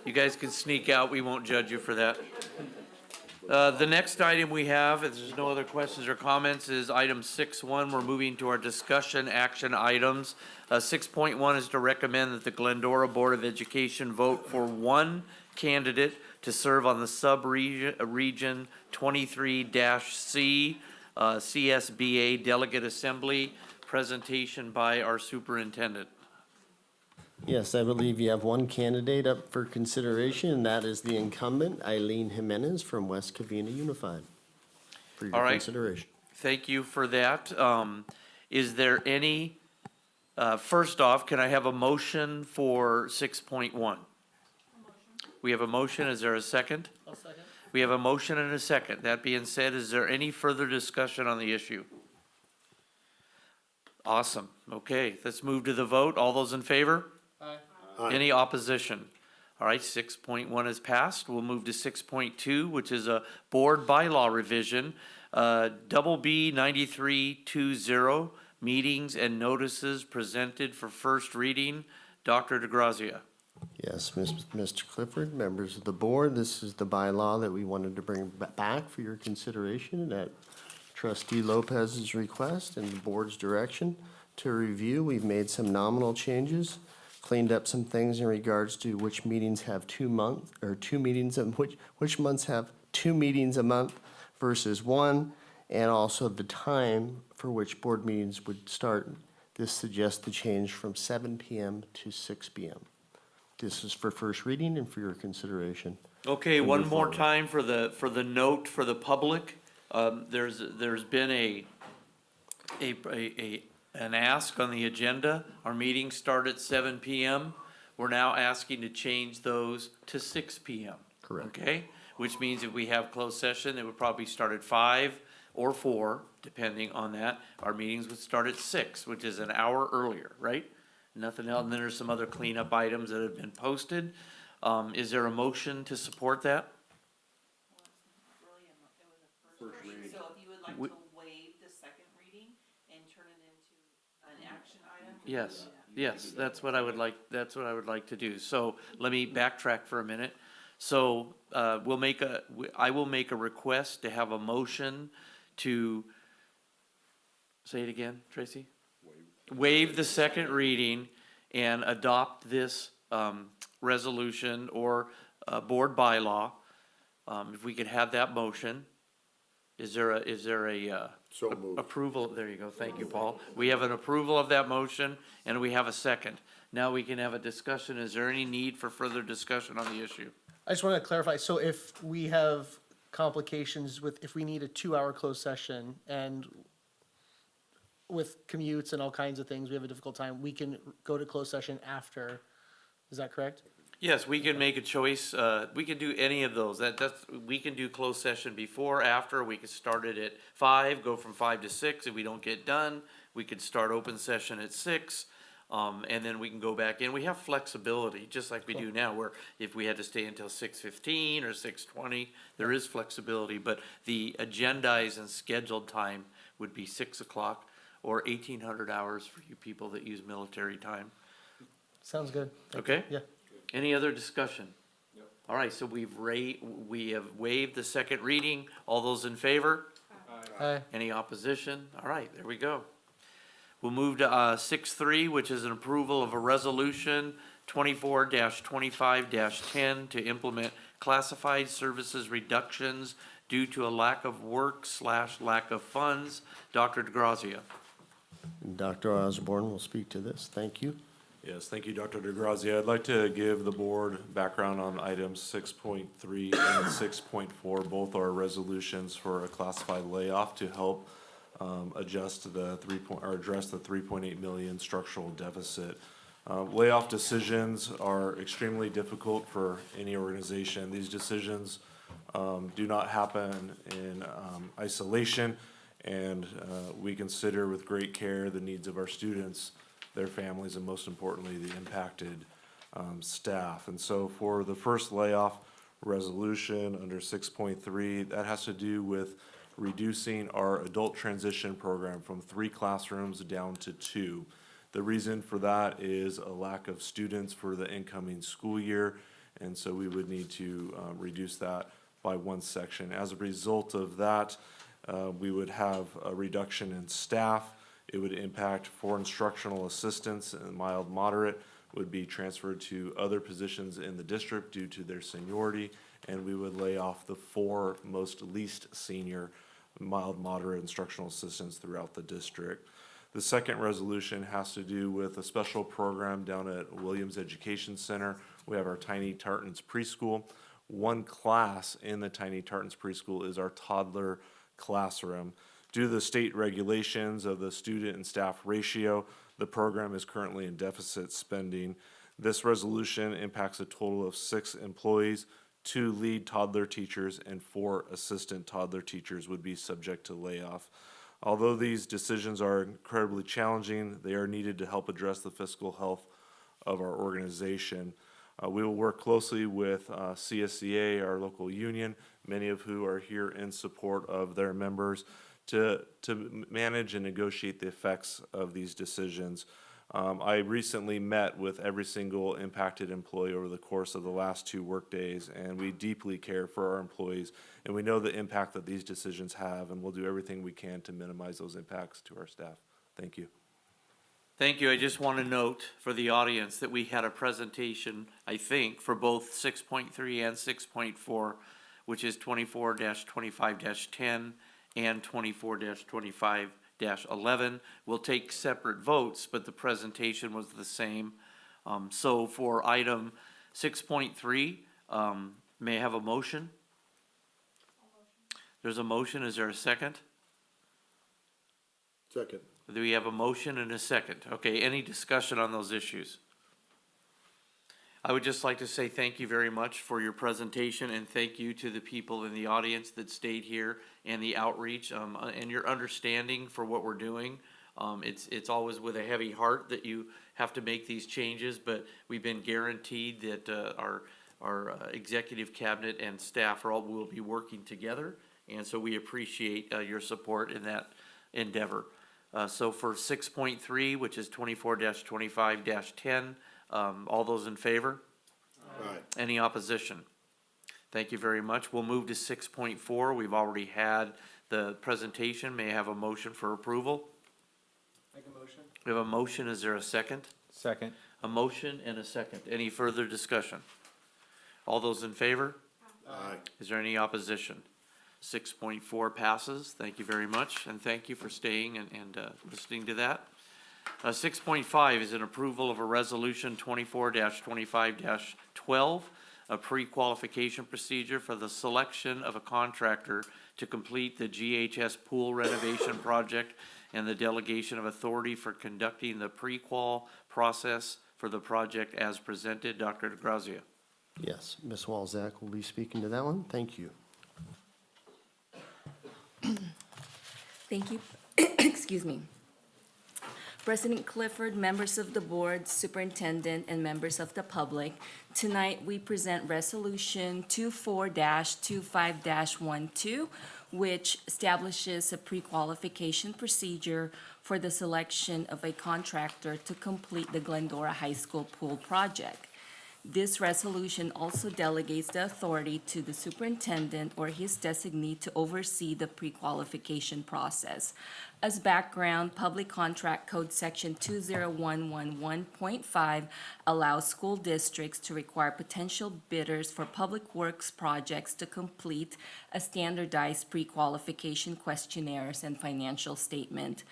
You guys can sneak out, we won't judge you for that. The next item we have, if there's no other questions or comments, is item 6.1. We're moving to our discussion action items. 6.1 is to recommend that the Glendora Board of Education vote for one candidate to serve on the sub-region 23-C CSBA Delegate Assembly. Presentation by our superintendent. Yes, I believe you have one candidate up for consideration, and that is the incumbent, Eileen Jimenez from West Covina Unified, for your All right. consideration. Thank you for that. Is there any, first off, can I have a motion for 6.1? We have a motion. Is there a second? I'll second. We have a motion and a second. That being said, is there any further discussion on the issue? Awesome. Okay, let's move to the vote. All those in favor? Aye. Any opposition? All right, 6.1 is passed. We'll move to 6.2, which is a board bylaw revision. Double B 9320, meetings and notices presented for first reading. Dr. DeGrazia. Yes, Mr. Clifford, members of the board, this is the bylaw that we wanted to bring back for your consideration at Trustee Lopez's request and the board's direction to review. We've made some nominal changes, cleaned up some things in regards to which meetings have 2 months, or 2 meetings, and which months have 2 meetings a month versus 1, and also the time for which board meetings would start. This suggests the change from 7 p.m. to 6 p.m. This is for first reading and for your consideration. Okay, And one move more forward. time for the note for the public. There's been an ask on the agenda. Our meetings start at 7 p.m. We're now asking to change those to 6 p.m. Correct. Okay, which means if we have closed session, it would probably start at 5 or 4, depending on that. Our meetings would start at 6, which is an hour earlier, right? Nothing else, and then there's some other cleanup items that have been posted. Is there a motion to support that? So if you would like We- to waive the second reading and turn it into an action item? Yes, yes, that's what I would like to do. So let me backtrack for a minute. So, I will make a request to have a motion to, say it again, Tracy? Waive the second reading and adopt this, resolution or, board bylaw. If we could have that motion. Is there a So moved. approval? There you go. Thank you, Paul. We have an approval of that motion and we have a second. Now we can have a discussion. Is there any need for further discussion on the issue? I just want to clarify, so if we have complications with, if we need a 2-hour closed session and with commutes and all kinds of things, we have a difficult time, we can go to closed session after, is that correct? Yes, we can make a choice. We can do any of those. We can do closed session before, after. We could start it at 5, go from 5 to 6. If we don't get done, we could start open session at 6. And then we can go back in. We have flexibility, just like we do now, where if we had to stay until 6:15 or 6:20, there is flexibility, but the agendized and scheduled time would be 6 o'clock or 1,800 hours for you people that use military time. Sounds good. Okay? Yeah. Any other discussion? All right, so we have waived the second reading. All those in favor? Aye. Any opposition? All right, there we go. We'll move to 6.3, which is an approval of a resolution 24-25-10 to implement classified services reductions due to a lack of work/lack of funds. Dr. DeGrazia. Dr. Osborne will speak to this. Thank you. Yes, thank you, Dr. DeGrazia. I'd like to give the board background on items 6.3 and 6.4. Both are resolutions for a classified layoff to help address the 3.8 million structural deficit. Layoff decisions are extremely difficult for any organization. These decisions do not happen in isolation, and we consider with great care the needs of our students, their families, and most importantly, the impacted staff. And so for the first layoff resolution under 6.3, that has to do with reducing our adult transition program from 3 classrooms down to 2. The reason for that is a lack of students for the incoming school year, and so we would need to reduce that by one section. As a result of that, we would have a reduction in staff. It would impact 4 instructional assistants, and mild moderate would be transferred to other positions in the district due to their seniority, and we would lay off the 4 most least senior mild moderate instructional assistants throughout the district. The second resolution has to do with a special program down at Williams Education Center. We have our Tiny Tartans Preschool. One class in the Tiny Tartans Preschool is our toddler classroom. Due to the state regulations of the student and staff ratio, the program is currently in deficit spending. This resolution impacts a total of 6 employees. 2 lead toddler teachers and 4 assistant toddler teachers would be subject to layoff. Although these decisions are incredibly challenging, they are needed to help address the fiscal health of our organization. We will work closely with CSCA, our local union, many of who are here in support of their members, to manage and negotiate the effects of these decisions. I recently met with every single impacted employee over the course of the last 2 workdays, and we deeply care for our employees, and we know the impact that these decisions have, and we'll do everything we can to minimize those impacts to our staff. Thank you. Thank you. I just want to note for the audience that we had a presentation, I think, for both 6.3 and 6.4, which is 24-25-10 and 24-25-11. We'll take separate votes, but the presentation was the same. So for item 6.3, may I have a motion? There's a motion. Is there a second? Second. Do we have a motion and a second? Okay, any discussion on those issues? I would just like to say thank you very much for your presentation, and thank you to the people in the audience that stayed here and the outreach, and your understanding for what we're doing. It's always with a heavy heart that you have to make these changes, but we've been guaranteed that our executive cabinet and staff will be working together, and so we appreciate your support in that endeavor. So for 6.3, which is 24-25-10, all those in favor? Aye. Any opposition? Thank you very much. We'll move to 6.4. We've already had the presentation. May I have a motion for approval? Make a motion. We have a motion. Is there a second? Second. A motion and a second. Any further discussion? All those in favor? Aye. Is there any opposition? 6.4 passes. Thank you very much, and thank you for staying and listening to that. 6.5 is an approval of a resolution 24-25-12, a pre-qualification procedure for the selection of a contractor to complete the GHS pool renovation project and the delegation of authority for conducting the pre-qual process for the project as presented. Dr. DeGrazia. Yes, Ms. Walzak will be speaking to that one. Thank you. Thank you. Excuse me. President Clifford, members of the board, superintendent, and members of the public, tonight we present Resolution 24-25-12, which establishes a pre-qualification procedure for the selection of a contractor to complete the Glendora High School pool project. This resolution also delegates the authority to the superintendent or his designee to oversee the pre-qualification process. As background, Public Contract Code Section 20111.5 allows school districts to require potential bidders for public works projects to complete a standardized pre-qualification questionnaires and financial statement.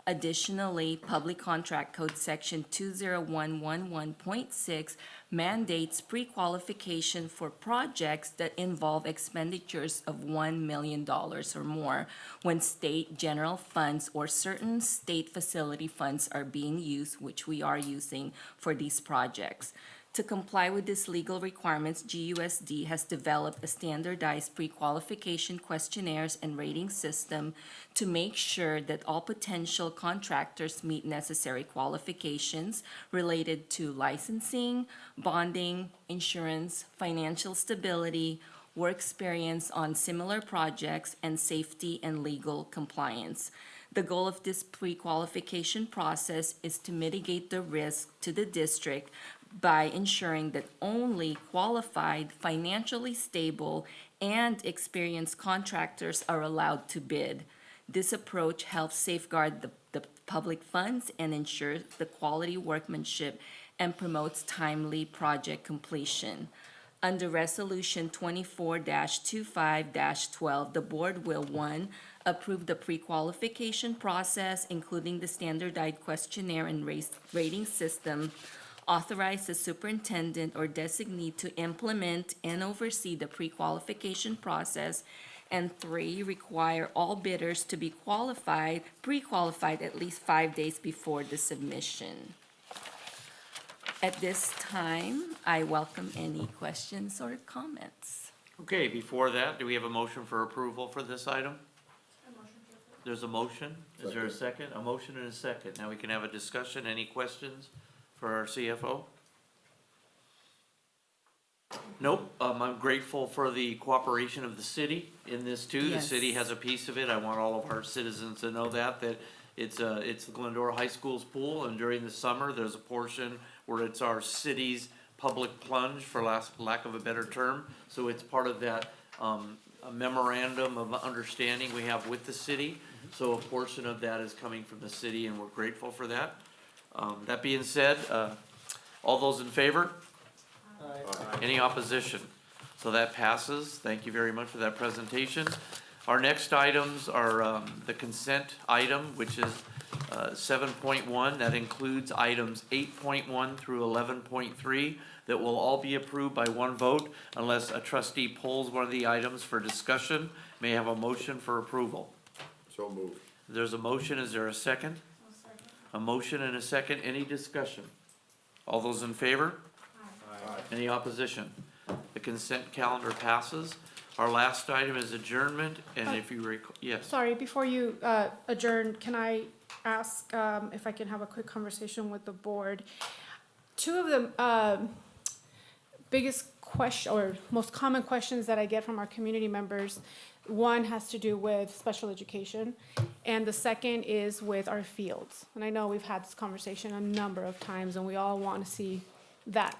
Additionally, Public Contract Code Section 20111.6 mandates pre-qualification for projects that involve expenditures of $1 million or more when state general funds or certain state facility funds are being used, which we are using for these projects. To comply with these legal requirements, GUSD has developed a standardized pre-qualification questionnaires and rating system to make sure that all potential contractors meet necessary qualifications related to licensing, bonding, insurance, financial stability, work experience on similar projects, and safety and legal compliance. The goal of this pre-qualification process is to mitigate the risk to the district by ensuring that only qualified, financially stable, and experienced contractors are allowed to bid. This approach helps safeguard the public funds and ensures the quality workmanship and promotes timely project completion. Under Resolution 24-25-12, the board will, 1, approve the pre-qualification process, including the standardized questionnaire and rating system, authorize the superintendent or designee to implement and oversee the pre-qualification process, and 3, require all bidders to be pre-qualified at least 5 days before the submission. At this time, I welcome any questions or comments. Okay, before that, do we have a motion for approval for this item? There's a motion. Is there a second? A motion and a second. Now we can have a discussion. Any questions for our CFO? Nope. I'm grateful for the cooperation of the city in this too. The Yes. city has a piece of it. I want all of our citizens to know that it's the Glendora High School's pool, and during the summer, there's a portion where it's our city's public plunge, for lack of a better term. So it's part of that, a memorandum of understanding we have with the city. So a portion of that is coming from the city, and we're grateful for that. That being said, all those in favor? Any opposition? So that passes. Thank you very much for that presentation. Our next items are the consent item, which is 7.1. That includes items 8.1 through 11.3 that will all be approved by one vote unless a trustee pulls one of the items for discussion. May I have a motion for approval? So moved. There's a motion. Is there a second? A motion and a second. Any discussion? All those in favor? Any opposition? The consent calendar passes. Our last item is adjournment, and if you recall, yes. Sorry, before you adjourn, can I ask if I can have a quick conversation with the board? Two of the biggest question, or most common questions that I get from our community members, one has to do with special education, and the second is with our fields. And I know we've had this conversation a number of times, and we all want to see that,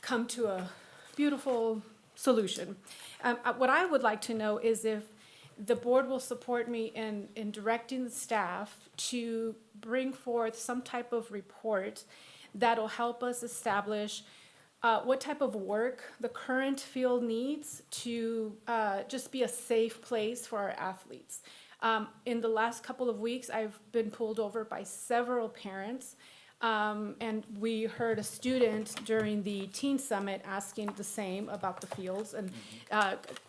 come to a beautiful solution. What I would like to know is if the board will support me in directing the staff to bring forth some type of report that'll help us establish what type of work the current field needs to just be a safe place for our athletes. In the last couple of weeks, I've been pulled over by several parents. And we heard a student during the teen summit asking the same about the fields and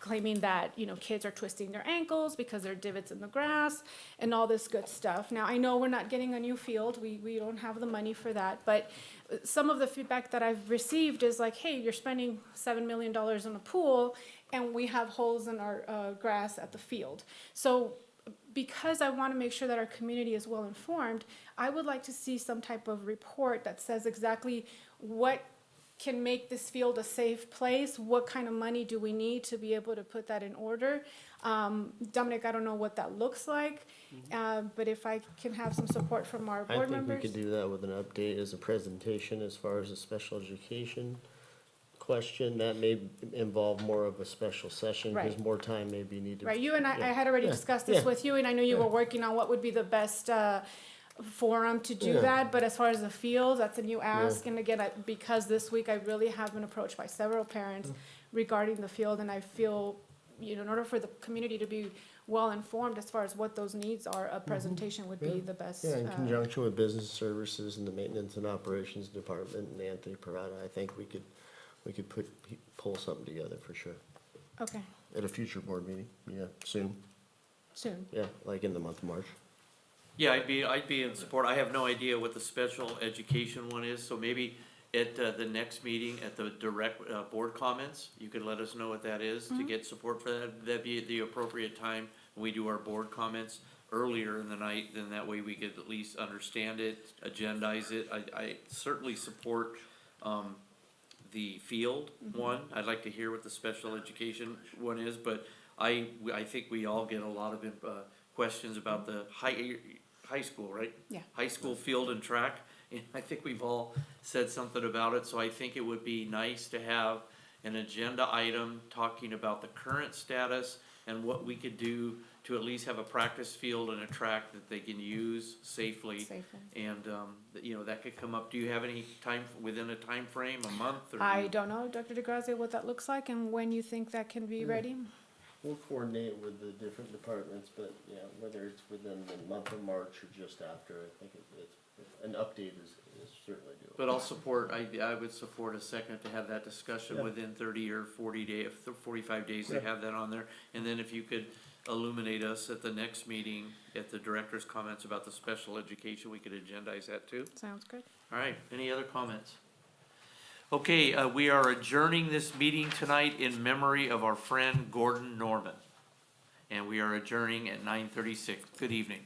claiming that, kids are twisting their ankles because there are divots in the grass and all this good stuff. Now, I know we're not getting a new field. We don't have the money for that. But some of the feedback that I've received is like, hey, you're spending $7 million on a pool and we have holes in our grass at the field. So because I want to make sure that our community is well informed, I would like to see some type of report that says exactly what can make this field a safe place, what kind of money do we need to be able to put that in order. Dominic, I don't know what that looks like, but if I can have some support from our board members. I think we could do that with an update as a presentation as far as the special education question. That may involve more of a special session because Right. more time may be needed. Right, you and I Yeah. had already Yeah. discussed this Yeah. with you, and I know you were working on what would be the best forum to do Yeah. that, but as far as the field, that's a new ask, and again, because this week I really have been approached by several parents regarding the field, and I feel, in order for the community to be well-informed as far as what those needs are, a presentation would be the best. Yeah, in conjunction with business services and the maintenance and operations department and Anthony Parada, I think we could pull something together for sure. Okay, At a future board meeting, soon, soon. like in the month of March. Yeah, I'd be in support. I have no idea what the special education one is, so maybe at the next meeting, at the direct board comments, you could let us know what that is to get support for that. That'd be the appropriate time when we do our board comments earlier in the night, then that way we could at least understand it, agendize it. I certainly support the field one. I'd like to hear what the special education one is, but I think we all get a lot of questions about the high school, right? Yeah. High school field and track, and I think we've all said something about it, so I think it would be nice to have an agenda item talking about the current status and what we could do to at least have a practice field and a track that they can use safely. Safely. And, you know, that could come up. Do you have any time, within a time frame, a month? Or I don't know, Dr. DeGrazia, what that looks like and when you think that can be ready. We'll coordinate with the different departments, but yeah, whether it's within the month of March or just after, I think it's, an update is certainly doable. But I'll support, I would support a second to have that discussion Yeah. within 30 or 40 days, 45 days to have that on there. And then if you could illuminate us at the next meeting, at the director's comments about the special education, we could agendize that too. Sounds good. All right, any other comments? Okay, we are adjourning this meeting tonight in memory of our friend Gordon Norman. And we are adjourning at 9:36. Good evening.